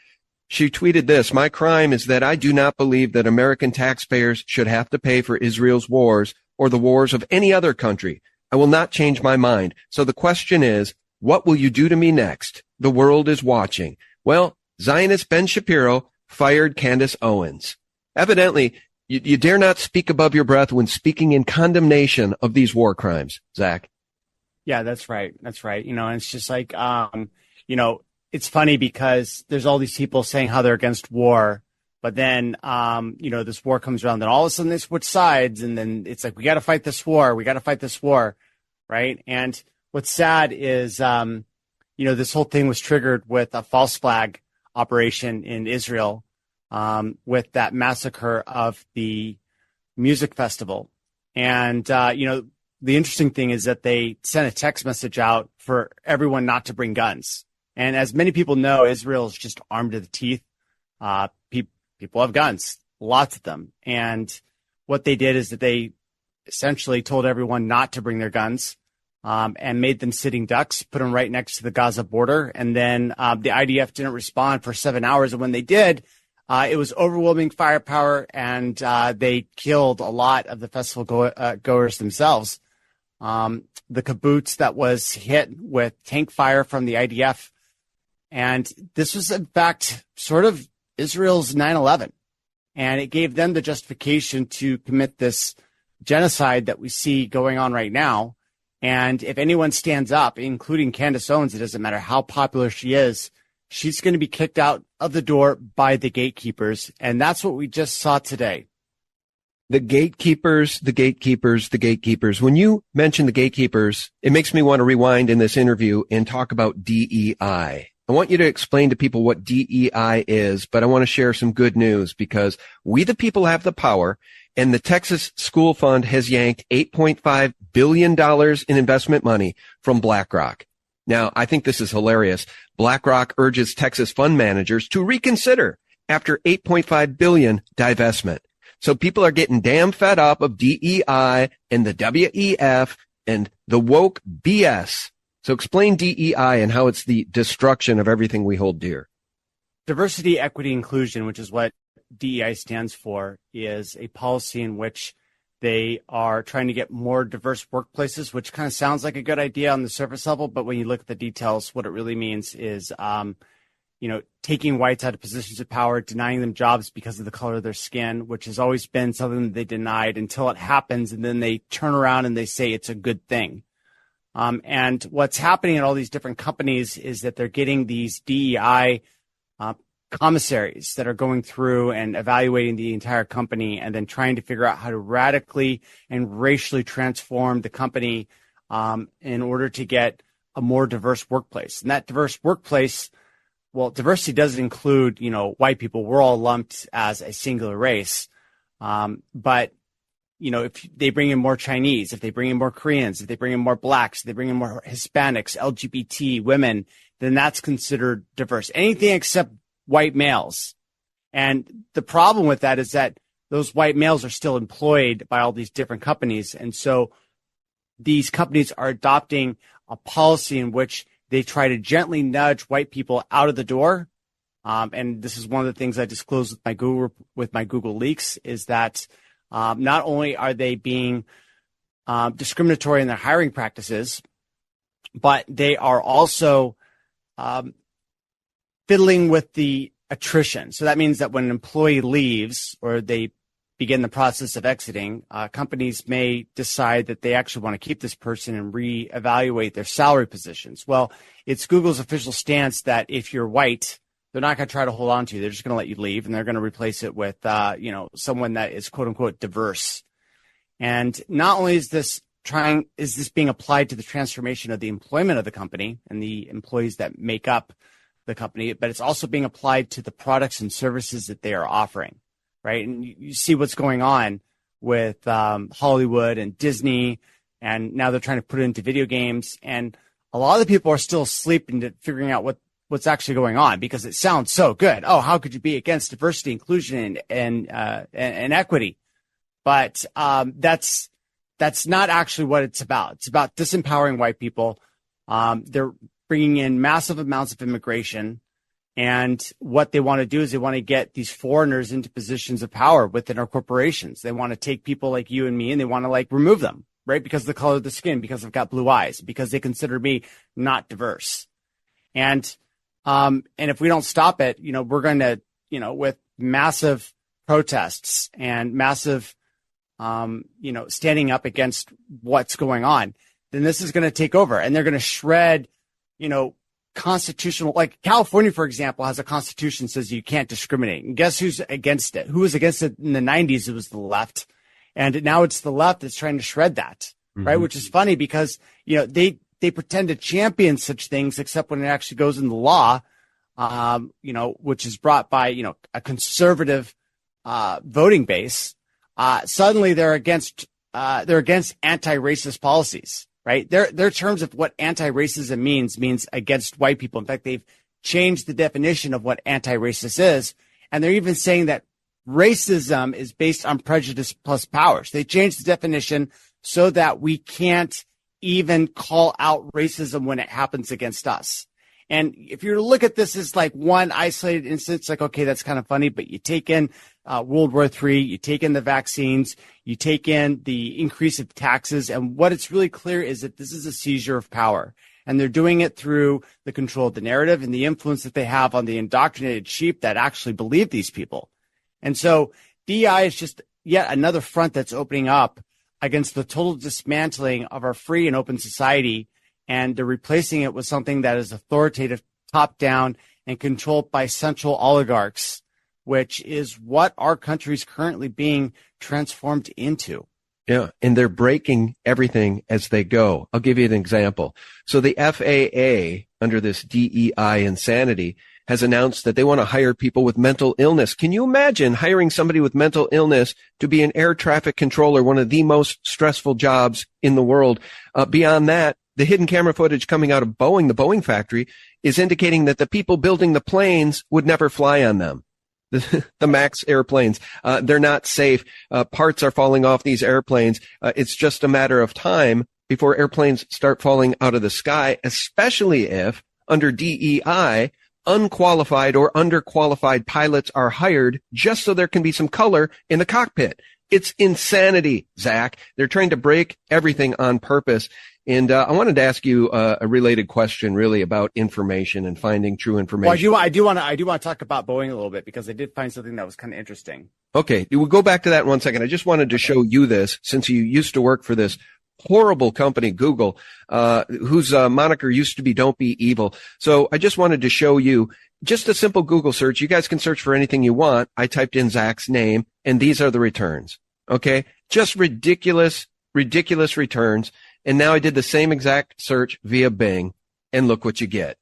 She tweeted this: "My crime is that I do not believe that American taxpayers should have to pay for Israel's wars or the wars of any other country. I will not change my mind. So the question is, what will you do to me next? The world is watching." Well, Zionist Ben Shapiro fired Candace Owens. Evidently, you dare not speak above your breath when speaking in condemnation of these war crimes, Zach.
Yeah, that's right. That's right. And it's just like, it's funny because there's all these people saying how they're against war, but then, this war comes around, then all of a sudden they switch sides, and then it's like, we got to fight this war. We got to fight this war. Right. And what's sad is, this whole thing was triggered with a false flag operation in Israel, with that massacre of the music festival. And, the interesting thing is that they sent a text message out for everyone not to bring guns. And as many people know, Israel is just armed to the teeth. People have guns, lots of them. And what they did is that they essentially told everyone not to bring their guns, and made them sitting ducks, put them right next to the Gaza border. And then the IDF didn't respond for 7 hours. And when they did, it was overwhelming firepower, and they killed a lot of the festival goers themselves. The kibbutz that was hit with tank fire from the IDF. And this was, in fact, sort of Israel's 9/11. And it gave them the justification to commit this genocide that we see going on right now. And if anyone stands up, including Candace Owens, it doesn't matter how popular she is, she's going to be kicked out of the door by the gatekeepers. And that's what we just saw today.
The gatekeepers, the gatekeepers, the gatekeepers. When you mention the gatekeepers, it makes me want to rewind in this interview and talk about DEI. I want you to explain to people what DEI is, but I want to share some good news because we, the people, have the power, and the Texas School Fund has yanked $8.5 billion in investment money from BlackRock. Now, I think this is hilarious. BlackRock urges Texas fund managers to reconsider after $8.5 billion divestment. So people are getting damn fed up of DEI and the WEF and the woke BS. So explain DEI and how it's the destruction of everything we hold dear.
Diversity, equity, inclusion, which is what DEI stands for, is a policy in which they are trying to get more diverse workplaces, which kind of sounds like a good idea on the surface level. But when you look at the details, what it really means is, taking whites out of positions of power, denying them jobs because of the color of their skin, which has always been something that they denied until it happens. And then they turn around and they say it's a good thing. And what's happening at all these different companies is that they're getting these DEI commissaries that are going through and evaluating the entire company and then trying to figure out how to radically and racially transform the company in order to get a more diverse workplace. And that diverse workplace, well, diversity doesn't include, white people. We're all lumped as a singular race. But if they bring in more Chinese, if they bring in more Koreans, if they bring in more blacks, if they bring in more Hispanics, LGBT, women, then that's considered diverse. Anything except white males. And the problem with that is that those white males are still employed by all these different companies. And so these companies are adopting a policy in which they try to gently nudge white people out of the door. And this is one of the things I disclosed with my Google leaks, is that not only are they being discriminatory in their hiring practices, but they are also fiddling with the attrition. So that means that when an employee leaves or they begin the process of exiting, companies may decide that they actually want to keep this person and reevaluate their salary positions. Well, it's Google's official stance that if you're white, they're not going to try to hold on to you. They're just going to let you leave, and they're going to replace it with, someone that is quote unquote diverse. And not only is this being applied to the transformation of the employment of the company and the employees that make up the company, but it's also being applied to the products and services that they are offering. Right. And you see what's going on with Hollywood and Disney, and now they're trying to put it into video games. And a lot of the people are still asleep into figuring out what's actually going on because it sounds so good. Oh, how could you be against diversity, inclusion, and equity? But that's not actually what it's about. It's about disempowering white people. They're bringing in massive amounts of immigration. And what they want to do is they want to get these foreigners into positions of power within our corporations. They want to take people like you and me and they want to remove them, right? Because of the color of the skin, because I've got blue eyes, because they consider me not diverse. And if we don't stop it, we're going to, with massive protests and massive, standing up against what's going on, then this is going to take over and they're going to shred, constitutional, like California, for example, has a constitution that says you can't discriminate. And guess who's against it? Who was against it in the 90s? It was the left. And now it's the left that's trying to shred that, right? Which is funny because, they pretend to champion such things, except when it actually goes in the law, which is brought by, a conservative voting base. Suddenly they're against anti-racist policies. Right. Their terms of what anti-racism means against white people. In fact, they've changed the definition of what anti-racist is. And they're even saying that racism is based on prejudice plus powers. They changed the definition so that we can't even call out racism when it happens against us. And if you look at this as one isolated instance, okay, that's kind of funny, but you take in World War III, you take in the vaccines, you take in the increase of taxes, and what it's really clear is that this is a seizure of power. And they're doing it through the control of the narrative and the influence that they have on the indoctrinated sheep that actually believe these people. And so DEI is just yet another front that's opening up against the total dismantling of our free and open society. And they're replacing it with something that is authoritative, top-down, and controlled by central oligarchs, which is what our country is currently being transformed into.
Yeah, and they're breaking everything as they go. I'll give you an example. So the FAA, under this DEI insanity, has announced that they want to hire people with mental illness. Can you imagine hiring somebody with mental illness to be an air traffic controller, one of the most stressful jobs in the world? Beyond that, the hidden camera footage coming out of Boeing, the Boeing factory, is indicating that the people building the planes would never fly on them. The MAX airplanes, they're not safe. Parts are falling off these airplanes. It's just a matter of time before airplanes start falling out of the sky, especially if under DEI, unqualified or underqualified pilots are hired just so there can be some color in the cockpit. It's insanity, Zach. They're trying to break everything on purpose. And I wanted to ask you a related question, really, about information and finding true information.
Well, I do want to talk about Boeing a little bit because I did find something that was kind of interesting.
Okay, we'll go back to that in 1 second. I just wanted to show you this, since you used to work for this horrible company, Google, whose moniker used to be "Don't Be Evil." So I just wanted to show you just a simple Google search. You guys can search for anything you want. I typed in Zach's name, and these are the returns. Okay, just ridiculous returns. And now I did the same exact search via Bing, and look what you get.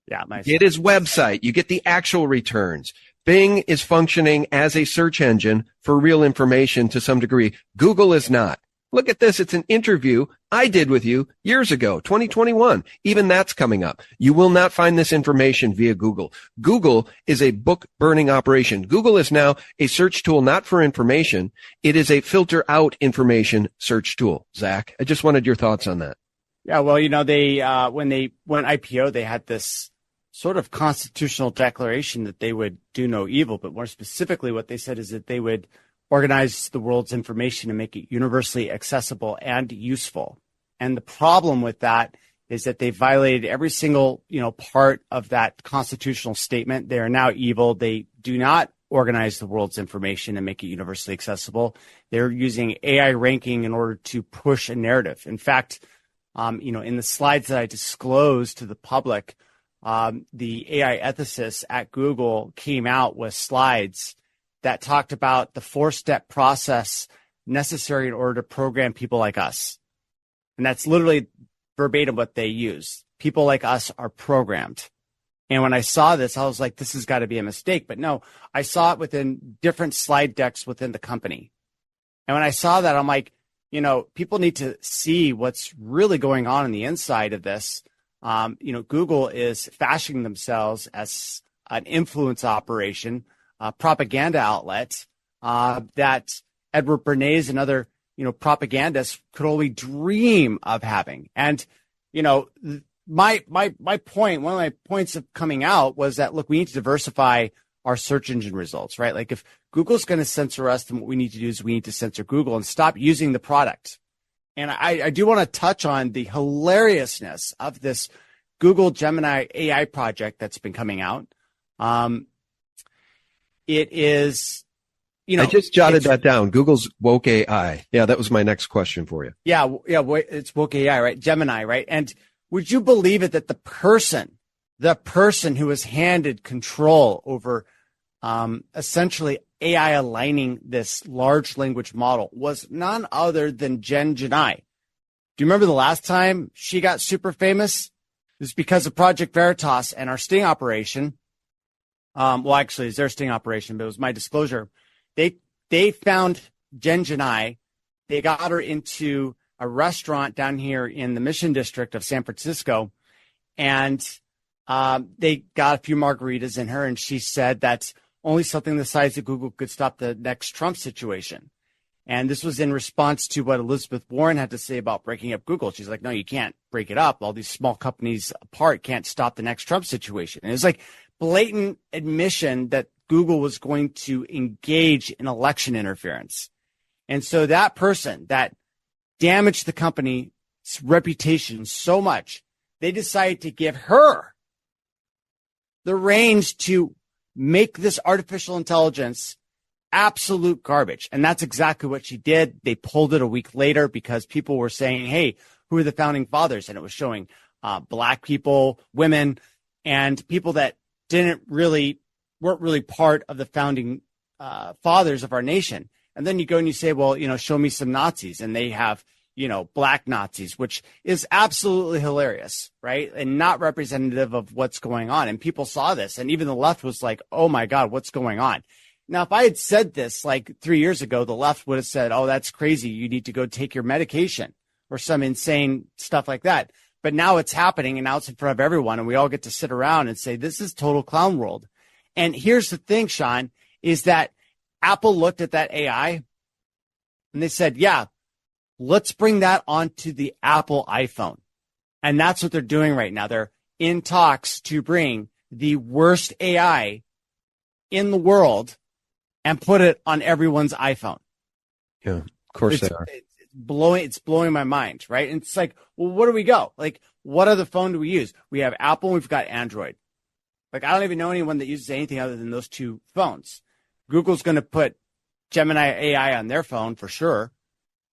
Yeah, nice.
Get his website. You get the actual returns. Bing is functioning as a search engine for real information to some degree. Google is not. Look at this. It's an interview I did with you years ago, 2021. Even that's coming up. You will not find this information via Google. Google is a book burning operation. Google is now a search tool, not for information. It is a filter out information search tool. Zach, I just wanted your thoughts on that.
Yeah, well, they when they went IPO, they had this sort of constitutional declaration that they would do no evil. But more specifically, what they said is that they would organize the world's information and make it universally accessible and useful. And the problem with that is that they violated every single, part of that constitutional statement. They are now evil. They do not organize the world's information and make it universally accessible. They're using AI ranking in order to push a narrative. In fact, in the slides that I disclosed to the public, the AI ethicists at Google came out with slides that talked about the 4-step process necessary in order to program people like us. And that's literally verbatim what they use. People like us are programmed. And when I saw this, I was like, this has got to be a mistake. But no, I saw it within different slide decks within the company. And when I saw that, I'm like, people need to see what's really going on the inside of this. Google is fashioning themselves as an influence operation, a propaganda outlet that Edward Bernays and other, propagandists could only dream of having. And, my point, one of my points of coming out was that, look, we need to diversify our search engine results, right? Like if Google's going to censor us, then what we need to do is we need to censor Google and stop using the product. And I do want to touch on the hilariousness of this Google Gemini AI project that's been coming out. It is,
I just jotted that down. Google's woke AI. Yeah, that was my next question for you.
Yeah, it's woke AI, right? Gemini, right? And would you believe it that the person who was handed control over essentially AI aligning this large language model was none other than Genocide. Do you remember the last time she got super famous? It was because of Project Veritas and our sting operation. Actually, it's their sting operation, but it was my disclosure. They found Genocide. They got her into a restaurant down here in the Mission District of San Francisco, and they got a few margaritas in her, and she said that only something the size of Google could stop the next Trump situation. And this was in response to what Elizabeth Warren had to say about breaking up Google. She's like, no, you can't break it up. All these small companies apart can't stop the next Trump situation. And it's like blatant admission that Google was going to engage in election interference. And so that person that damaged the company's reputation so much, they decided to give her the reins to make this artificial intelligence absolute garbage. And that's exactly what she did. They pulled it a week later because people were saying, hey, who are the founding fathers? And it was showing black people, women, and people that weren't really part of the founding fathers of our nation. And then you go and you say, well, show me some Nazis. And they have, black Nazis, which is absolutely hilarious, right? And not representative of what's going on. And people saw this. And even the left was like, oh, my God, what's going on? Now, if I had said this like 3 years ago, the left would have said, oh, that's crazy. You need to go take your medication or some insane stuff like that. But now it's happening, and now it's in front of everyone. And we all get to sit around and say, this is total clown world. And here's the thing, Sean, is that Apple looked at that AI and they said, yeah, let's bring that onto the Apple iPhone. And that's what they're doing right now. They're in talks to bring the worst AI in the world and put it on everyone's iPhone.
Yeah, of course they are.
It's blowing my mind, right? And it's like, well, where do we go? Like, what other phone do we use? We have Apple and we've got Android. Like, I don't even know anyone that uses anything other than those two phones. Google's going to put Gemini AI on their phone for sure.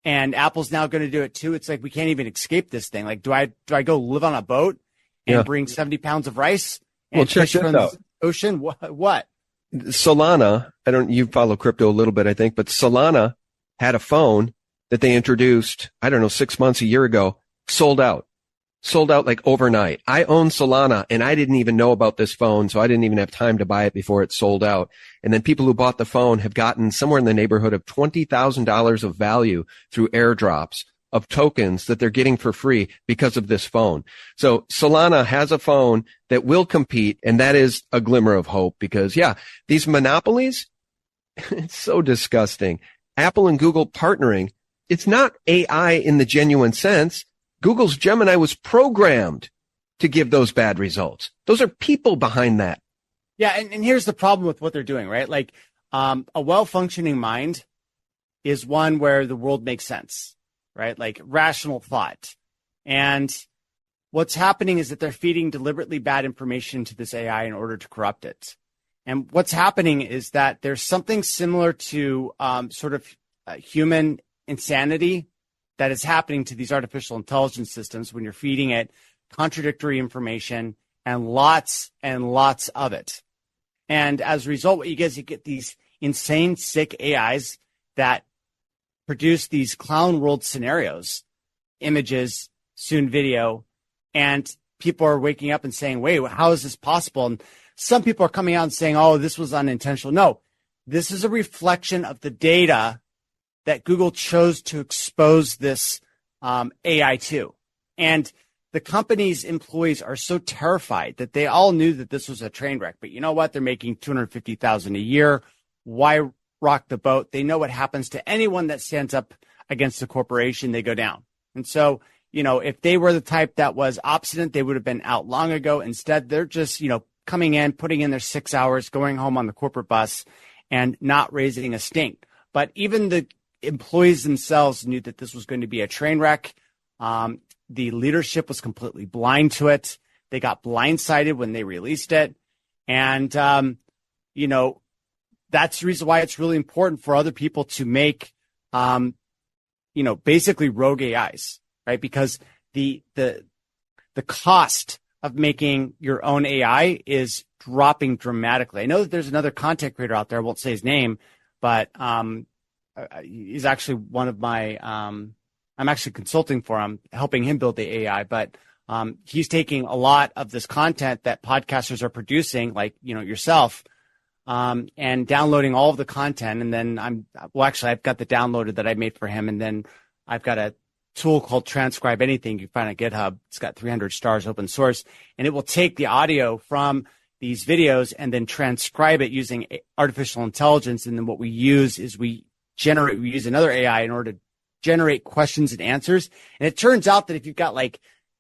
And Apple's now going to do it too. It's like, we can't even escape this thing. Like, do I go live on a boat and bring 70 pounds of rice and
check
fish
this
from
out.
the ocean? What?
Solana, you follow crypto a little bit, I think, but Solana had a phone that they introduced, 6 months, a year ago, sold out like overnight. I own Solana and I didn't even know about this phone. So I didn't even have time to buy it before it sold out. And then people who bought the phone have gotten somewhere in the neighborhood of $20,000 of value through airdrops of tokens that they're getting for free because of this phone. So Solana has a phone that will compete. And that is a glimmer of hope because these monopolies, it's so disgusting. Apple and Google partnering. It's not AI in the genuine sense. Google's Gemini was programmed to give those bad results. Those are people behind that.
Yeah. And here's the problem with what they're doing, right? Like, a well-functioning mind is one where the world makes sense, right? Like rational thought. And what's happening is that they're feeding deliberately bad information to this AI in order to corrupt it. And what's happening is that there's something similar to human insanity that is happening to these artificial intelligence systems when you're feeding it contradictory information and lots of it. And as a result, what you get is you get these insane, sick AIs that produce these clown world scenarios, images, soon video, and people are waking up and saying, wait, how is this possible? And some people are coming out and saying, oh, this was unintentional. No, this is a reflection of the data that Google chose to expose this AI to. And the company's employees are so terrified that they all knew that this was a train wreck. But you know what? They're making $250,000 a year. Why rock the boat? They know what happens to anyone that stands up against a corporation. They go down. And so, if they were the type that was obstinate, they would have been out long ago. Instead, they're just, coming in, putting in their 6 hours, going home on the corporate bus and not raising a stink. But even the employees themselves knew that this was going to be a train wreck. The leadership was completely blind to it. They got blindsided when they released it. And, that's the reason why it's really important for other people to make, basically rogue AIs, right? Because the cost of making your own AI is dropping dramatically. I know that there's another content creator out there. I won't say his name, but he's actually one of my I'm actually consulting for him, helping him build the AI, but he's taking a lot of this content that podcasters are producing, like, yourself, and downloading all of the content. And then I've got the downloaded that I made for him. And then I've got a tool called Transcribe Anything. You can find on GitHub. It's got 300 stars, open source, and it will take the audio from these videos and then transcribe it using artificial intelligence. And then what we use is we use another AI in order to generate questions and answers. And it turns out that if you've got like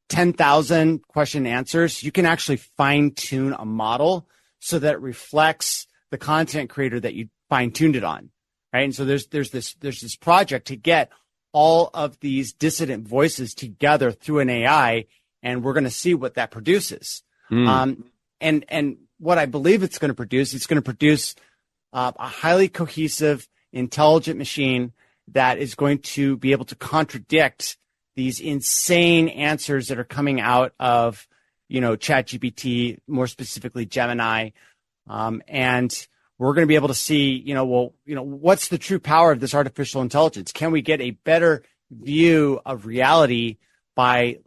10,000 question and answers, you can actually fine tune a model so that it reflects the content creator that you fine tuned it on. Right. And so there's this project to get all of these dissident voices together through an AI, and we're going to see what that produces. And what I believe it's going to produce a highly cohesive, intelligent machine that is going to be able to contradict these insane answers that are coming out of, ChatGPT, more specifically Gemini. And we're going to be able to see, what's the true power of this artificial intelligence? Can we get a better view of reality by,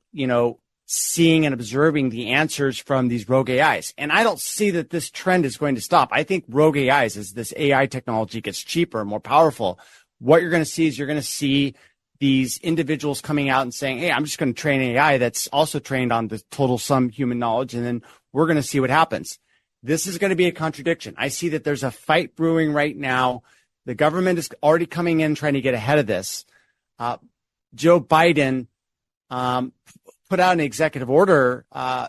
seeing and observing the answers from these rogue AIs? And I don't see that this trend is going to stop. I think rogue AIs, as this AI technology gets cheaper and more powerful, what you're going to see is these individuals coming out and saying, hey, I'm just going to train an AI that's also trained on the total sum human knowledge, and then we're going to see what happens. This is going to be a contradiction. I see that there's a fight brewing right now. The government is already coming in trying to get ahead of this. Joe Biden put out an executive order a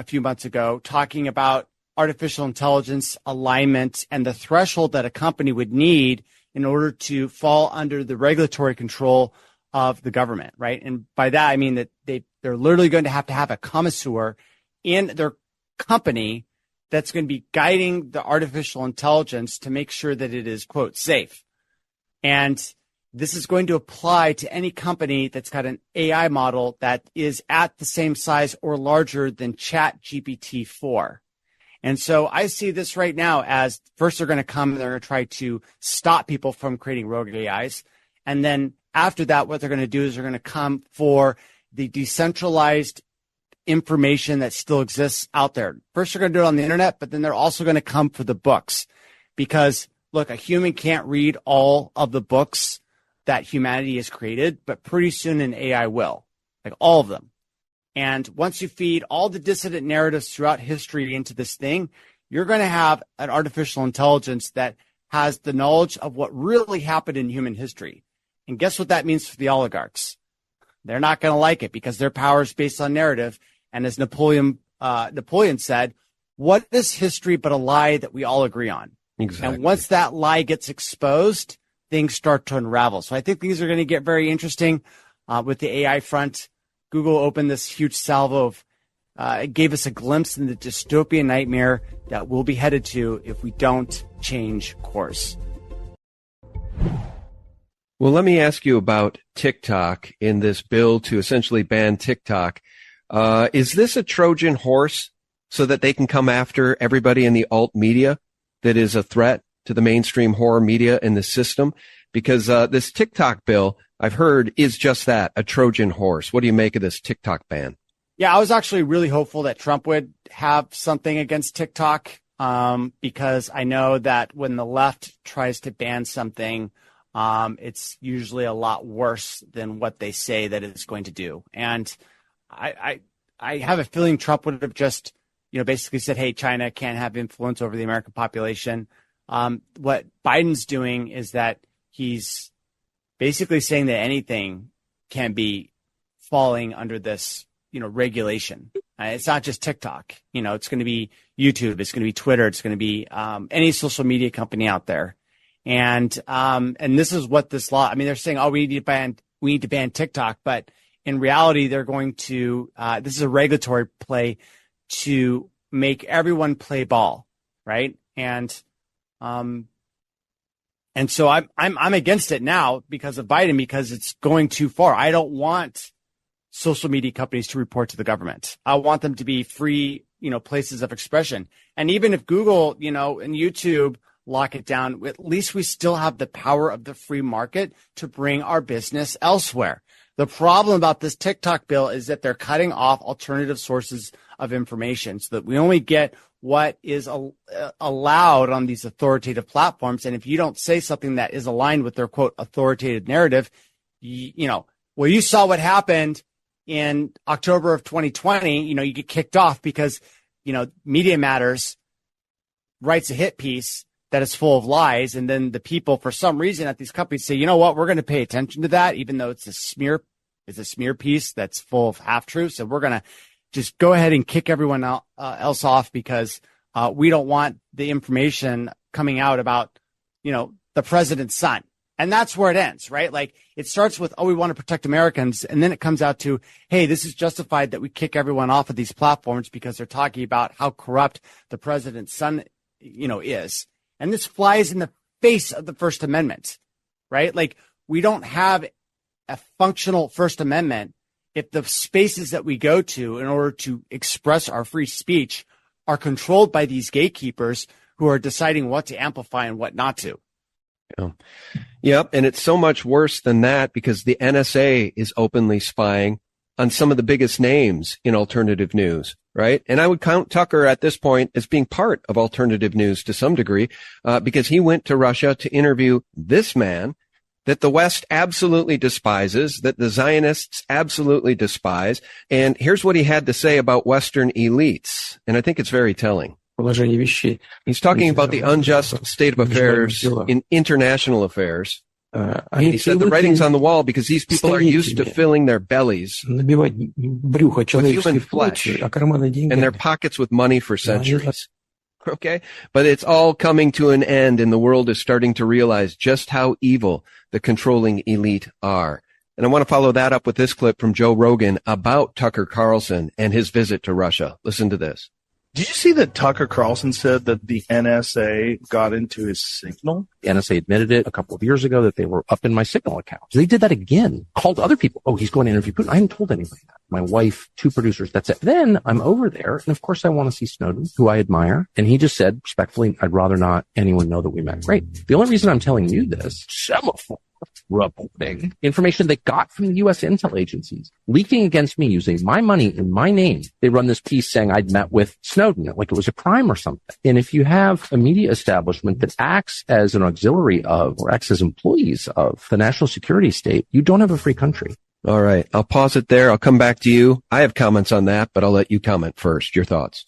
few months ago talking about artificial intelligence alignment and the threshold that a company would need in order to fall under the regulatory control of the government, right? And by that, I mean that they're literally going to have a connoisseur in their company that's going to be guiding the artificial intelligence to make sure that it is, quote, safe. And this is going to apply to any company that's got an AI model that is at the same size or larger than ChatGPT-4. And so I see this right now as first they're going to come and they're going to try to stop people from creating rogue AIs. And then after that, what they're going to do is they're going to come for the decentralized information that still exists out there. First, they're going to do it on the internet, but then they're also going to come for the books. Because, look, a human can't read all of the books that humanity has created, but pretty soon an AI will, like all of them. And once you feed all the dissident narratives throughout history into this thing, you're going to have an artificial intelligence that has the knowledge of what really happened in human history. And guess what that means for the oligarchs? They're not going to like it because their power is based on narrative. And as Napoleon said, what is history but a lie that we all agree on?
Exactly.
And once that lie gets exposed, things start to unravel. So I think things are going to get very interesting with the AI front. Google opened this huge salvo of, it gave us a glimpse in the dystopian nightmare that we'll be headed to if we don't change course.
Well, let me ask you about TikTok in this bill to essentially ban TikTok. Is this a Trojan horse so that they can come after everybody in the alt media that is a threat to the mainstream horror media in the system? Because this TikTok bill, I've heard, is just that, a Trojan horse. What do you make of this TikTok ban?
Yeah, I was actually really hopeful that Trump would have something against TikTok because I know that when the left tries to ban something, it's usually a lot worse than what they say that it's going to do. And I have a feeling Trump would have just, basically said, hey, China can't have influence over the American population. What Biden's doing is that he's basically saying that anything can be falling under this, regulation. It's not just TikTok. It's going to be YouTube. It's going to be Twitter. It's going to be any social media company out there. And this is what this law, they're saying, oh, we need to ban TikTok. But in reality, they're going to, this is a regulatory play to make everyone play ball. Right. And so I'm against it now because of Biden, because it's going too far. I don't want social media companies to report to the government. I want them to be free, places of expression. And even if Google, and YouTube lock it down, at least we still have the power of the free market to bring our business elsewhere. The problem about this TikTok bill is that they're cutting off alternative sources of information so that we only get what is allowed on these authoritative platforms. And if you don't say something that is aligned with their, quote, authoritative narrative, you saw what happened in October of 2020. You get kicked off because, Media Matters writes a hit piece that is full of lies. And then the people, for some reason at these companies say, you know what, we're going to pay attention to that, even though it's a smear piece that's full of half-truths. And we're going to just go ahead and kick everyone else off because we don't want the information coming out about, the president's son. And that's where it ends, right? Like it starts with, oh, we want to protect Americans. And then it comes out to, hey, this is justified that we kick everyone off of these platforms because they're talking about how corrupt the president's son, is. And this flies in the face of the First Amendment, right? Like we don't have a functional First Amendment if the spaces that we go to in order to express our free speech are controlled by these gatekeepers who are deciding what to amplify and what not to.
Yeah. Yep. And it's so much worse than that because the NSA is openly spying on some of the biggest names in alternative news, right? And I would count Tucker at this point as being part of alternative news to some degree, because he went to Russia to interview this man that the West absolutely despises, that the Zionists absolutely despise. And here's what he had to say about Western elites. And I think it's very telling. He's talking about the unjust state of affairs in international affairs. He said the writing's on the wall because these people are used to filling their bellies with human flesh and their pockets with money for centuries. Okay? But it's all coming to an end and the world is starting to realize just how evil the controlling elite are. And I want to follow that up with this clip from Joe Rogan about Tucker Carlson and his visit to Russia. Listen to this.
Did you see that Tucker Carlson said that the NSA got into his Signal?
The NSA admitted it a couple of years ago that they were up in my Signal account. They did that again, called other people. Oh, he's going to interview Putin. I hadn't told anybody that. My wife, 2 producers, that's it. Then I'm over there, and of course I want to see Snowden, who I admire. And he just said, respectfully, I'd rather not anyone know that we met. Great. The only reason I'm telling you this, semaphore reporting information they got from the U.S. intel agencies, leaking against me using my money in my name. They run this piece saying I'd met with Snowden, like it was a crime or something. And if you have a media establishment that acts as an auxiliary of or acts as employees of the national security state, you don't have a free country.
All right. I'll pause it there. I'll come back to you. I have comments on that, but I'll let you comment first. Your thoughts.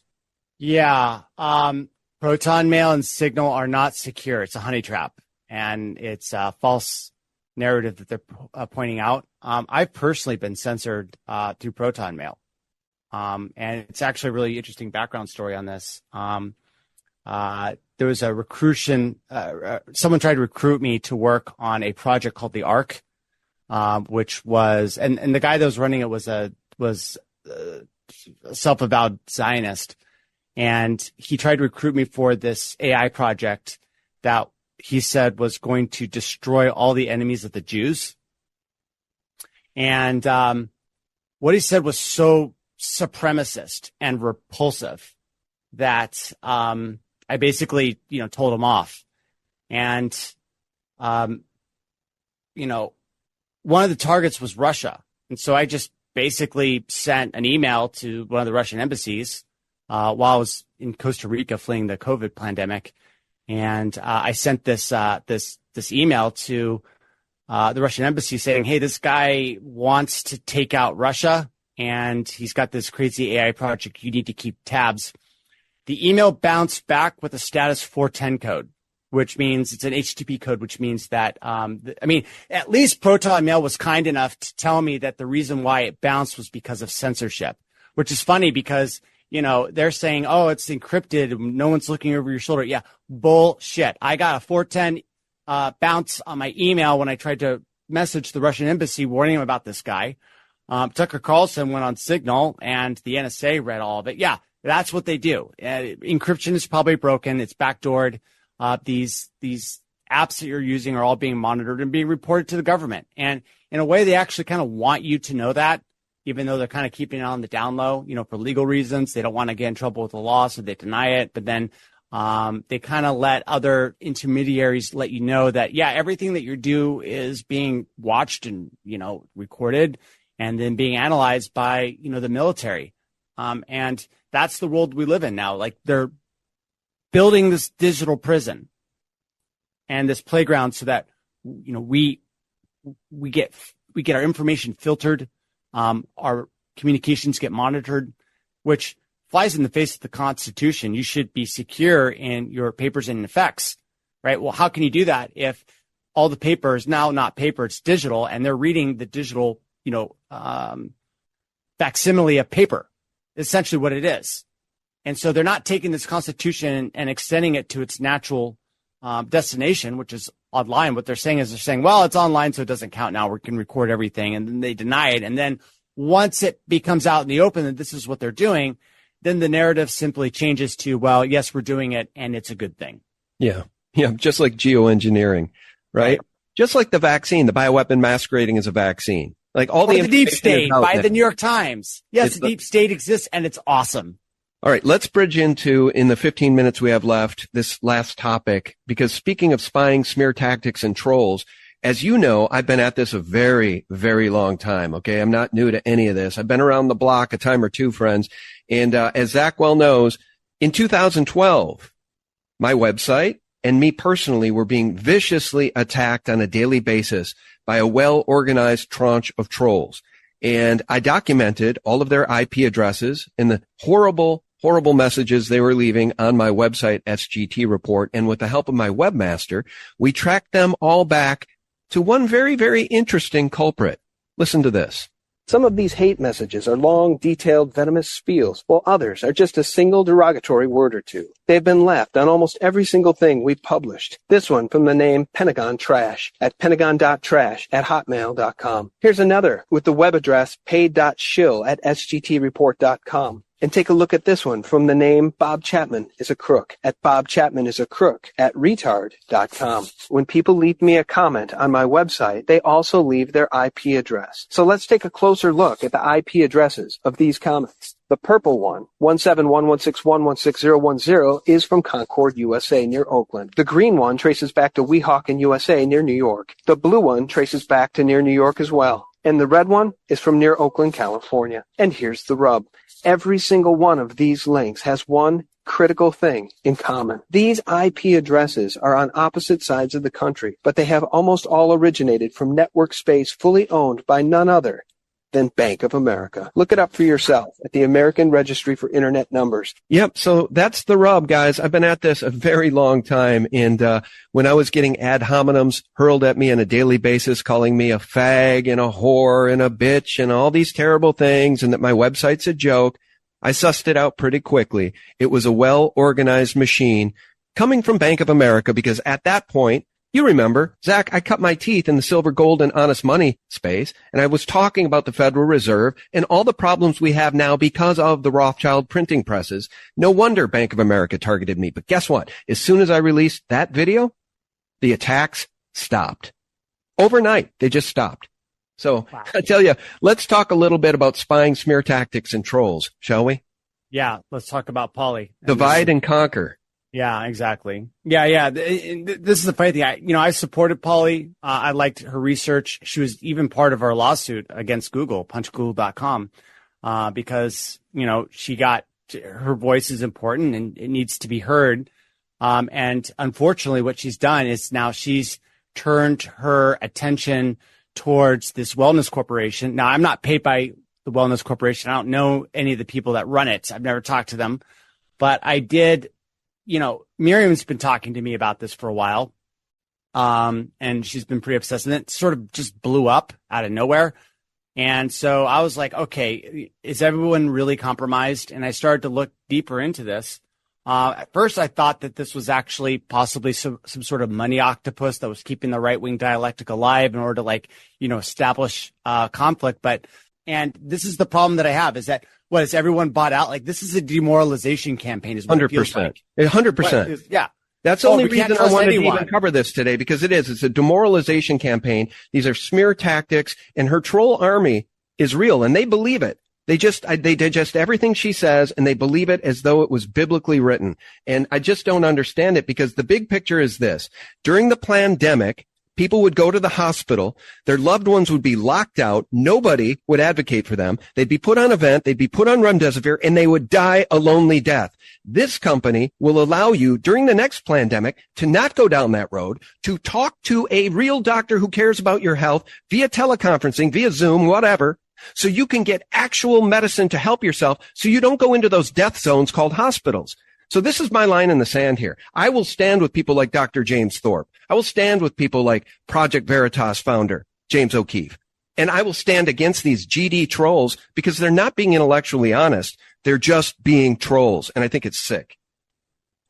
Yeah. Proton Mail and Signal are not secure. It's a honey trap, and it's a false narrative that they're pointing out. I've personally been censored through Proton Mail. And it's actually a really interesting background story on this. there was a someone tried to recruit me to work on a project called the Ark, which was, and the guy that was running it was a self-avowed Zionist. And he tried to recruit me for this AI project that he said was going to destroy all the enemies of the Jews. And what he said was so supremacist and repulsive that I basically, told him off. And, one of the targets was Russia. And so I just basically sent an email to one of the Russian embassies while I was in Costa Rica fleeing the COVID pandemic. And I sent this email to the Russian embassy saying, hey, this guy wants to take out Russia, and he's got this crazy AI project. You need to keep tabs. The email bounced back with a status 410 code, which means it's an HTTP code, which means that, at least Proton Mail was kind enough to tell me that the reason why it bounced was because of censorship, which is funny because, they're saying, oh, it's encrypted. No one's looking over your shoulder. Yeah, bullshit. I got a 410 bounce on my email when I tried to message the Russian embassy warning them about this guy. Tucker Carlson went on Signal, and the NSA read all of it. Yeah, that's what they do. Encryption is probably broken. It's backdoored. These apps that you're using are all being monitored and being reported to the government. And in a way, they actually kind of want you to know that, even though they're kind of keeping it on the down low, for legal reasons. They don't want to get in trouble with the law, so they deny it. But then they kind of let other intermediaries let you know that, yeah, everything that you do is being watched and, recorded and then being analyzed by, the military. And that's the world we live in now. Like, they're building this digital prison and this playground so that, we get our information filtered. Our communications get monitored, which flies in the face of the Constitution. You should be secure in your papers and effects, right? Well, how can you do that if all the paper is now not paper, it's digital, and they're reading the digital, facsimile of paper, essentially what it is. And so they're not taking this Constitution and extending it to its natural destination, which is online. What they're saying, well, it's online, so it doesn't count now. We can record everything. And then they deny it. And then once it becomes out in the open that this is what they're doing, then the narrative simply changes to, well, yes, we're doing it, and it's a good thing.
Yeah. Yeah. Just like geoengineering, right? Just like the vaccine, the bioweapon masquerading as a vaccine. Like all the
deep state by the New York Times. Yes, the deep state exists, and it's awesome.
All right, let's bridge into, in the 15 minutes we have left, this last topic, because speaking of spying, smear tactics, and trolls, as you know, I've been at this a very, very long time, okay? I'm not new to any of this. I've been around the block a time or two, friends. And as Zach well knows, in 2012, my website and me personally were being viciously attacked on a daily basis by a well-organized tranche of trolls. And I documented all of their IP addresses and the horrible messages they were leaving on my website, SGT Report. And with the help of my webmaster, we tracked them all back to one very, very interesting culprit. Listen to this.
Some of these hate messages are long, detailed, venomous spiels, while others are just a single derogatory word or two. They've been left on almost every single thing we've published. This one from the name Pentagon Trash at pentagon.trash@hotmail.com. Here's another with the web address paid.shill@sgtreport.com. And take a look at this one from the name Bob Chapman is a crook at bobchapmanisacrook@retard.com. When people leave me a comment on my website, they also leave their IP address. So let's take a closer look at the IP addresses of these comments. The purple one, 17116116010, is from Concord, USA, near Oakland. The green one traces back to Weehawken, USA, near New York. The blue one traces back to near New York as well. And the red one is from near Oakland, California. And here's the rub. Every single one of these links has one critical thing in common. These IP addresses are on opposite sides of the country, but they have almost all originated from network space fully owned by none other than Bank of America. Look it up for yourself at the American Registry for Internet Numbers.
Yep. So that's the rub, guys. I've been at this a very long time. And when I was getting ad hominems hurled at me on a daily basis, calling me a fag and a whore and a bitch and all these terrible things, and that my website's a joke, I sussed it out pretty quickly. It was a well-organized machine coming from Bank of America because at that point, you remember, Zach, I cut my teeth in the silver, gold, and honest money space, and I was talking about the Federal Reserve and all the problems we have now because of the Rothschild printing presses. No wonder Bank of America targeted me. But guess what? As soon as I released that video, the attacks stopped. Overnight, they just stopped. So wow. I tell you, let's talk a little bit about spying, smear tactics, and trolls, shall we?
Yeah, let's talk about Polly.
Divide and conquer.
Yeah, exactly. Yeah. This is the funny thing. I supported Polly. I liked her research. She was even part of our lawsuit against Google, punchgoogle.com, because, she got her voice is important and it needs to be heard. And unfortunately, what she's done is now she's turned her attention towards this wellness corporation. Now, I'm not paid by the wellness corporation. I don't know any of the people that run it. I've never talked to them, but I did. Miriam's been talking to me about this for a while, and she's been pretty obsessed, and it sort of just blew up out of nowhere. And so I was like, okay, is everyone really compromised? And I started to look deeper into this. At first, I thought that this was actually possibly some sort of money octopus that was keeping the right-wing dialectic alive in order to, establish conflict. And this is the problem that I have is that, is everyone bought out? Like, this is a demoralization campaign is what 100%. It feels like.
100%.
Yeah.
That's the only reason I wanted to even cover this today, because it's a demoralization campaign. These are smear tactics, and her troll army is real, and they believe it. They digest everything she says, and they believe it as though it was biblically written. And I just don't understand it, because the big picture is this. During the pandemic, people would go to the hospital. Their loved ones would be locked out. Nobody would advocate for them. They'd be put on a vent. They'd be put on remdesivir, and they would die a lonely death. This company will allow you during the next pandemic to not go down that road, to talk to a real doctor who cares about your health via teleconferencing, via Zoom, whatever, so you can get actual medicine to help yourself so you don't go into those death zones called hospitals. So this is my line in the sand here. I will stand with people like Dr. James Thorpe. I will stand with people like Project Veritas founder James O'Keefe. And I will stand against these GD trolls because they're not being intellectually honest. They're just being trolls. And I think it's sick.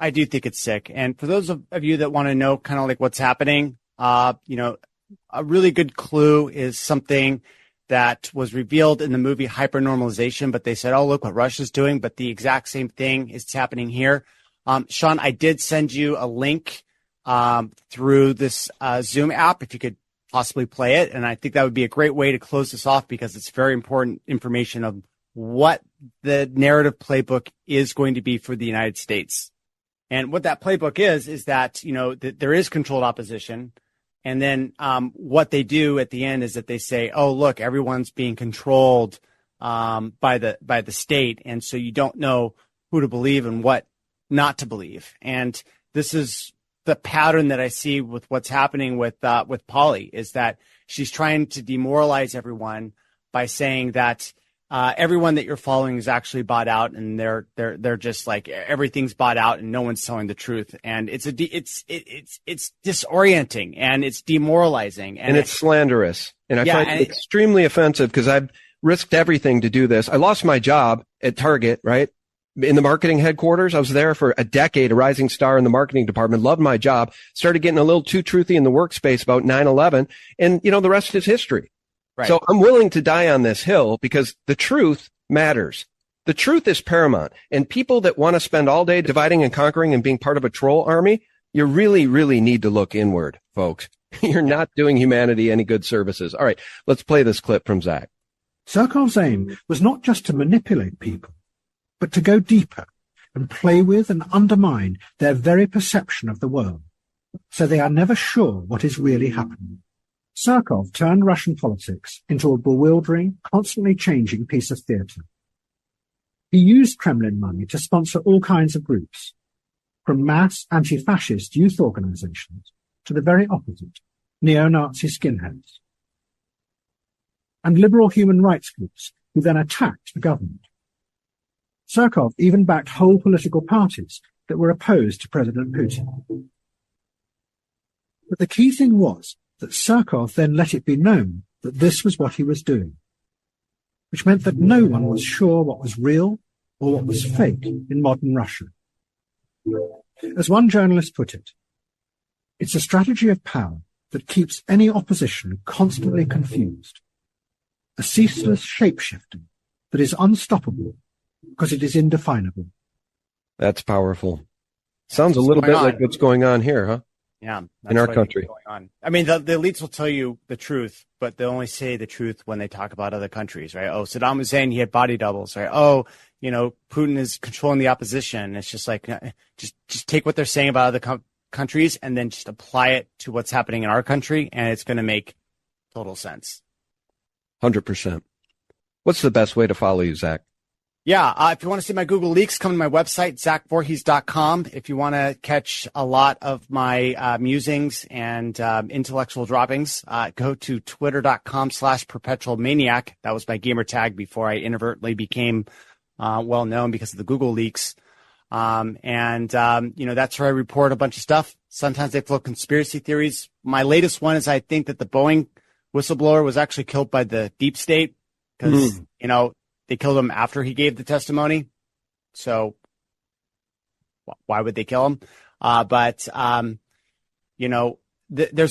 I do think it's sick. And for those of you that want to know kind of like what's happening, a really good clue is something that was revealed in the movie Hypernormalization, but they said, oh, look what Russia's doing. But the exact same thing is happening here. Sean, I did send you a link through this Zoom app, if you could possibly play it. And I think that would be a great way to close this off, because it's very important information of what the narrative playbook is going to be for the United States. And what that playbook is that, that there is controlled opposition. And then what they do at the end is that they say, oh, look, everyone's being controlled by the state. And so you don't know who to believe and what not to believe. And this is the pattern that I see with what's happening with Polly, is that she's trying to demoralize everyone by saying that everyone that you're following is actually bought out, and they're just like everything's bought out and no one's telling the truth. And it's disorienting, and it's demoralizing, and it's
slanderous. And I find it extremely offensive, because I've risked everything to do this. I lost my job at Target, right? In the marketing headquarters. I was there for a decade, a rising star in the marketing department, loved my job, started getting a little too truthy in the workspace about 9/11. And, the rest is history. Right. So I'm willing to die on this hill, because the truth matters. The truth is paramount. And people that want to spend all day dividing and conquering and being part of a troll army, you really, really need to look inward, folks. You're not doing humanity any good services. All right, let's play this clip from Zach.
Surkov's aim was not just to manipulate people, but to go deeper and play with and undermine their very perception of the world, so they are never sure what is really happening. Surkov turned Russian politics into a bewildering, constantly changing piece of theatre. He used Kremlin money to sponsor all kinds of groups, from mass anti-fascist youth organizations to the very opposite, neo-Nazi skinheads, and liberal human rights groups who then attacked the government. Surkov even backed whole political parties that were opposed to President Putin. But the key thing was that Surkov then let it be known that this was what he was doing, which meant that no one was sure what was real, or what was fake in modern Russia. As one journalist put it, it's a strategy of power that keeps any opposition constantly confused, a ceaseless shape-shifting that is unstoppable because it is indefinable.
That's powerful. Sounds a little bit like what's going on here, huh?
Yeah.
In our country.
Going on. I mean, the elites will tell you the truth, but they only say the truth when they talk about other countries, right? Oh, Saddam Hussein, he had body doubles, right? Oh, Putin is controlling the opposition. It's just like, just take what they're saying about other countries and then just apply it to what's happening in our country, and it's going to make total sense.
100%. What's the best way to follow you, Zach?
Yeah, if you want to see my Google leaks, come to my website, ZachVorhees.com. If you want to catch a lot of my musings and intellectual droppings, go to twitter.com/perpetualmaniac. That was my gamer tag before I inadvertently became well known because of the Google leaks. That's where I report a bunch of stuff. Sometimes they float conspiracy theories. My latest one is I think that the Boeing whistleblower was actually killed by the deep state because, they killed him after he gave the testimony. So why would they kill him? There's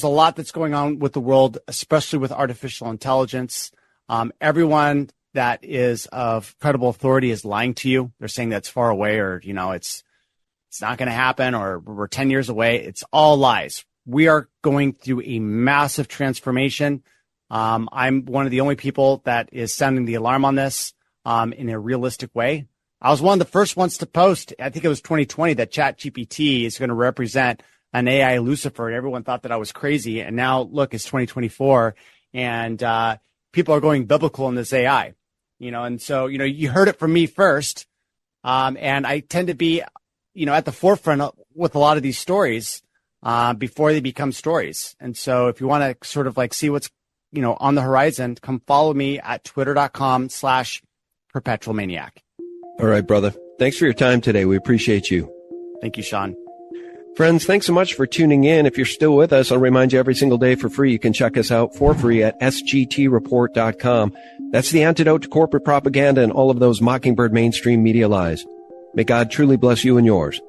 a lot that's going on with the world, especially with artificial intelligence. Everyone that is of credible authority is lying to you. They're saying that's far away or, it's not going to happen or we're 10 years away. It's all lies. We are going through a massive transformation. I'm one of the only people that is sounding the alarm on this. In a realistic way. I was one of the first ones to post, I think it was 2020, that ChatGPT is going to represent an AI Lucifer, and everyone thought that I was crazy. And now, look, it's 2024, and people are going biblical in this AI, and so, you heard it from me first, and I tend to be, at the forefront with a lot of these stories before they become stories. And so if you want to sort of like see what's, on the horizon, come follow me at twitter.com/perpetualmaniac.
All right, brother. Thanks for your time today. We appreciate you.
Thank you, Sean.
Friends, thanks so much for tuning in. If you're still with us, I'll remind you every single day for free. You can check us out for free at sgtreport.com. That's the antidote to corporate propaganda and all of those mockingbird mainstream media lies. May God truly bless you and yours.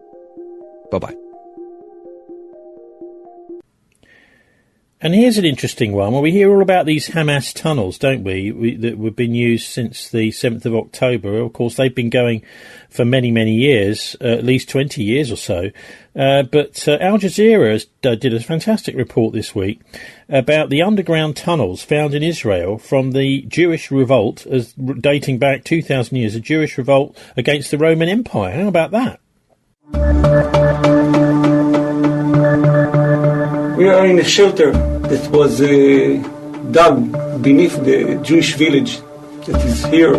Bye-bye.
And here's an interesting one. Well, we hear all about these Hamas tunnels, don't we, that have been used since the 7th of October. Of course, they've been going for many, many years, at least 20 years or so. But Al Jazeera did a fantastic report this week about the underground tunnels found in Israel from the Jewish revolt, as dating back 2,000 years, a Jewish revolt against the Roman Empire. How about that?
We are in a shelter that was dug beneath the Jewish village that is here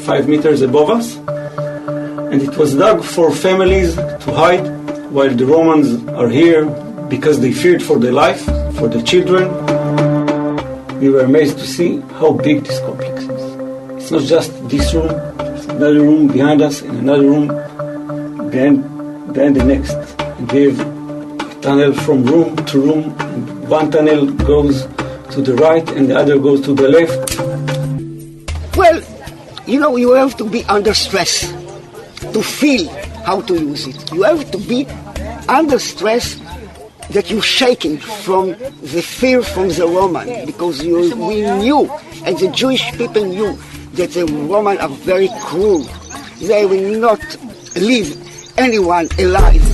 5 meters above us. And it was dug for families to hide while the Romans are here because they feared for their life, for the children. We were amazed to see how big this complex is. It's not just this room, there's another room behind us and another room behind the next. And we have a tunnel from room to room, and one tunnel goes to the right and the other goes to the left.
Well, you have to be under stress to feel how to use it. You have to be under stress that you're shaking from the fear from the Roman, because we knew, and the Jewish people knew, that the Romans are very cruel. They will not leave anyone alive.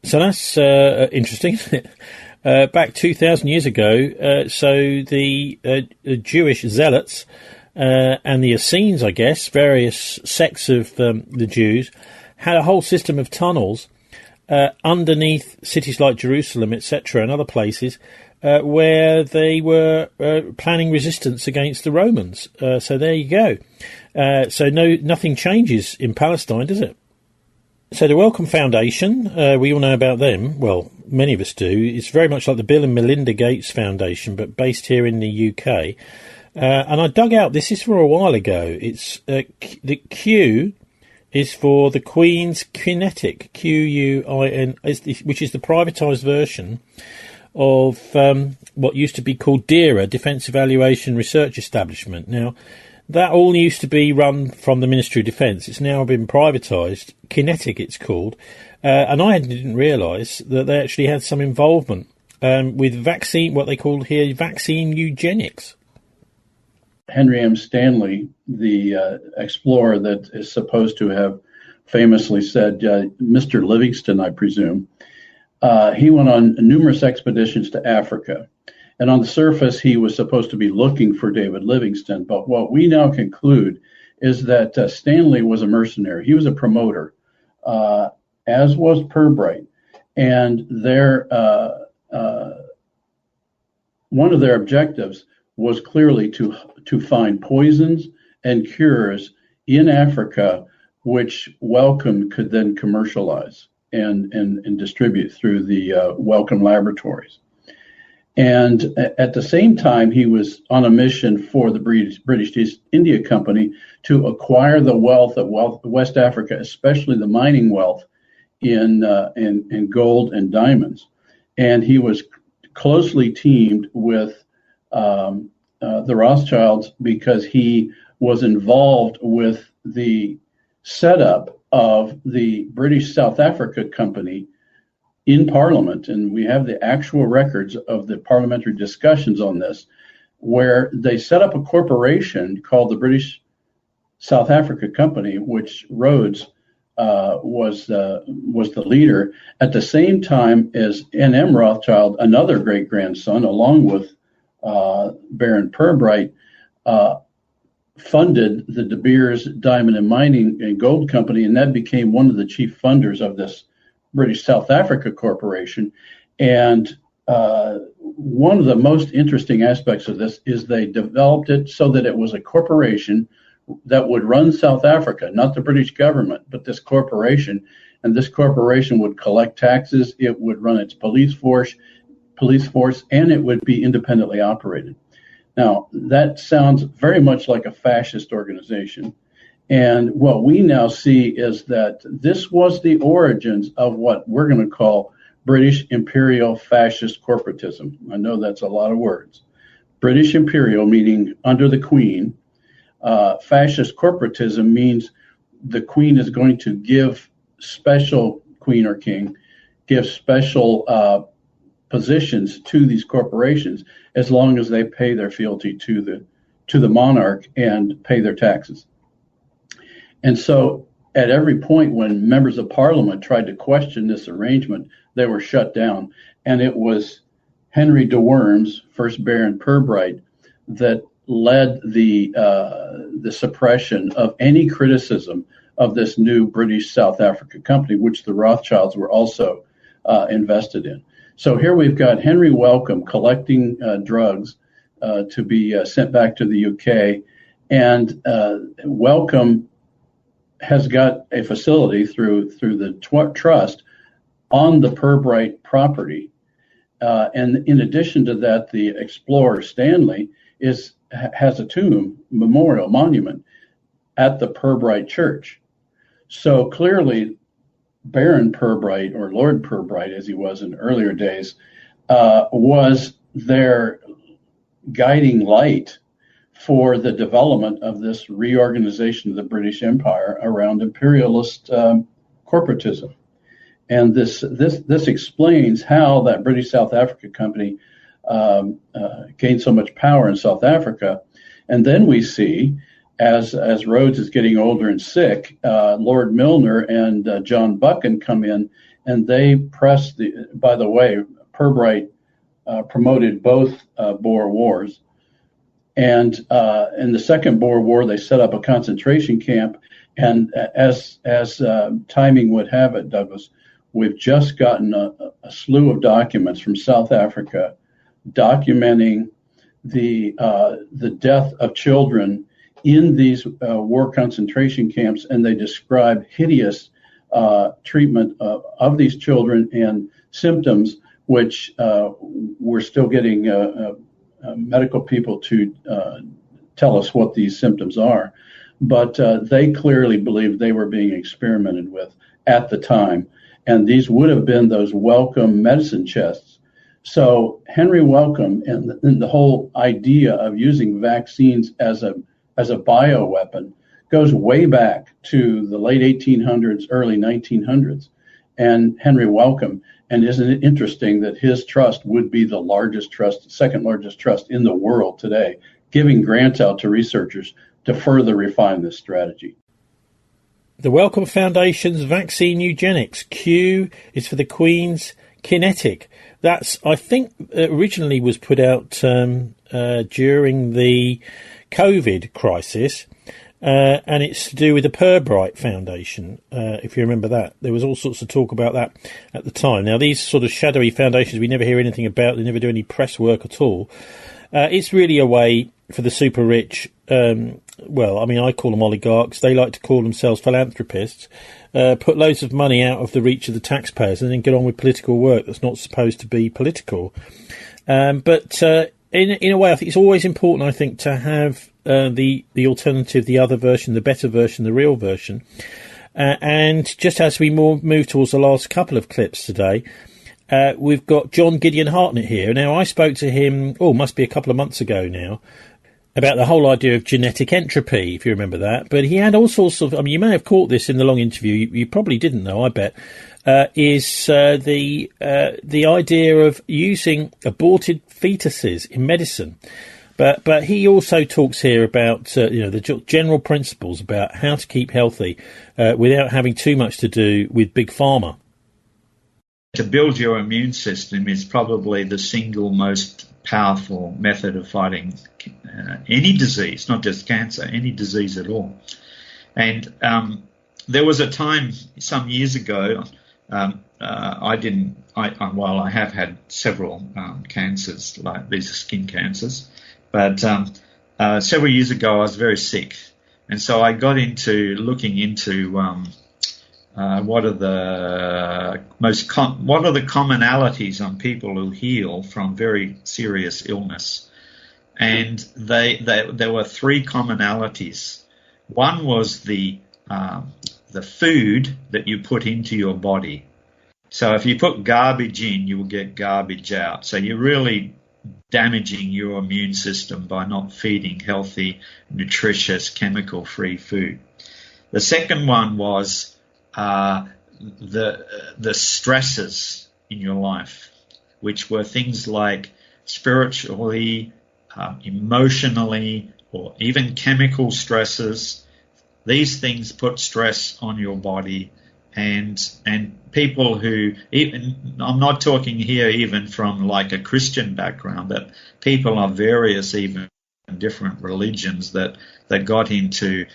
So that's interesting, isn't it? Back 2,000 years ago, so the Jewish zealots and the Essenes, I guess, various sects of the Jews, had a whole system of tunnels underneath cities like Jerusalem, etc., and other places where they were planning resistance against the Romans. So there you go. So nothing changes in Palestine, does it? So the Wellcome Foundation, we all know about them. Well, many of us do. It's very much like the Bill and Melinda Gates Foundation, but based here in the UK. And I dug out, this is from a while ago. It's the Q is for the Queen's Kinetic, QUIN, which is the privatised version of what used to be called DERA, Defence Evaluation Research Establishment. Now, That all used to be run from the Ministry of Defence. It's now been privatised. Kinetic, it's called. And I didn't realise that they actually had some involvement with vaccine, what they call here vaccine eugenics.
Henry M. Stanley, the explorer that is supposed to have famously said, Mr. Livingston, I presume, he went on numerous expeditions to Africa. And on the surface, he was supposed to be looking for David Livingstone. But what we now conclude is that Stanley was a mercenary. He was a promoter, as was Pirbright. And one of their objectives was clearly to find poisons and cures in Africa, which Wellcome could then commercialize and distribute through the Wellcome laboratories. And at the same time, he was on a mission for the British East India Company to acquire the wealth of West Africa, especially the mining wealth in gold and diamonds. And he was closely teamed with the Rothschilds because he was involved with the setup of the British South Africa Company in Parliament, and we have the actual records of the parliamentary discussions on this, where they set up a corporation called the British South Africa Company, which Rhodes was the leader, at the same time as N.M. Rothschild, another great-grandson, along with Baron Pirbright, funded the De Beers Diamond and Mining and Gold Company, and that became one of the chief funders of this British South Africa Corporation. And one of the most interesting aspects of this is they developed it so that it was a corporation that would run South Africa, not the British government, but this corporation. And this corporation would collect taxes, it would run its police force, and it would be independently operated. Now, that sounds very much like a fascist organization. And what we now see is that this was the origins of what we're going to call British imperial fascist corporatism. I know that's a lot of words. British imperial meaning under the Queen. Fascist corporatism means the Queen is going to give special, Queen or King, give special positions to these corporations as long as they pay their fealty to the monarch and pay their taxes. And so at every point when members of Parliament tried to question this arrangement, they were shut down. And it was Henry de Worms, first Baron Pirbright, that led the suppression of any criticism of this new British South Africa Company, which the Rothschilds were also invested in. So here we've got Henry Wellcome collecting drugs to be sent back to the UK. And Wellcome has got a facility through the trust on the Pirbright property. And in addition to that, the explorer Stanley has a tomb, memorial, monument at the Pirbright Church. So clearly, Baron Pirbright, or Lord Pirbright as he was in earlier days, was their guiding light for the development of this reorganization of the British Empire around imperialist corporatism. And this explains how that British South Africa Company gained so much power in South Africa. And then we see, as Rhodes is getting older and sick, Lord Milner and John Buchan come in, and they press by the way, Pirbright promoted both Boer Wars. And in the Second Boer War, they set up a concentration camp. And as timing would have it, Douglas, we've just gotten a slew of documents from South Africa documenting the death of children in these war concentration camps, and they describe hideous treatment of these children and symptoms, which we're still getting medical people to tell us what these symptoms are. But they clearly believed they were being experimented with at the time. And these would have been those Wellcome medicine chests. So Henry Wellcome and the whole idea of using vaccines as a as a bioweapon goes way back to the late 1800s, early 1900s, and Henry Wellcome. And isn't it interesting that his trust would be the largest trust, second largest trust in the world today, giving grants out to researchers to further refine this strategy.
The Wellcome Foundation's Vaccine Eugenics. Q is for the Queen's Kinetic. That's, I think, originally was put out during the COVID crisis, and it's to do with the Pirbright Foundation, if you remember that. There was all sorts of talk about that at the time. Now, these sort of shadowy foundations, we never hear anything about. They never do any press work at all. It's really a way for the super rich, I call them oligarchs. They like to call themselves philanthropists, put loads of money out of the reach of the taxpayers and then get on with political work that's not supposed to be political. But in a way, I think it's always important, to have the alternative, the other version, the better version, the real version. And just as we move towards the last couple of clips today, we've got John Gideon Hartnett here. Now, I spoke to him, must be a couple of months ago now, about the whole idea of genetic entropy, if you remember that. But he had all sorts of, you may have caught this in the long interview, you probably didn't though, I bet, is the idea of using aborted fetuses in medicine. But he also talks here about, the general principles about how to keep healthy without having too much to do with big pharma.
To build your immune system is probably the single most powerful method of fighting any disease, not just cancer, any disease at all. And there was a time some years ago, I have had several cancers, like these are skin cancers, but several years ago I was very sick, and so I got into looking into what are the commonalities on people who heal from very serious illness, and there were three commonalities. One was the food that you put into your body. So if you put garbage in, you will get garbage out. So you're really damaging your immune system by not feeding healthy, nutritious, chemical-free food. The second one was the stresses in your life, which were things like spiritually, emotionally, or even chemical stresses. These things put stress on your body, and people who, even, I'm not talking here even from like a Christian background, but people of various even different religions that got into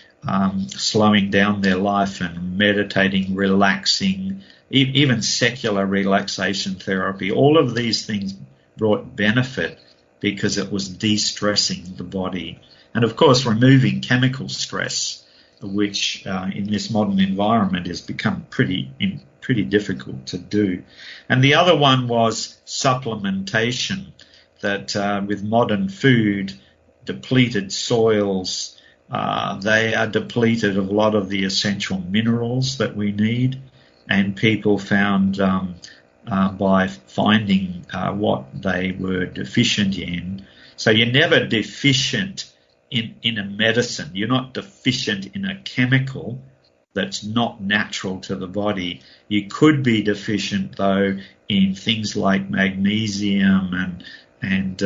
slowing down their life and meditating, relaxing, even secular relaxation therapy. All of these things brought benefit because it was de-stressing the body. And of course, removing chemical stress, which in this modern environment has become pretty difficult to do. And the other one was supplementation, that with modern food, depleted soils, they are depleted of a lot of the essential minerals that we need, and people found by finding what they were deficient in. So you're never deficient in a medicine. You're not deficient in a chemical that's not natural to the body. You could be deficient, though, in things like magnesium and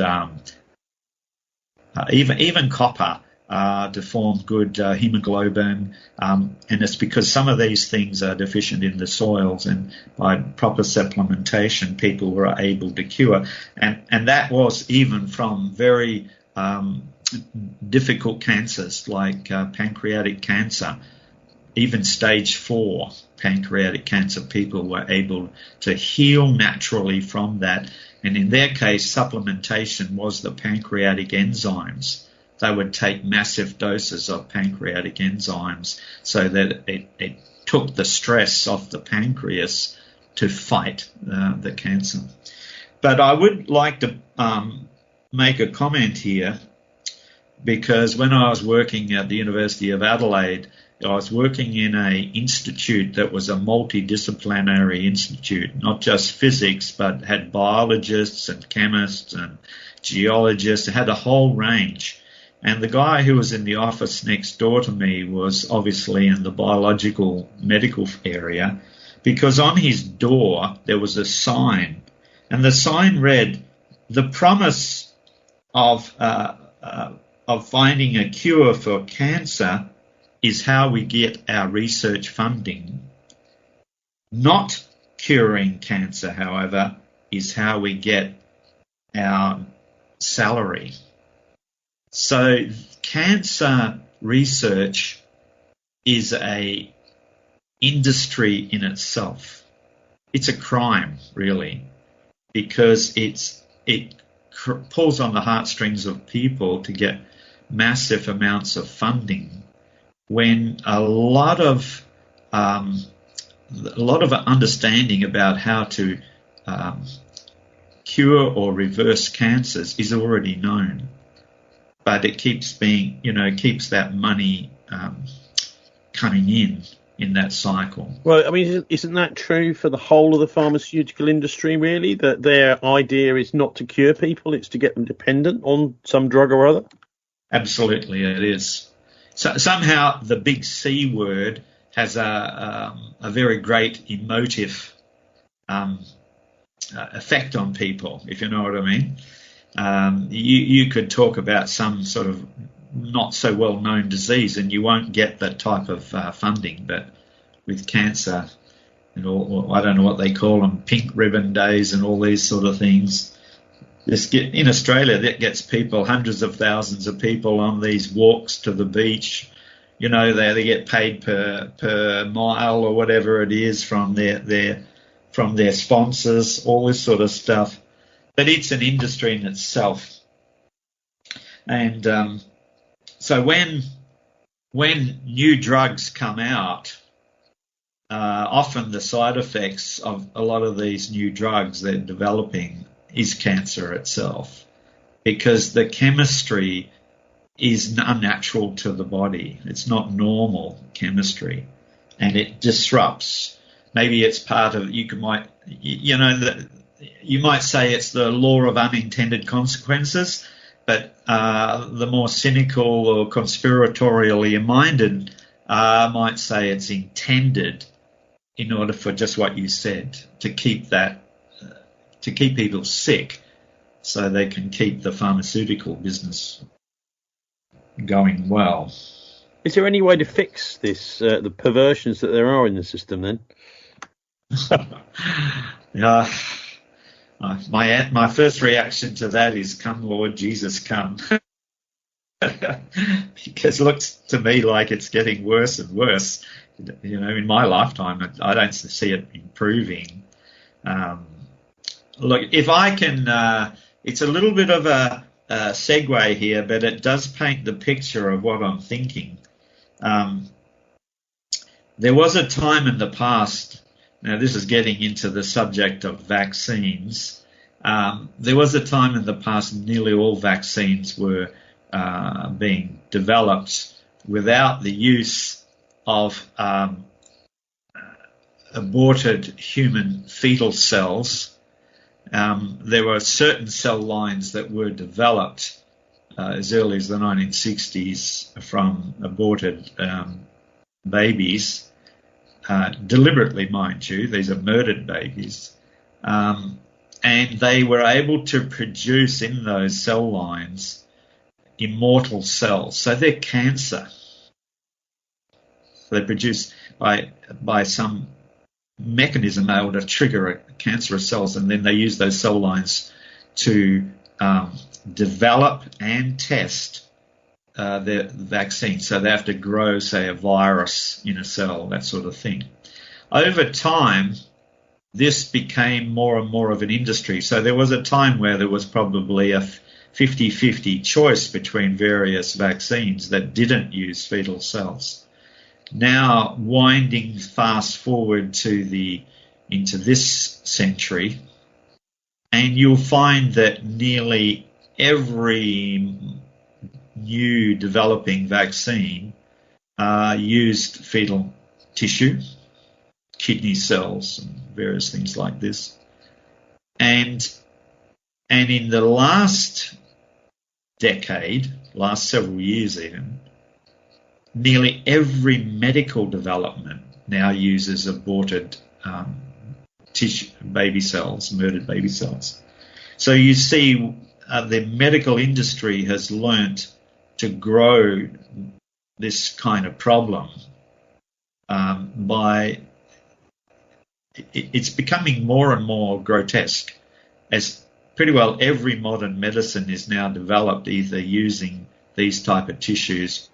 even copper to form good hemoglobin, and it's because some of these things are deficient in the soils, and by proper supplementation people were able to cure. And that was even from very difficult cancers like pancreatic cancer. Even stage 4 pancreatic cancer, people were able to heal naturally from that. And in their case, supplementation was the pancreatic enzymes. They would take massive doses of pancreatic enzymes so that it took the stress off the pancreas to fight the cancer. But I would like to make a comment here, because when I was working at the University of Adelaide, I was working in an institute that was a multidisciplinary institute, not just physics, but had biologists and chemists and geologists. It had a whole range. And the guy who was in the office next door to me was obviously in the biological medical area, because on his door there was a sign, and the sign read, "The promise of finding a cure for cancer is how we get our research funding. Not curing cancer, however, is how we get our salary." So cancer research is a industry in itself. It's a crime, really, because it pulls on the heartstrings of people to get massive amounts of funding, when a lot of understanding about how to cure or reverse cancers is already known. But it keeps being, keeps that money coming in that cycle.
Well, I mean, isn't that true for the whole of the pharmaceutical industry, really? That their idea is not to cure people, it's to get them dependent on some drug or other?
Absolutely, it is. So somehow the big C word has a very great emotive effect on people, if you know what I mean. You could talk about some sort of not so well-known disease and you won't get that type of funding, but with cancer and all, I don't know what they call them, pink ribbon days and all these sort of things. In Australia, that gets people, hundreds of thousands of people on these walks to the beach. They get paid per mile or whatever it is from their sponsors, all this sort of stuff. But it's an industry in itself. And so when new drugs come out, often the side effects of a lot of these new drugs they're developing is cancer itself, because the chemistry is unnatural to the body. It's not normal chemistry, and it disrupts. Maybe it's part of, you might say it's the law of unintended consequences, but the more cynical or conspiratorially minded might say it's intended in order for just what you said, to keep people sick so they can keep the pharmaceutical business going well.
Is there any way to fix this, the perversions that there are in the system then?
Yeah. My first reaction to that is, "Come, Lord Jesus, come." Because it looks to me like it's getting worse and worse. In my lifetime, I don't see it improving. Look, if I can, it's a little bit of a segue here, but it does paint the picture of what I'm thinking. There was a time in the past. Now, this is getting into the subject of vaccines. There was a time in the past nearly all vaccines were being developed without the use of aborted human fetal cells. There were certain cell lines that were developed as early as the 1960s from aborted babies. Deliberately, mind you, these are murdered babies, and they were able to produce in those cell lines immortal cells. So they're cancer. So they're produced by some mechanism able to trigger cancerous cells, and then they use those cell lines to develop and test the vaccine. So they have to grow, say, a virus in a cell, that sort of thing. Over time, this became more and more of an industry. So there was a time where there was probably a 50-50 choice between various vaccines that didn't use fetal cells. Now, winding fast forward into this century, and you'll find that nearly every new developing vaccine used fetal tissue, kidney cells, and various things like this. And in the last last several years even, nearly every medical development now uses aborted tissue, baby cells, murdered baby cells. So you see the medical industry has learnt to grow this kind of problem by it's becoming more and more grotesque, as pretty well every modern medicine is now developed either using these type of tissues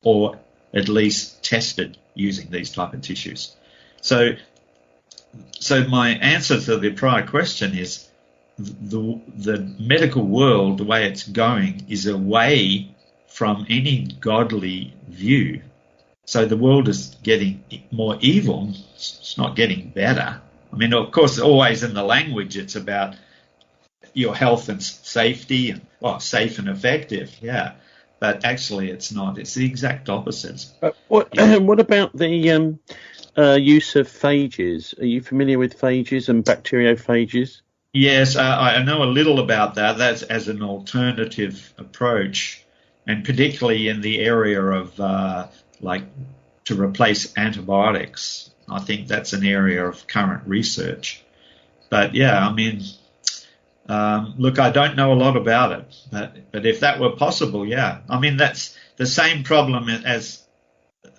or at least tested using these type of tissues. So my answer to the prior question is the medical world, the way it's going, is away from any godly view. So the world is getting more evil. It's not getting better. I mean, of course, always in the language, it's about your health and safety, and safe and effective, yeah. But actually, it's not. It's the exact opposite.
What about the use of phages? Are you familiar with phages and bacteriophages?
Yes, I know a little about that. That's as an alternative approach, and particularly in the area of to replace antibiotics. I think that's an area of current research. But yeah, I mean, look, I don't know a lot about it, but if that were possible, yeah. I mean, that's the same problem as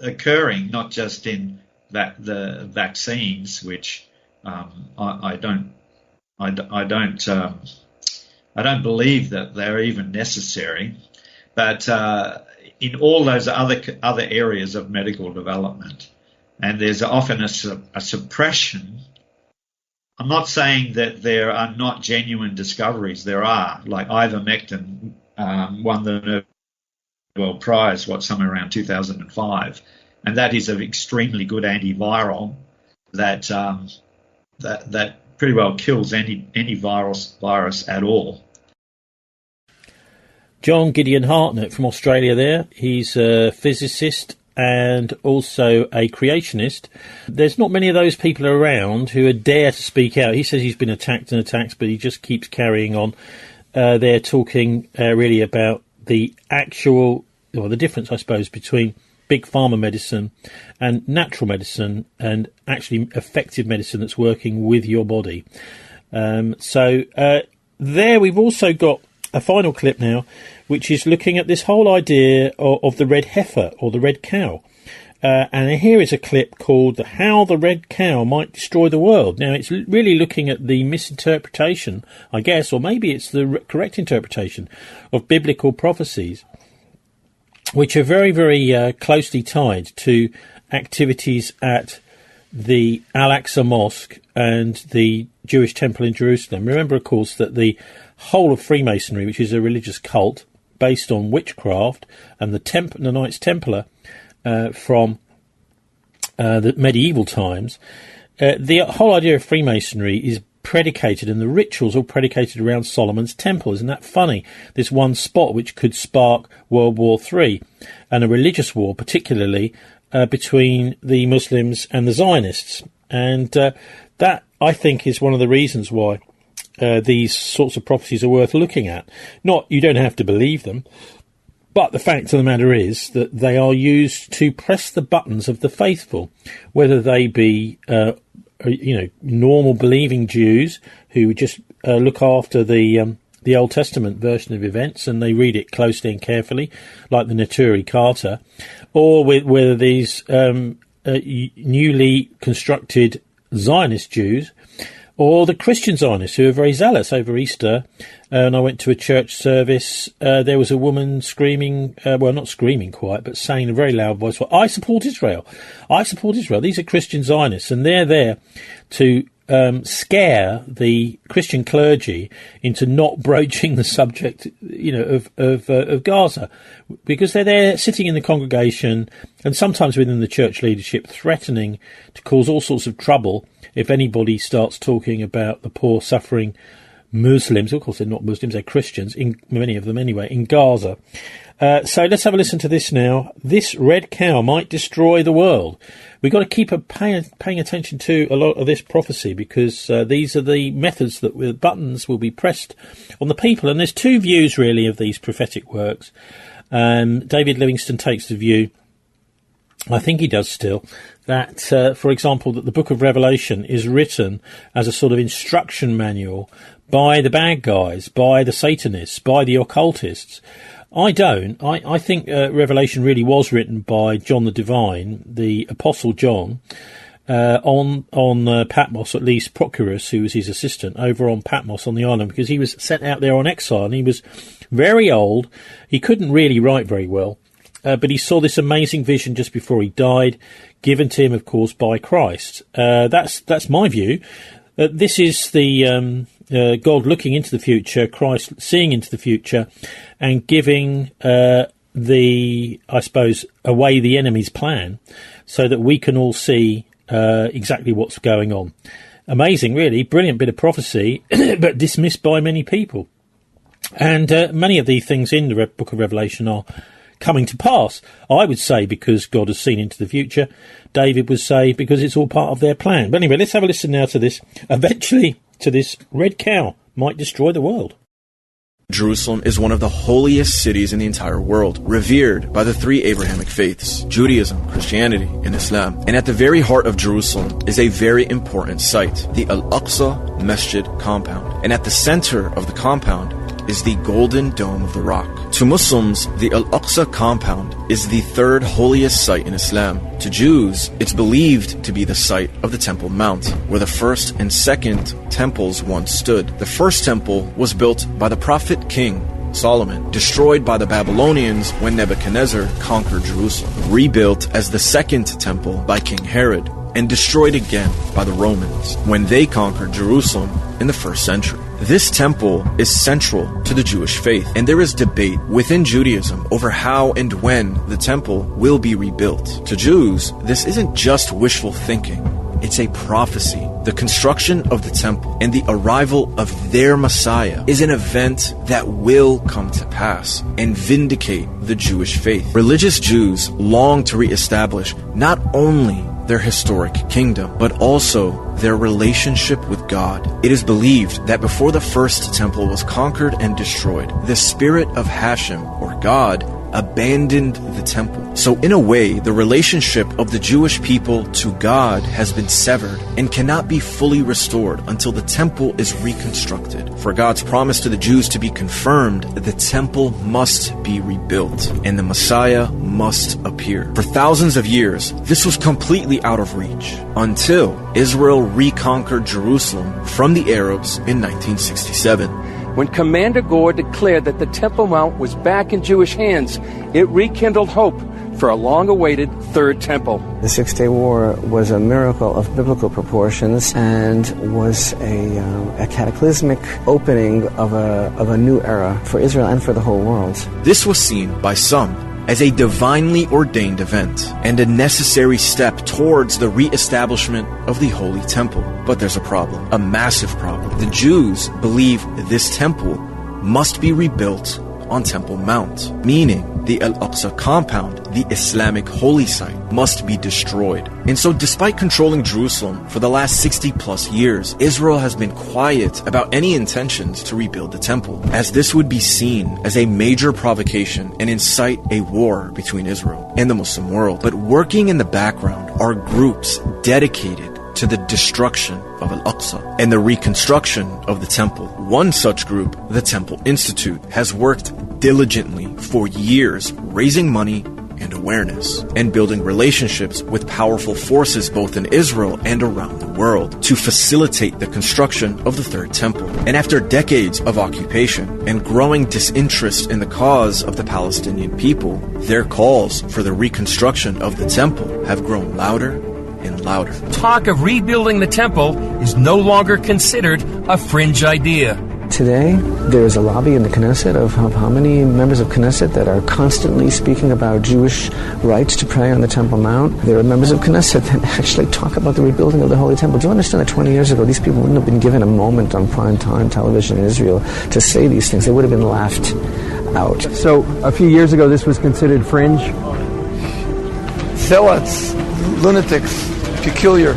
occurring, not just in the vaccines, which I don't believe that they're even necessary, but in all those other areas of medical development, and there's often a suppression. I'm not saying that there are not genuine discoveries. There are, like ivermectin won the Nobel Prize, somewhere around 2005, and that is an extremely good antiviral that pretty well kills any virus at all.
John Gideon Hartnett from Australia there. He's a physicist and also a creationist. There's not many of those people around who dare to speak out. He says he's been attacked, but he just keeps carrying on. They're talking really about the difference, I suppose, between big pharma medicine and natural medicine, and actually effective medicine that's working with your body. There we've also got a final clip now, which is looking at this whole idea of the red heifer or the red cow. And here is a clip called How the Red Cow Might Destroy the World. Now, it's really looking at the misinterpretation, I guess, or maybe it's the correct interpretation of biblical prophecies, which are very, very closely tied to activities at the Al-Aqsa Mosque and the Jewish temple in Jerusalem. Remember, of course, that the whole of Freemasonry, which is a religious cult based on witchcraft, and the Knights Templar from the medieval times, the whole idea of Freemasonry is predicated, and the rituals are predicated around Solomon's temple. Isn't that funny? This one spot which could spark World War III and a religious war, particularly between the Muslims and the Zionists. And that, I think, is one of the reasons why these sorts of prophecies are worth looking at. You don't have to believe them, but the fact of the matter is that they are used to press the buttons of the faithful, whether they be normal believing Jews who just look after the Old Testament version of events and they read it closely and carefully, like the Neturei Karta, or whether these newly constructed Zionist Jews, or the Christian Zionists who are very zealous over Easter. And I went to a church service. There was a woman screaming, not screaming quite, but saying in a very loud voice, I support Israel. I support Israel. These are Christian Zionists, and they're there to scare the Christian clergy into not broaching the subject, of Gaza, because they're there sitting in the congregation and sometimes within the church leadership, threatening to cause all sorts of trouble if anybody starts talking about the poor suffering Muslims, of course they're not Muslims, they're Christians, many of them anyway, in Gaza. So let's have a listen to this now. This red cow might destroy the world. We've got to keep paying attention to a lot of this prophecy, because these are the methods that with buttons will be pressed on the people. And there's two views really of these prophetic works. David Livingstone takes the view, I think he does still, that, for example, that the book of Revelation is written as a sort of instruction manual by the bad guys, by the Satanists, by the occultists. I don't. I think Revelation really was written by John the Divine, the Apostle John, on Patmos, at least Procurus, who was his assistant, over on Patmos on the island, because he was sent out there on exile, and he was very old. He couldn't really write very well. But he saw this amazing vision just before he died, given to him, of course, by Christ. That's my view. This is the God looking into the future, Christ seeing into the future, and giving away the enemy's plan, so that we can all see exactly what's going on. Amazing, really, brilliant bit of prophecy, but dismissed by many people. And many of the things in the book of Revelation are coming to pass, I would say, because God has seen into the future. David would say because it's all part of their plan. But anyway, let's have a listen now to this. Eventually, to this red cow might destroy the world.
Jerusalem is one of the holiest cities in the entire world, revered by the three Abrahamic faiths, Judaism, Christianity, and Islam. And at the very heart of Jerusalem is a very important site, the Al-Aqsa Masjid compound. And at the center of the compound is the Golden Dome of the Rock. To Muslims, the Al-Aqsa compound is the third holiest site in Islam. To Jews, it's believed to be the site of the Temple Mount, where the first and second temples once stood. The first temple was built by the prophet King Solomon, destroyed by the Babylonians when Nebuchadnezzar conquered Jerusalem, rebuilt as the second temple by King Herod, and destroyed again by the Romans when they conquered Jerusalem in the 1st century. This temple is central to the Jewish faith, and there is debate within Judaism over how and when the temple will be rebuilt. To Jews, this isn't just wishful thinking, it's a prophecy. The construction of the temple and the arrival of their Messiah is an event that will come to pass and vindicate the Jewish faith. Religious Jews long to reestablish not only their historic kingdom, but also their relationship with God. It is believed that before the first temple was conquered and destroyed, the spirit of Hashem, or God, abandoned the temple. So in a way, the relationship of the Jewish people to God has been severed and cannot be fully restored until the temple is reconstructed. For God's promise to the Jews to be confirmed, the temple must be rebuilt and the Messiah must appear. For thousands of years, this was completely out of reach until Israel reconquered Jerusalem from the Arabs in 1967.
When Commander Gore declared that the Temple Mount was back in Jewish hands, it rekindled hope for a long-awaited Third Temple.
The Six-Day War was a miracle of biblical proportions and was a cataclysmic opening of a new era for Israel and for the whole world.
This was seen by some as a divinely ordained event and a necessary step towards the re-establishment of the Holy Temple. But there's a problem, a massive problem. The Jews believe this temple must be rebuilt on Temple Mount, meaning the Al-Aqsa compound, the Islamic holy site, must be destroyed. And so despite controlling Jerusalem for the last 60 plus years, Israel has been quiet about any intentions to rebuild the temple, as this would be seen as a major provocation and incite a war between Israel and the Muslim world. But working in the background are groups dedicated to the destruction of Al-Aqsa and the reconstruction of the temple. One such group, the Temple Institute, has worked diligently for years, raising money and awareness, and building relationships with powerful forces both in Israel and around the world to facilitate the construction of the Third Temple. And after decades of occupation and growing disinterest in the cause of the Palestinian people, their calls for the reconstruction of the temple have grown louder and louder.
Talk of rebuilding the temple is no longer considered a fringe idea.
Today, there is a lobby in the Knesset of how many members of Knesset that are constantly speaking about Jewish rights to pray on the Temple Mount. There are members of Knesset that actually talk about the rebuilding of the Holy Temple. Do you understand that 20 years ago, these people wouldn't have been given a moment on prime time television in Israel to say these things? They would have been laughed out.
So, a few years ago, this was considered fringe?
Zealots, lunatics, peculiar.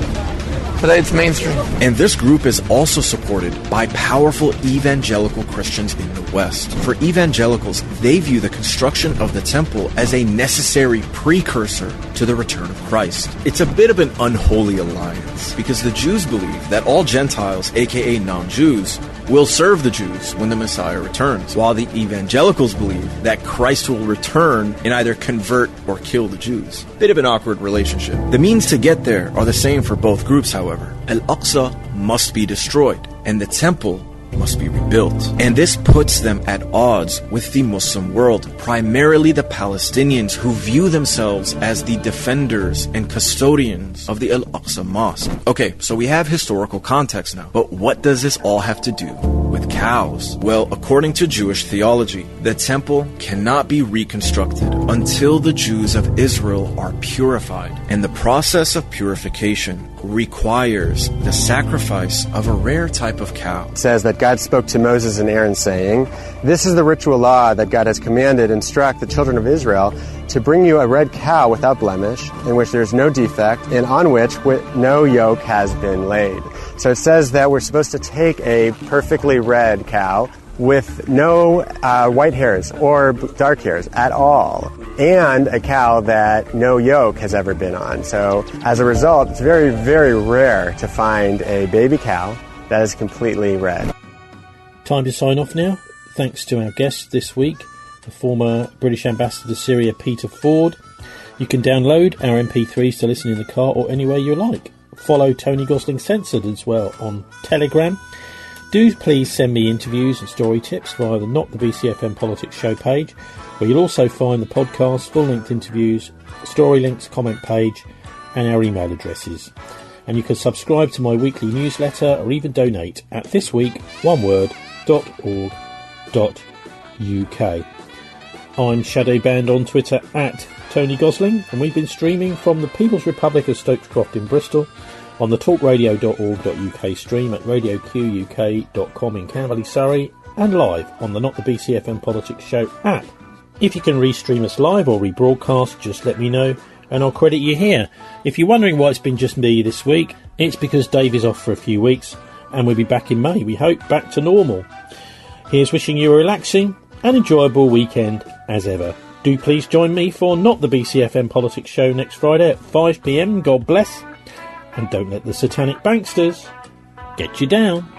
Today it's mainstream.
And this group is also supported by powerful evangelical Christians in the West. For evangelicals, they view the construction of the temple as a necessary precursor to the return of Christ. It's a bit of an unholy alliance, because the Jews believe that all Gentiles, aka non-Jews, will serve the Jews when the Messiah returns, while the evangelicals believe that Christ will return and either convert or kill the Jews. Bit of an awkward relationship. The means to get there are the same for both groups, however. Al-Aqsa must be destroyed, and the temple must be rebuilt. And this puts them at odds with the Muslim world, primarily the Palestinians, who view themselves as the defenders and custodians of the Al-Aqsa Mosque. Okay, so we have historical context now, but what does this all have to do with cows? Well, according to Jewish theology, the temple cannot be reconstructed until the Jews of Israel are purified, and the process of purification requires the sacrifice of a rare type of cow.
It says that God spoke to Moses and Aaron saying, "This is the ritual law that God has commanded, instruct the children of Israel to bring you a red cow without blemish, in which there is no defect, and on which no yoke has been laid." So it says that we're supposed to take a perfectly red cow with no white hairs or dark hairs at all, and a cow that no yoke has ever been on. So as a result, it's very, very rare to find a baby cow that is completely red.
Time to sign off now. Thanks to our guest this week, the former British Ambassador to Syria, Peter Ford. You can download our MP3s to listen in the car or anywhere you like. Follow Tony Gosling Censored as well on Telegram. Do please send me interviews and story tips via the Not the BCFM Politics show page, where you'll also find the podcast, full-length interviews, story links, comment page, and our email addresses. And you can subscribe to my weekly newsletter or even donate at thisweek.org.uk. I'm Shadowband on Twitter at Tony Gosling, and we've been streaming from the People's Republic of Stokescroft in Bristol, on the talkradio.org.uk stream at radioquk.com in Camberley, Surrey, and live on the Not the BCFM Politics Show app. If you can restream us live or rebroadcast, just let me know and I'll credit you here. If you're wondering why it's been just me this week, it's because Dave is off for a few weeks and we'll be back in May, we hope, back to normal. Here's wishing you a relaxing and enjoyable weekend as ever. Do please join me for Not the BCFM Politics Show next Friday at 5 p.m. God bless. And don't let the satanic banksters get you down.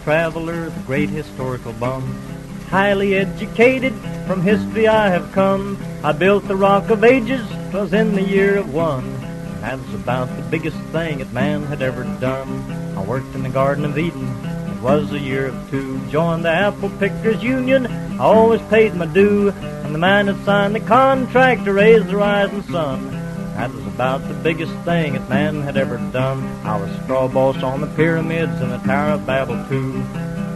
traveler, the great historical bum. Highly educated, from history I have come. I built the Rock of Ages, 'twas in the year of 1. That was about the biggest thing that man had ever done. I worked in the Garden of Eden, it was the year of 2. Joined the Apple Pickers Union, I always paid my due. And the man had signed the contract to raise the rising sun. That was about the biggest thing that man had ever done. I was straw boss on the pyramids and the Tower of Babel too.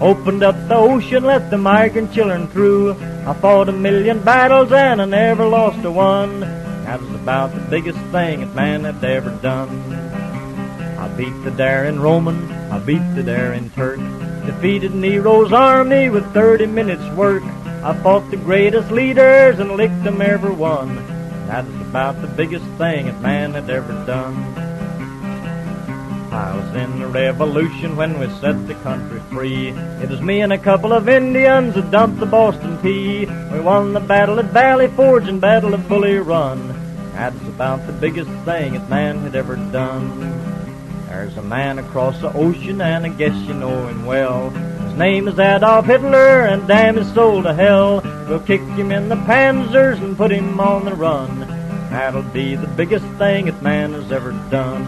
Opened up the ocean, let the migrant children through. I fought 1,000,000 battles and I never lost a one. That was about the biggest thing that man had ever done. I beat the daring Roman, I beat the daring Turk. Defeated Nero's army with 30 minutes work. I fought the greatest leaders and licked them every one. That was about the biggest thing that man had ever done. I was in the revolution when we set the country free. It was me and a couple of Indians that dumped the Boston Tea. We won the battle at Valley Forge and battle of Bully Run. That was about the biggest thing that man had ever done. There's a man across the ocean and I guess you know him well. His name is Adolf Hitler and damn his soul to hell. We'll kick him in the panzers and put him on the run. That'll be the biggest thing that man has ever done.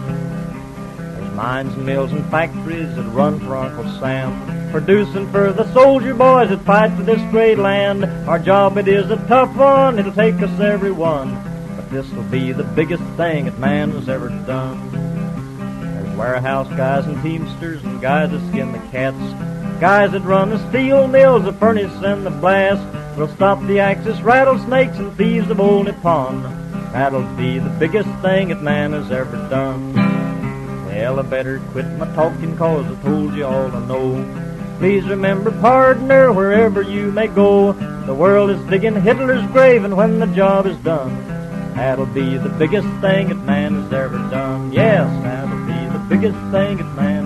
There's mines and mills and factories that run for Uncle Sam, producing for the soldier boys that fight for this great land. Our job it is a tough one, it'll take us every one. But this'll be the biggest thing that man has ever done. There's warehouse guys and teamsters and guys that skin the cats. Guys that run the steel mills, the furnace and the blast. We'll stop the axis, rattlesnakes and thieves of old Nippon. That'll be the biggest thing that man has ever done. Well, I better quit my talking cause I told you all I know. Please remember, partner, wherever you may go, the world is digging Hitler's grave and when the job is done, that'll be the biggest thing that man has ever done. Yes, that'll be the biggest thing that man